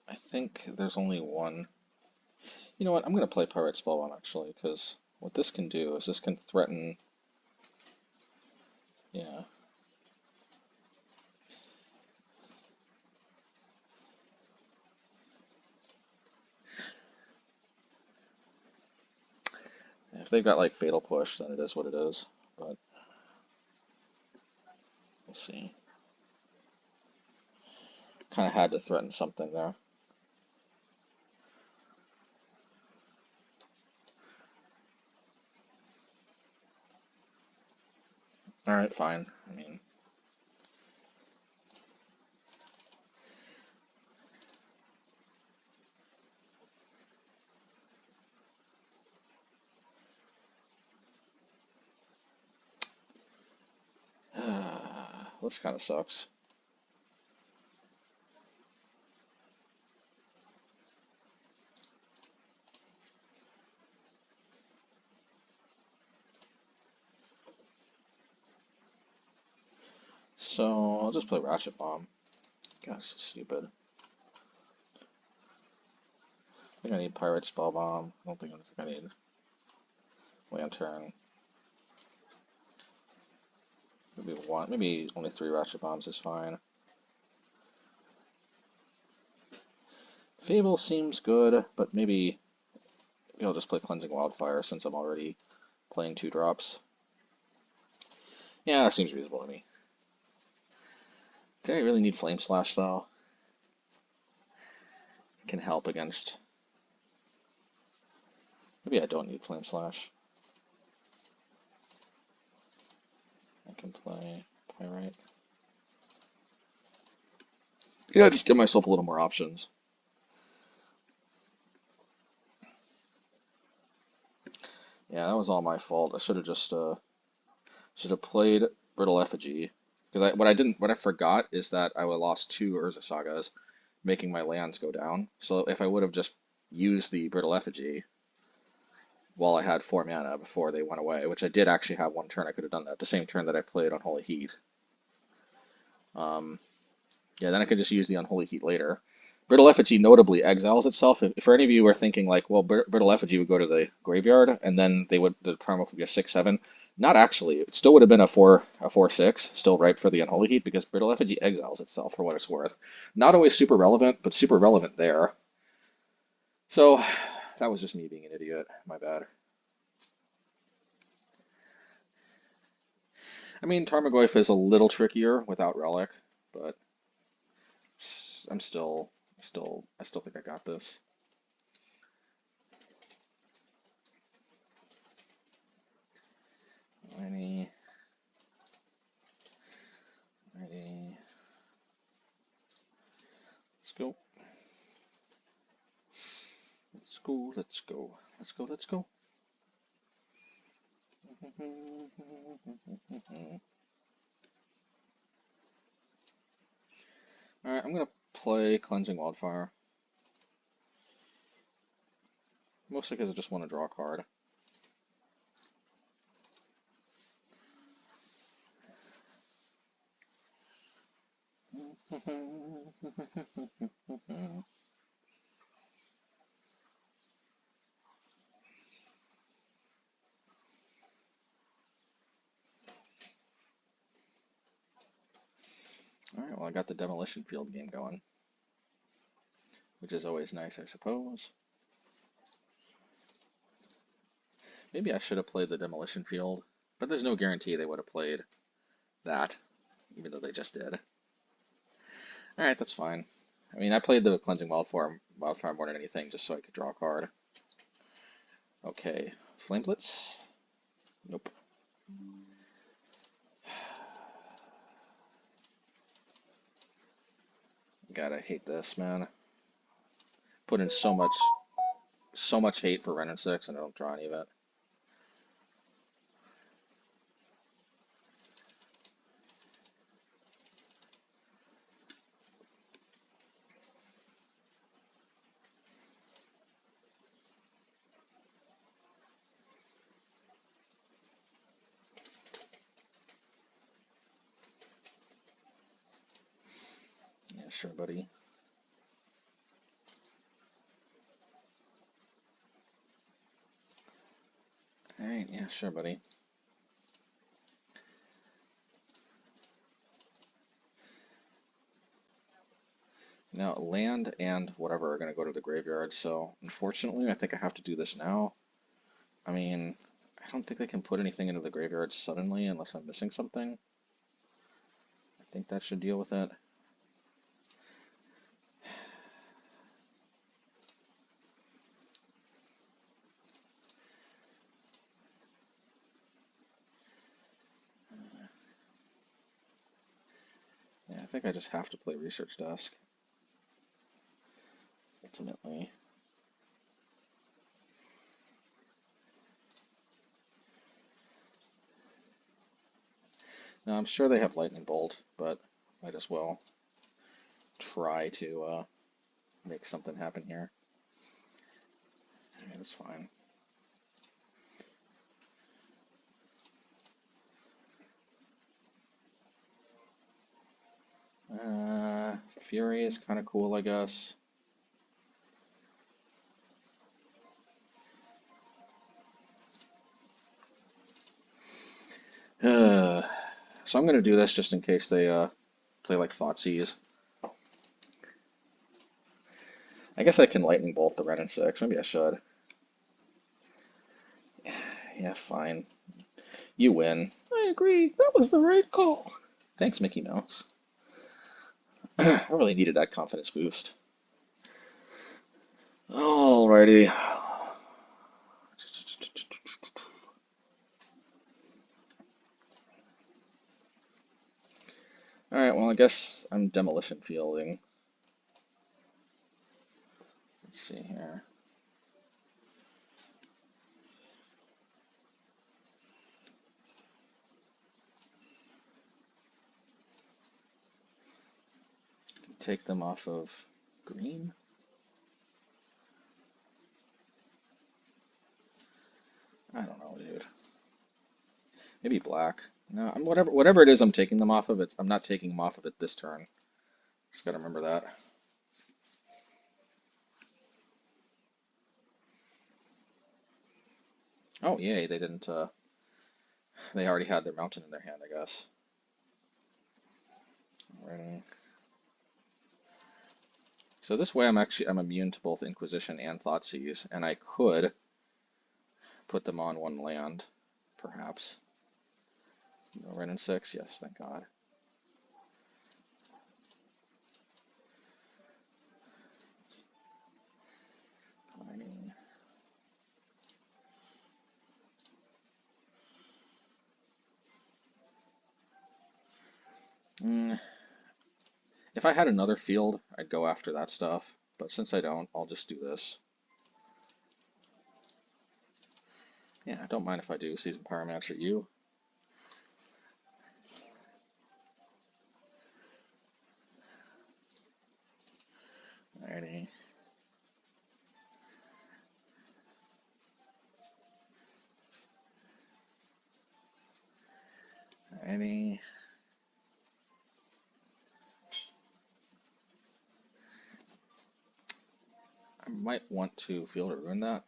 S1: I think there's only one. You know what? I'm going to play Pyrite Spellbomb actually, because what this can do is this can threaten. Yeah. they've got like Fatal Push, then it is what it is. But we'll see. Kind of had to threaten something there. All right, fine. I mean, this kind of sucks. So I'll just play Ratchet Bomb. Gosh, so stupid. I think I need Pyrite Spellbomb. I don't think I need Lantern. Maybe one, maybe only 3 Ratchet Bombs is fine. Fable seems good, but maybe I'll just play Cleansing Wildfire since I'm already playing 2 drops. Yeah, that seems reasonable to me. Do I really need Flame Slash though? It can help against. Maybe I don't need Flame Slash. I can play Pyrite. Yeah, just give myself a little more options. Yeah, that was all my fault. I should have just played Brittle Effigy. Because what I forgot is that I would lost 2 Urza Sagas, making my lands go down. So if I would have just used the Brittle Effigy while I had 4 mana before they went away, which I did actually have one turn I could have done that, the same turn that I played Unholy Heat. Yeah, then I could just use the Unholy Heat later. Brittle Effigy notably exiles itself. If for any of you are thinking like, well, Brittle Effigy would go to the graveyard and then the perma would be a 6/7. Not actually. It still would have been a 4/6, still ripe for the Unholy Heat because Brittle Effigy exiles itself for what it's worth. Not always super relevant, but super relevant there. So that was just me being an idiot. My bad. I mean, Tarmogoyf is a little trickier without Relic, but I still think I got this. Ready. Let's go. Let's go. Alright, I'm gonna play Cleansing Wildfire. Mostly because I just want to draw a card. Alright, well I got the Demolition Field game going, which is always nice, I suppose. Maybe I should have played the Demolition Field, but there's no guarantee they would have played that, even though they just did. Alright, that's fine. I mean, I played the Cleansing Wildfire more than anything, just so I could draw a card. Okay, Flame Blitz? Nope. God, I hate this, man. Put in so much hate for Ren and 6, and I don't draw any of it. Yeah, sure, buddy. Alright, yeah, sure, buddy. Now, land and whatever are going to go to the graveyard, so unfortunately, I think I have to do this now. I mean, I don't think I can put anything into the graveyard suddenly unless I'm missing something. I think that should deal with it. Yeah, I think I just have to play Research Desk, ultimately. Now, I'm sure they have Lightning Bolt, but might as well try to make something happen here. Yeah, that's fine. Fury is kind of cool, I guess. So I'm going to do this just in case they play like Thoughtseize. I guess I can Lightning Bolt the red and 6. Maybe I should. Yeah, fine. You win. I agree. That was the right call. Thanks, Mickey Mouse. I really needed that confidence boost. Alrighty. Alright, well, I guess I'm Demolition Fielding. Let's see here. Take them off of green. I don't know, dude. Maybe black. No, whatever it is I'm taking them off of, I'm not taking them off of it this turn. Just gotta remember that. Oh, yay, they didn't, they already had their mountain in their hand, I guess. Alrighty. So this way I'm immune to both Inquisition and Thoughtseize, and I could put them on one land, perhaps. No red and 6, yes, thank God. If I had another field, I'd go after that stuff, but since I don't, I'll just do this. Yeah, I don't mind if I do Seasoned Pyromancer you. Alrighty. Alrighty. I might want to Field or Ruin that.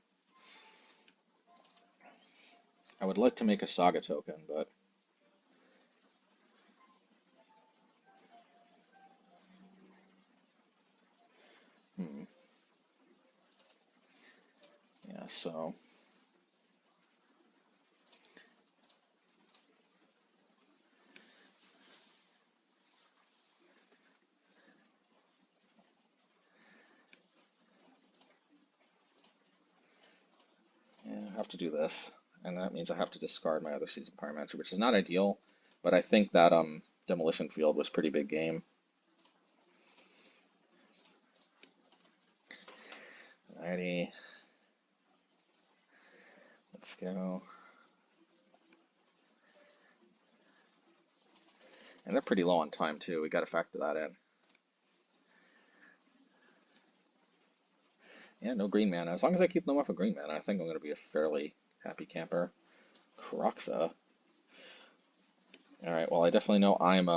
S1: I would like to make a Saga token, but yeah, so yeah, I have to do this, and that means I have to discard my other Seasoned Pyromancer, which is not ideal, but I think that Demolition Field was pretty big game. Alrighty. Let's go. And they're pretty low on time too, we gotta factor that in. Yeah, no green mana. As long as I keep them off of green mana, I think I'm gonna be a fairly happy camper. Croxa. Alright, well I definitely know I'm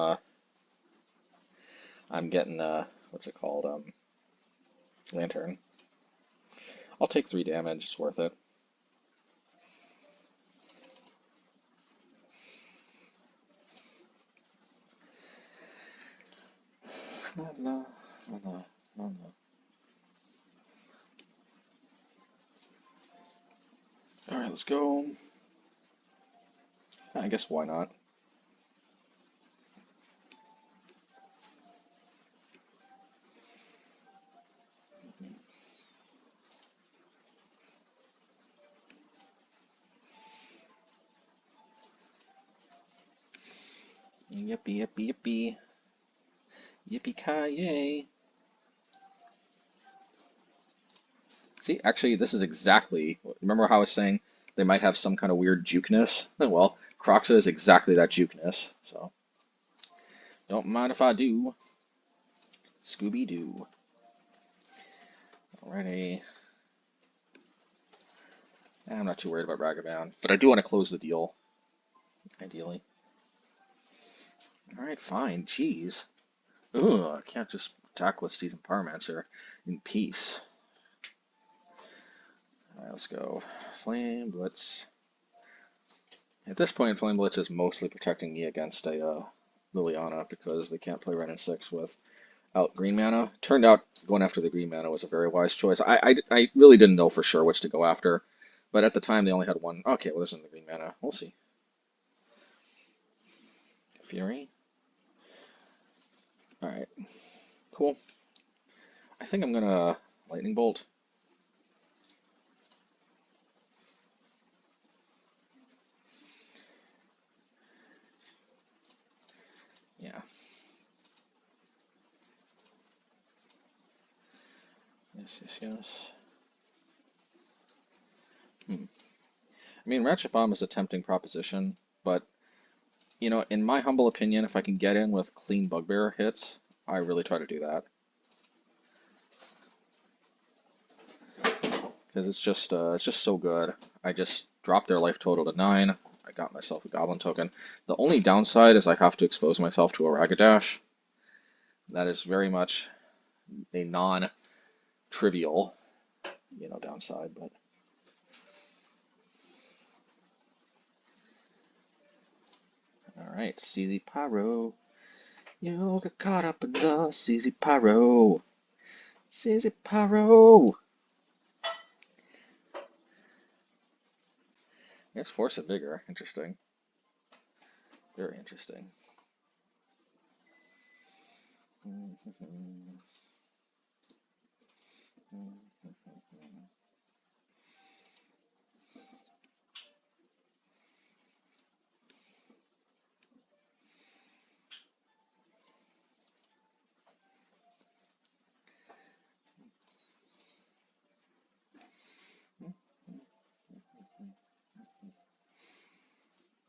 S1: getting what's it called? Lantern. I'll take 3 damage, it's worth it. No. Alright, let's go. I guess why not? Yippee, yippee, yippee. Yippee-ki-yay. See, actually, this is exactly, remember how I was saying they might have some kind of weird jukeness? Well, Croxa is exactly that jukeness, so don't mind if I do. Scooby-Doo. Alrighty. I'm not too worried about Ragavan, but I do want to close the deal, ideally. Alright, fine, jeez. Ugh, I can't just attack with Seasoned Pyromancer in peace. Alright, let's go. Flame Blitz. At this point, Flame Blitz is mostly protecting me against a Liliana because they can't play Ren and 6 without green mana. Turned out going after the green mana was a very wise choice. I really didn't know for sure which to go after, but at the time they only had one. Okay, well, this isn't the green mana. We'll see. Fury. Alright, cool. I think I'm gonna Lightning Bolt. Yeah. Yes. I mean, Ratchet Bomb is a tempting proposition, but, you know, in my humble opinion, if I can get in with clean Bugbear hits, I really try to do that. Because it's just so good. I just dropped their life total to 9. I got myself a Goblin token. The only downside is I have to expose myself to a Ragadash. That is very much a non-trivial, you know, downside, but... Alright, CZ Pyro. You got caught up in the CZ Pyro. CZ Pyro. There's Force of Vigor. Interesting. Very interesting.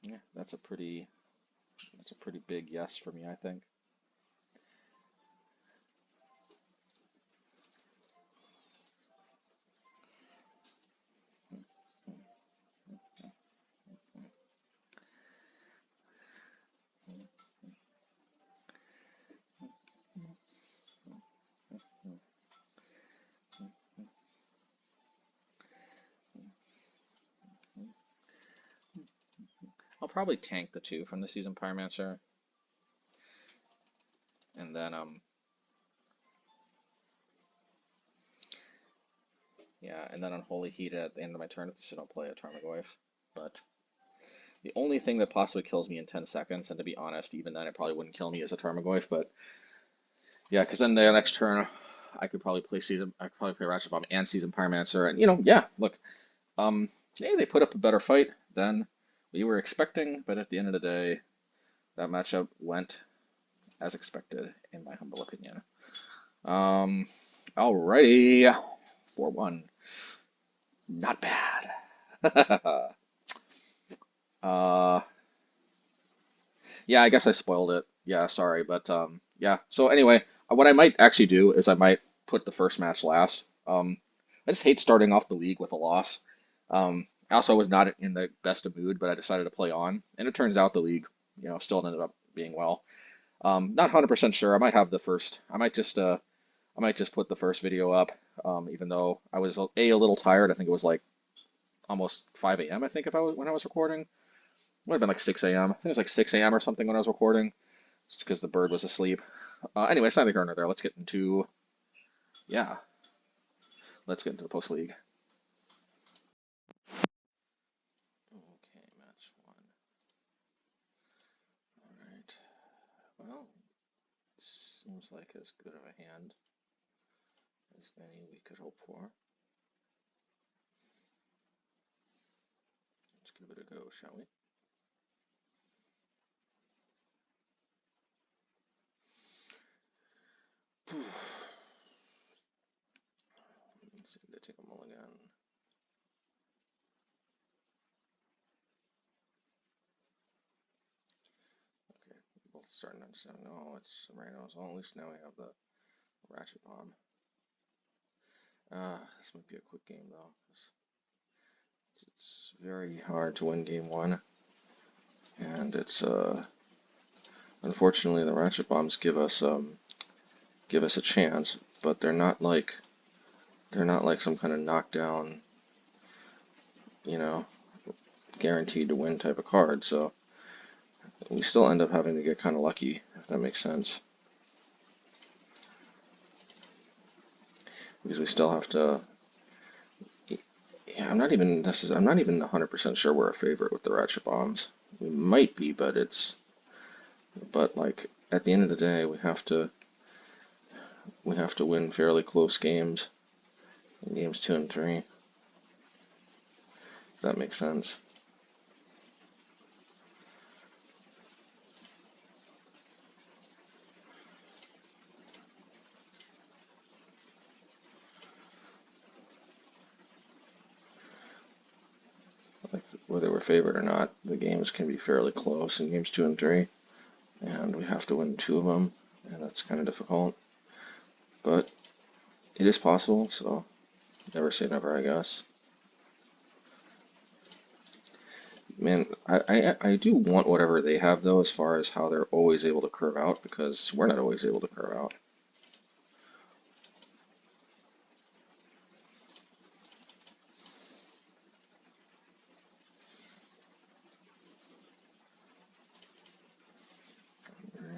S1: Yeah, that's a pretty big yes for me, I think. I'll probably tank the 2 from the Seasoned Pyromancer. And then, yeah, and then Unholy Heat at the end of my turn if they don't play a Tarmogoyf. But the only thing that possibly kills me in 10 seconds, and to be honest, even then it probably wouldn't kill me as a Tarmogoyf, but yeah, because then the next turn I could probably play Ratchet Bomb and Seasoned Pyromancer, and you know, yeah, look, yeah, they put up a better fight than we were expecting, but at the end of the day, that matchup went as expected, in my humble opinion. Alrighty, 4-1. Not bad. Yeah, I guess I spoiled it. Yeah, sorry, but yeah. So anyway, what I might actually do is I might put the first match last. I just hate starting off the league with a loss. I also was not in the best of mood, but I decided to play on, and it turns out the league, you know, still ended up being well. Not 100% sure. I might have the first. I might just put the first video up, even though I was a little tired. I think it was like almost 5 a.m. I think when I was recording. It would have been like 6 a.m. I think it was like 6 a.m. or something when I was recording, just because the bird was asleep. Anyway, it's neither here nor there. Let's get into, yeah, let's get into the post league. Okay, match 1. Seems like as good of a hand as any we could hope for. Let's give it a go, shall we? Let's see, they take a mulligan. Okay, both starting on 7. No, it's Rhinos. Well, at least now we have the Ratchet Bomb. This might be a quick game though. It's very hard to win game 1, and it's unfortunately the Ratchet Bombs give us a chance, but they're not like some kind of knockdown, you know, guaranteed to win type of card. So we still end up having to get kind of lucky, if that makes sense. Because we still have to. Yeah, I'm not even 100% sure we're a favorite with the Ratchet Bombs. We might be, but like at the end of the day, we have to win fairly close games in games 2 and 3. Does that make sense? Like, whether we're favored or not, the games can be fairly close in games 2 and 3, and we have to win 2 of them, and that's kind of difficult. But it is possible, so never say never, I guess. Man, I do want whatever they have, though, as far as how they're always able to curve out, because we're not always able to curve out.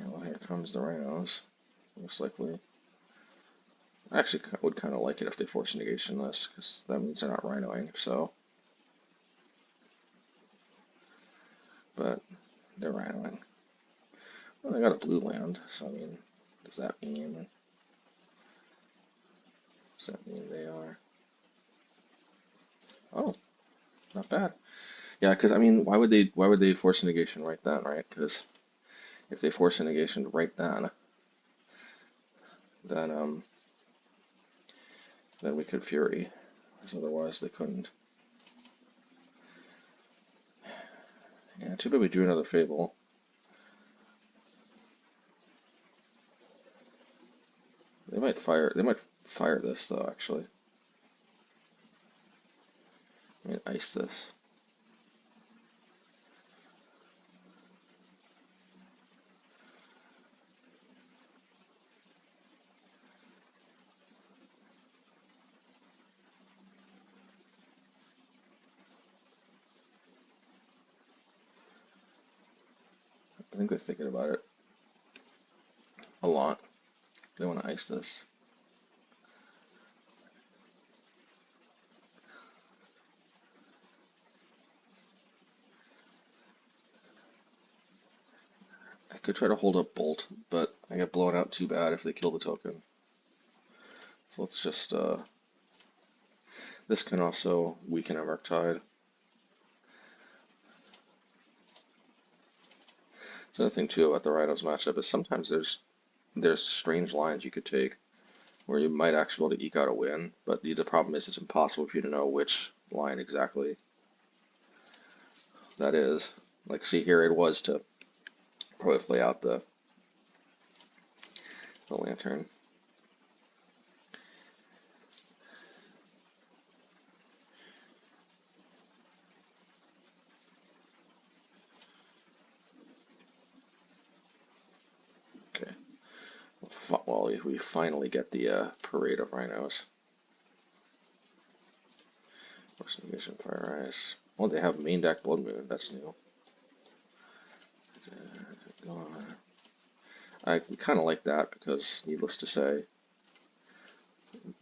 S1: Well, here comes the Rhinos, most likely. I actually would kind of like it if they force negation this, because that means they're not Rhinoing, so. But they're Rhinoing. Well, they got a blue land, so I mean, does that mean they are? Oh, not bad. Yeah, because I mean, why would they force a negation right then, right? Because if they force a negation right then we could Fury, because otherwise they couldn't. Yeah, too bad we drew another Fable. They might fire this though, actually. I mean, ice this. I think they're thinking about it a lot. They want to ice this. I could try to hold up Bolt, but I get blown out too bad if they kill the token. So let's just, this can also weaken a Murktide. So the thing too about the Rhinos matchup is sometimes there's strange lines you could take where you might actually be able to eke out a win, but the problem is it's impossible for you to know which line exactly that is. Like, see here, it was to probably play out the Lantern. Okay. Well, we finally get the parade of Rhinos. Force Fire Ice. Well, they have main deck Blood Moon. That's new. I kind of like that because, needless to say,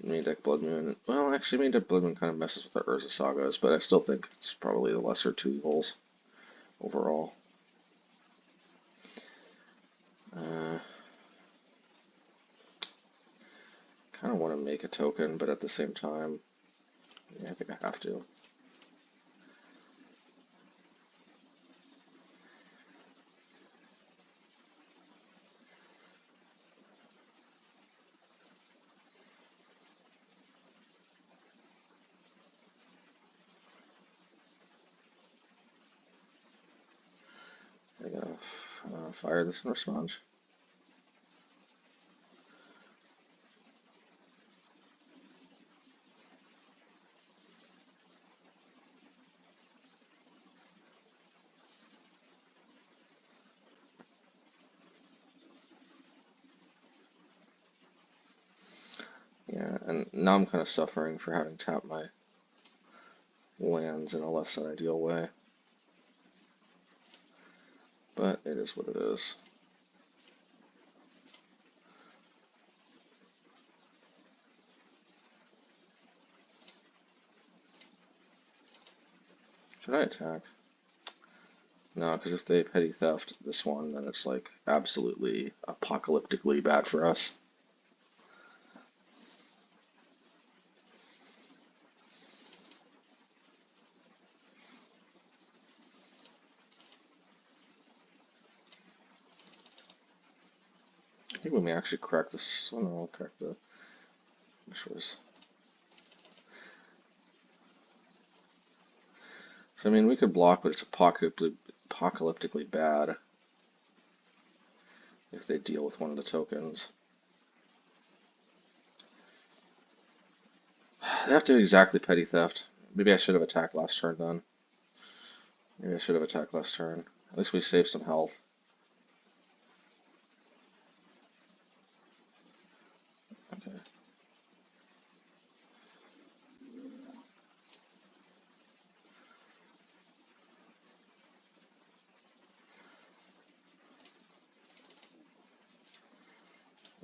S1: main deck Blood Moon. Well, actually, main deck Blood Moon kind of messes with our Urza Sagas, but I still think it's probably the lesser 2 evils overall. kind of want to make a token, but at the same time, yeah, I think I have to. I gotta fire this in response. Yeah, and now I'm kind of suffering for having tapped my lands in a less than ideal way. But it is what it is. Should I attack? No, because if they petty theft this one, then it's like absolutely apocalyptically bad for us. I think we may actually crack this. Oh no, I'll crack the Mishras. So I mean, we could block, but it's apocalyptically bad if they deal with one of the tokens. They have to exactly petty theft. Maybe I should have attacked last turn then. Maybe I should have attacked last turn. At least we saved some health. Okay.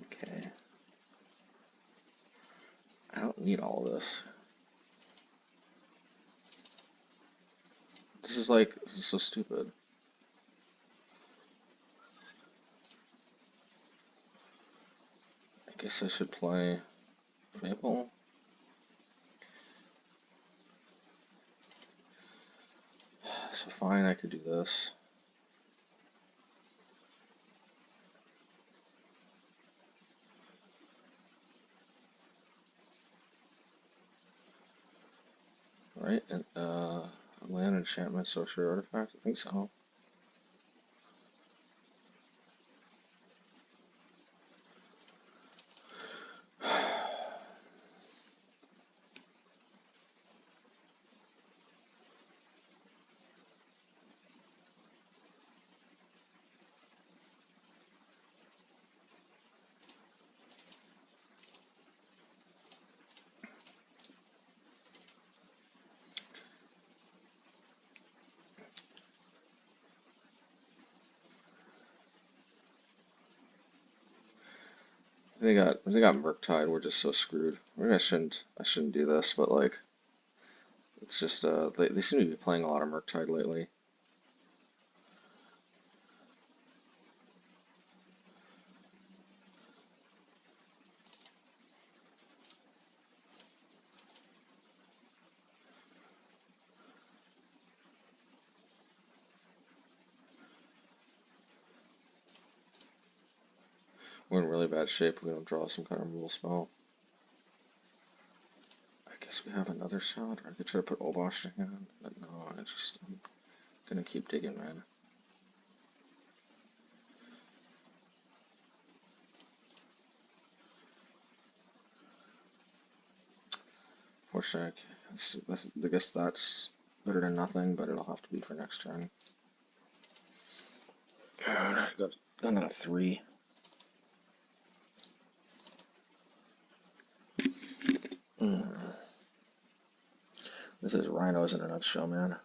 S1: Okay. I don't need all of this. This is so stupid. I guess I should play Fable. So fine, I could do this. Right, and land enchantment, sorcery artifact, I think so. They got Murktide. We're just so screwed. Maybe I shouldn't do this, but like, it's just they seem to be playing a lot of Murktide lately. We're in really bad shape if we don't draw some kind of removal spell. I guess we have another shot, or I could try to put Obosh to hand, but no, I'm gonna keep digging, man. Forsack. I guess that's better than nothing, but it'll have to be for next turn. God, got another 3. This is Rhinos in a nutshell, man.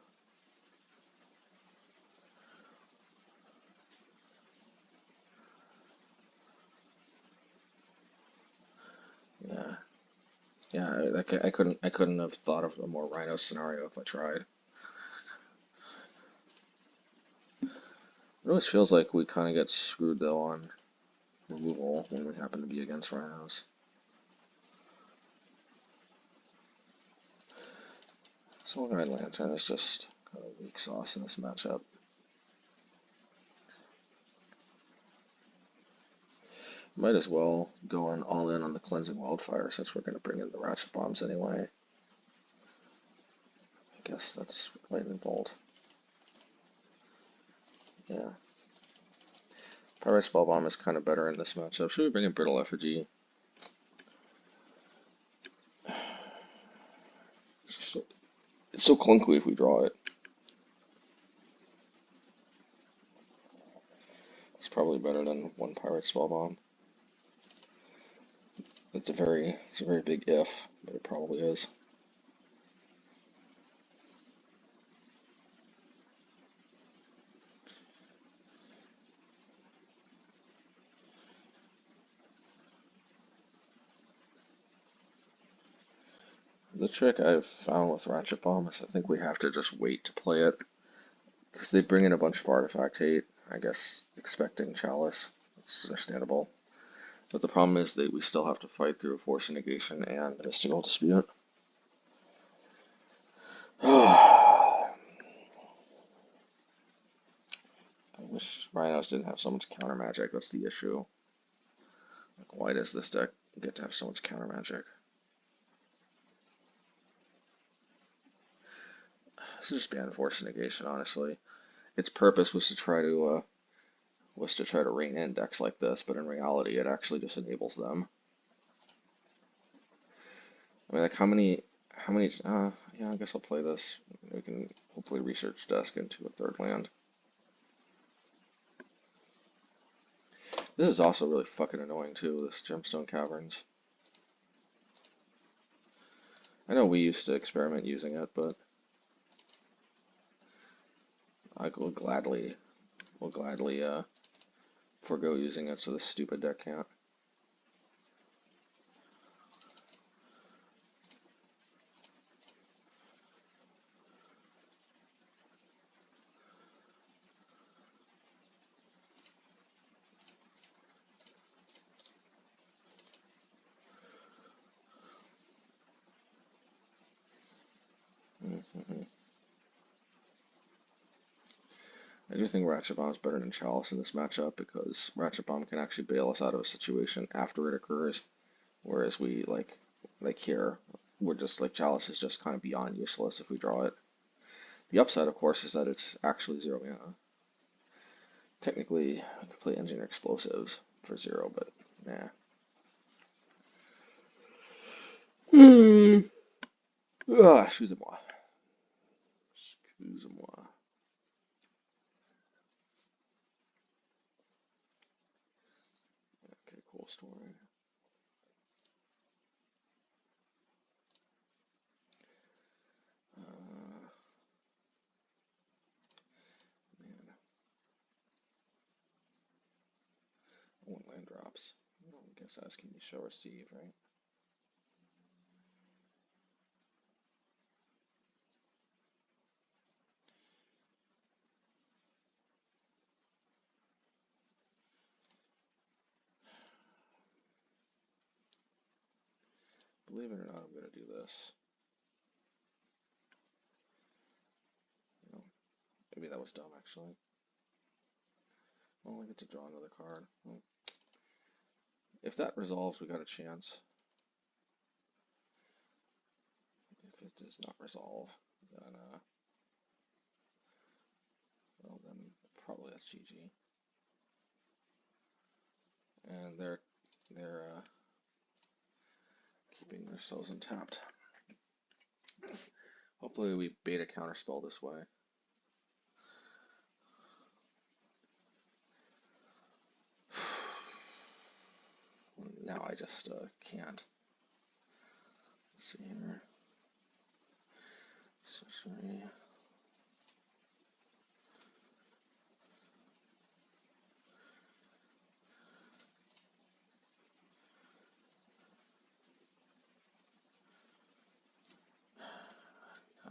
S1: Yeah, I couldn't have thought of a more Rhino scenario if I tried. It always feels like we kind of get screwed though on removal when we happen to be against Rhinos. Soul Guide Lantern is just kind of weak sauce in this matchup. Might as well go all in on the Cleansing Wildfire since we're going to bring in the Ratchet Bombs anyway. I guess that's Lightning Bolt. Yeah. Pyrite Spellbomb is kind of better in this matchup. Should we bring in Brittle Effigy? It's so clunky if we draw it. It's probably better than one Pyrite Spellbomb. It's a very big if, but it probably is. The trick I've found with Ratchet Bomb is I think we have to just wait to play it, because they bring in a bunch of artifact hate, I guess expecting Chalice. It's understandable. But the problem is that we still have to fight through Force Negation and Mystical Dispute. I wish Rhinos didn't have so much counter magic, that's the issue. Like, why does this deck get to have so much counter magic? This is just ban Force Negation, honestly. Its purpose was to try to rein in decks like this, but in reality it actually just enables them. I mean, like, how many, yeah, I guess I'll play this. We can hopefully research desk into a third land. This is also really fucking annoying too, this Gemstone Caverns. I know we used to experiment using it, but I will gladly forego using it so this stupid deck can't. I do think Ratchet Bomb is better than Chalice in this matchup because Ratchet Bomb can actually bail us out of a situation after it occurs, whereas we like here, we're just like Chalice is just kind of beyond useless if we draw it. The upside, of course, is that it's actually 0 mana. Technically, I could play Engineer Explosives for 0, but nah. Excusez-moi. Excusez-moi. Okay, cool story. Man. I want land drops. I guess asking you shall receive, right? Believe it or not, I'm going to do this. You know, maybe that was dumb, actually. I only get to draw another card. Well, if that resolves, we got a chance. If it does not resolve, then, well, then probably that's GG. And they're keeping themselves untapped. Hopefully we bait a counterspell this way. Now I just can't. Let's see here. Sorry.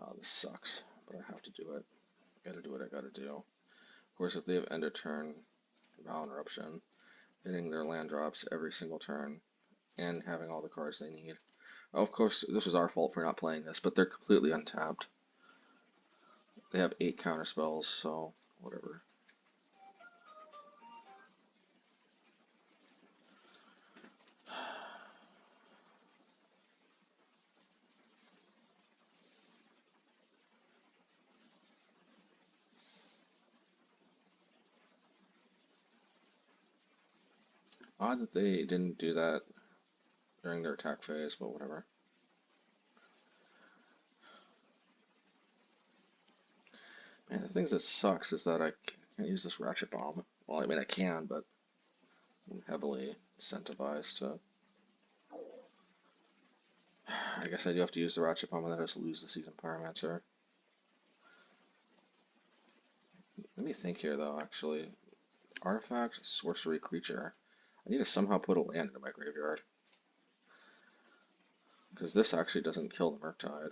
S1: Oh, this sucks, but I have to do it. I gotta do what I gotta do. Of course, if they have end of turn Vow Interruption, hitting their land drops every single turn, and having all the cards they need. Of course, this was our fault for not playing this, but they're completely untapped. They have 8 counter spells, so whatever. Odd that they didn't do that during their attack phase, but whatever. Man, the things that sucks is that I can't use this Ratchet Bomb. Well, I mean I can, but I'm heavily incentivized to. I guess I do have to use the Ratchet Bomb and then I just lose the Seasoned Pyromancer. Let me think here though, actually. Artifact, sorcery, creature. I need to somehow put a land into my graveyard. Because this actually doesn't kill the Murktide.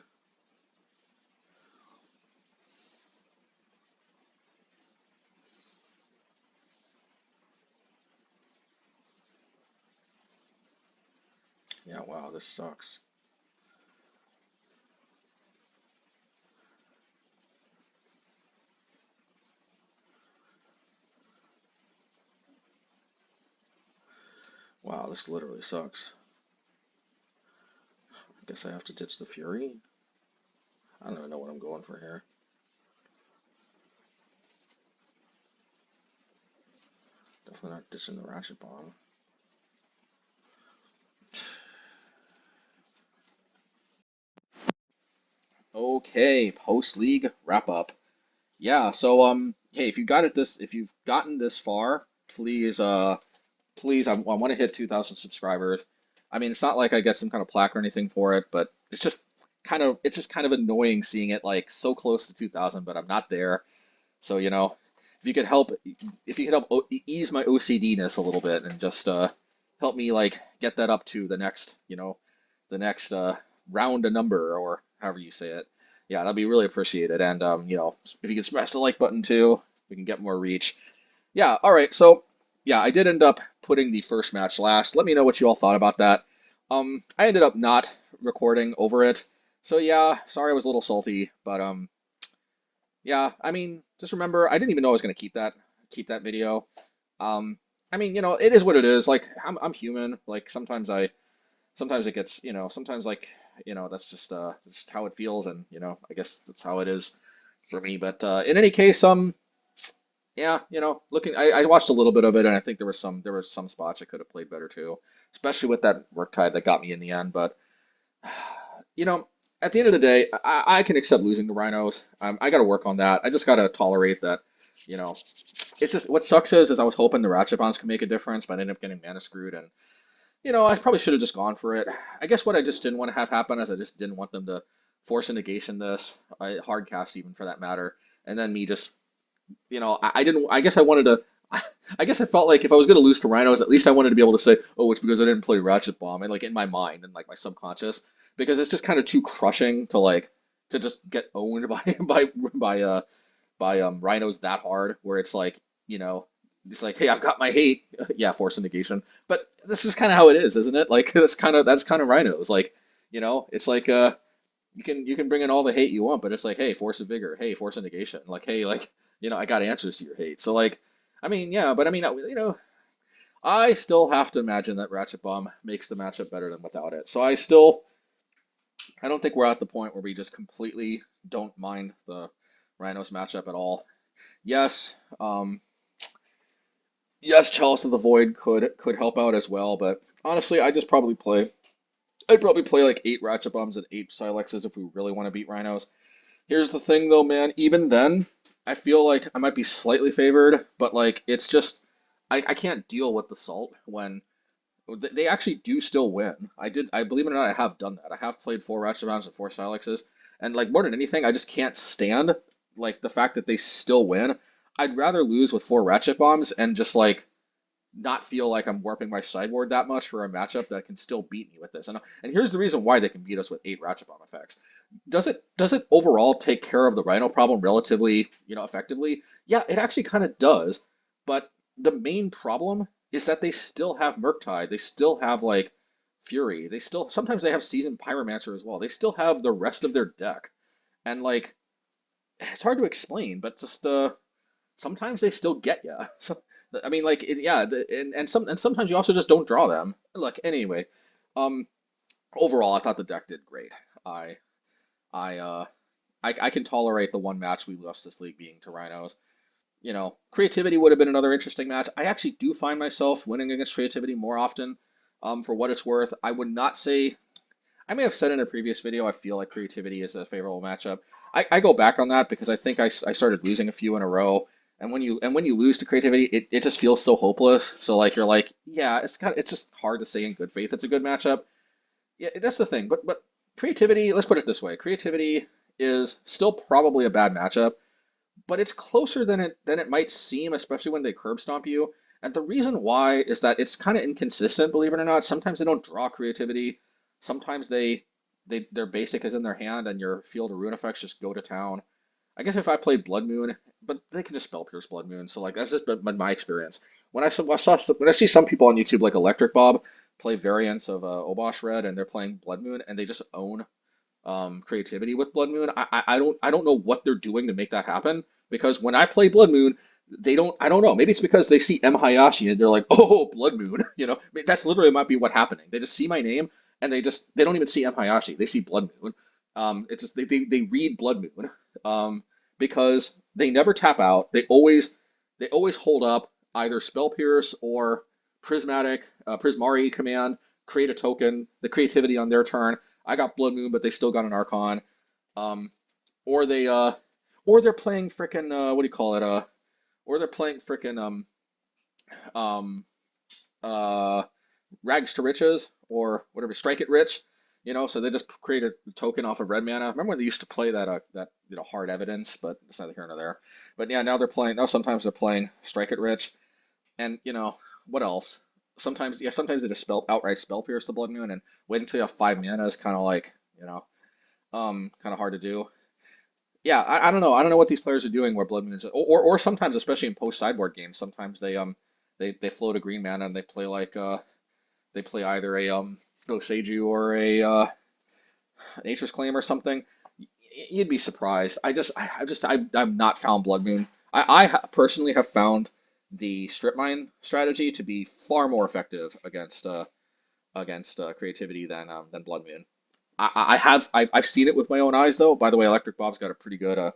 S1: Yeah, wow, this sucks. Wow, this literally sucks. I guess I have to ditch the Fury? I don't even know what I'm going for here. Definitely not ditching the Ratchet Bomb. Okay, post-league wrap-up. Yeah, so hey, if you've gotten this far, please, I want to hit 2,000 subscribers. I mean, it's not like I get some kind of plaque or anything for it, but it's just kind of annoying seeing it like so close to 2,000, but I'm not there. So, if you could help, ease my OCD-ness a little bit and just help me like get that up to the next, the next round a number or however you say it. Yeah, that'd be really appreciated. And if you could smash the like button too, we can get more reach. Yeah, all right. So, yeah, I did end up putting the first match last. Let me know what you all thought about that. I ended up not recording over it. So yeah, sorry I was a little salty, but yeah, I mean, just remember I didn't even know I was gonna keep that video. Um, I mean, it is what it is. Like I'm human. Like sometimes it gets, sometimes like, that's just how it feels and, I guess that's how it is for me. But in any case, yeah, I watched a little bit of it, and I think there were some spots I could have played better too, especially with that Murktide that got me in the end. But you know, at the end of the day, I can accept losing the Rhinos. I got to work on that. I just got to tolerate that. You know, it's just what sucks is I was hoping the Ratchet Bombs could make a difference, but I ended up getting mana screwed, and I probably should have just gone for it. I guess what I just didn't want to have happen is I just didn't want them to force a negation this, hard cast even for that matter, and then me just I didn't. I guess I wanted to. I guess I felt like if I was going to lose to Rhinos, at least I wanted to be able to say, "Oh, it's because I didn't play Ratchet Bomb," and like in my mind and like my subconscious, because it's just kind of too crushing to to just get owned by by Rhinos that hard, where it's like it's like, hey, I've got my hate, yeah, force a negation, but this is kind of how it is, isn't it? Like that's kind of Rhinos, like it's like you can bring in all the hate you want, but it's like, hey, force of vigor, hey, force of negation, like, hey, like, I got answers to your hate. So like, I mean, yeah, but I mean, I still have to imagine that Ratchet Bomb makes the matchup better than without it. So I don't think we're at the point where we just completely don't mind the Rhinos matchup at all. Yes, yes, Chalice of the Void could help out as well, but honestly, I'd probably play like 8 Ratchet Bombs and 8 Silexes if we really want to beat Rhinos. Here's the thing though, man, even then, I feel like I might be slightly favored, but like it's just I can't deal with the salt when they actually do still win. I believe it or not, I have done that. I have played 4 Ratchet Bombs and 4 Silexes, and like more than anything, I just can't stand like the fact that they still win. I'd rather lose with 4 Ratchet Bombs and just like not feel like I'm warping my sideboard that much for a matchup that can still beat me with this. And here's the reason why they can beat us with 8 Ratchet Bomb effects. Does it overall take care of the Rhino problem relatively, effectively? Yeah, it actually kind of does. But the main problem is that they still have Murktide. They still have like Fury. They still sometimes they have Seasoned Pyromancer as well. They still have the rest of their deck. And like it's hard to explain, but just sometimes they still get you. So, I mean, like, yeah, and sometimes you also just don't draw them. Look, anyway, um, overall, I thought the deck did great. I I I can tolerate the one match we lost this league being to Rhinos. Creativity would have been another interesting match. I actually do find myself winning against creativity more often. For what it's worth, I would not say. I may have said in a previous video I feel like creativity is a favorable matchup. I go back on that because I think I started losing a few in a row, and when you lose to creativity, it just feels so hopeless. So like you're like, yeah, it's just hard to say in good faith it's a good matchup. Yeah, that's the thing. But creativity, let's put it this way, creativity is still probably a bad matchup, but it's closer than it might seem, especially when they curb stomp you. And the reason why is that it's kind of inconsistent, believe it or not. Sometimes they don't draw creativity. Sometimes their basic is in their hand, and your field of rune effects just go to town. I guess if I played Blood Moon, but they can just spell pierce Blood Moon. So like that's just been my experience. When I see some people on YouTube like Electric Bob play variants of Obosh Red, and they're playing Blood Moon, and they just own creativity with Blood Moon. I don't know what they're doing to make that happen, because when I play Blood Moon, they don't. I don't know. Maybe it's because they see MHayashi and they're like, oh, Blood Moon. That's literally might be what happening. They just see my name and they don't even see MHayashi. They see Blood Moon. It's just they read Blood Moon. Because they never tap out. They always hold up either Spell Pierce or Prismari command, create a token, the creativity on their turn. I got Blood Moon, but they still got an Archon. Um, or they or they're playing frickin' what do you call it? Or they're playing frickin' um uh Rags to Riches or whatever, Strike It Rich. So they just create a token off of red mana. Remember when they used to play that hard evidence, but it's neither here nor there. But yeah, now sometimes they're playing Strike It Rich, and what else? Sometimes they just outright spell pierce the Blood Moon, and wait until you have 5 mana is kind of like kind of hard to do. Yeah, I don't know. I don't know what these players are doing where Blood Moons, or sometimes, especially in post sideboard games, sometimes they float a green mana and they play either a Doseiju or a Nature's Claim or something. You'd be surprised. I've not found Blood Moon. Personally have found the Strip Mine strategy to be far more effective against creativity than Blood Moon. I've seen it with my own eyes though. By the way, Electric Bob's got a pretty good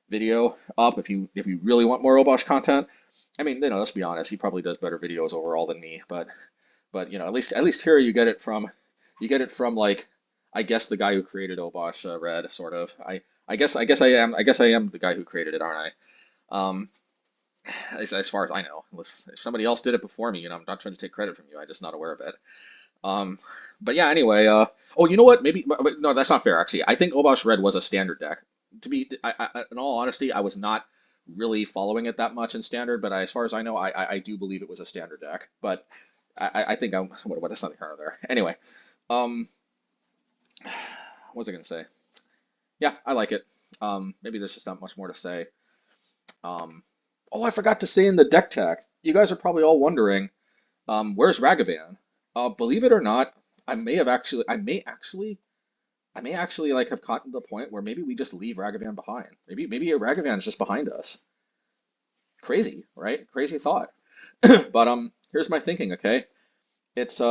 S1: video up if you really want more Obosh content. I mean, let's be honest, he probably does better videos overall than me, but at least here you get it from like, I guess, the guy who created Obosh Red, sort of. I guess I am the guy who created it, aren't I? As far as I know, unless if somebody else did it before me, I'm not trying to take credit from you. I'm just not aware of it. Um, but yeah, anyway. Oh, you know what? Maybe no, that's not fair. Actually, I think Obosh Red was a standard deck. In all honesty, I was not really following it that much in standard, but as far as I know, I do believe it was a standard deck. But I think I'm what that's not here or there. Anyway, um, what was I gonna say? Yeah, I like it. Maybe there's just not much more to say. Um, oh, I forgot to say in the deck tech. You guys are probably all wondering, where's Ragavan? Believe it or not, I may actually like have gotten to the point where maybe we just leave Ragavan behind. Maybe Ragavan is just behind us. Crazy, right? Crazy thought. But here's my thinking. Okay, it's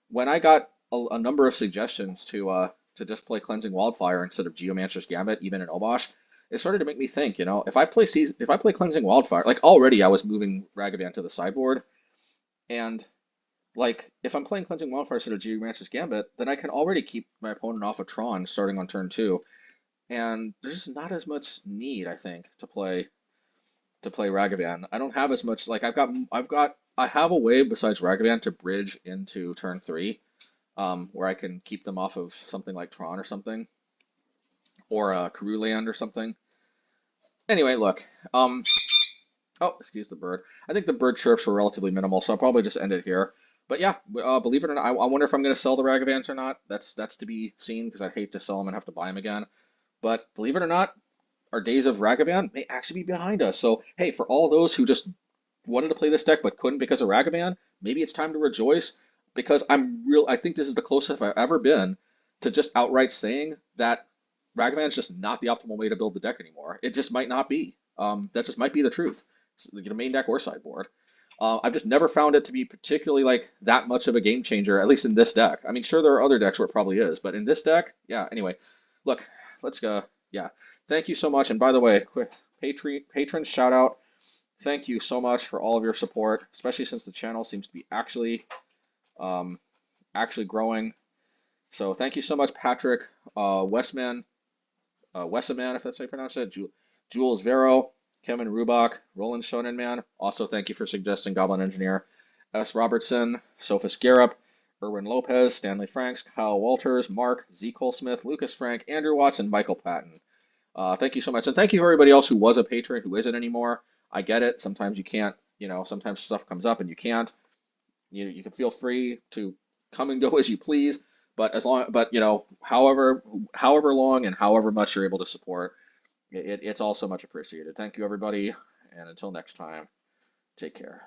S1: when I got a number of suggestions to just play Cleansing Wildfire instead of Geomancer's Gambit, even in Obosh, it started to make me think. If I play Cleansing Wildfire, like already I was moving Ragavan to the sideboard, and like, if I'm playing Cleansing Wildfire instead of Geomancer's Gambit, then I can already keep my opponent off of Tron starting on turn two, and there's just not as much need, I think, to play Ragavan. I don't have as much, like, I have a way besides Ragavan to bridge into turn three, where I can keep them off of something like Tron or something, or Karoo Land or something. Anyway, look, oh, excuse the bird. I think the bird chirps were relatively minimal, so I'll probably just end it here. But yeah, believe it or not, I wonder if I'm going to sell the Ragavans or not. That's to be seen, because I'd hate to sell them and have to buy them again. But believe it or not, our days of Ragavan may actually be behind us. So hey, for all those who just wanted to play this deck but couldn't because of Ragavan, maybe it's time to rejoice, because I think this is the closest I've ever been to just outright saying that Ragavan's just not the optimal way to build the deck anymore. It just might not be. That just might be the truth. Main deck or sideboard. I've just never found it to be particularly like that much of a game changer, at least in this deck. I mean, sure, there are other decks where it probably is, but in this deck, yeah. Anyway, look, let's go. Yeah, thank you so much. And by the way, quick patron shout out. Thank you so much for all of your support, especially since the channel seems to be actually growing. So thank you so much, Patrick, Westman, if that's how you pronounce it, Jules Vero, Kevin Rubach, Roland Shonenman. Also, thank you for suggesting Goblin Engineer, S. Robertson, Sophus Garrett, Erwin Lopez, Stanley Franks, Kyle Walters, Mark, Z. Cole Smith, Lucas Frank, Andrew Watson, Michael Patton. Thank you so much. And thank you for everybody else who was a patron, who isn't anymore. I get it. Sometimes you can't, sometimes stuff comes up and you can't. You can feel free to come and go as you please. But however long and however much you're able to support, it's also much appreciated. Thank you, everybody, and until next time, take care.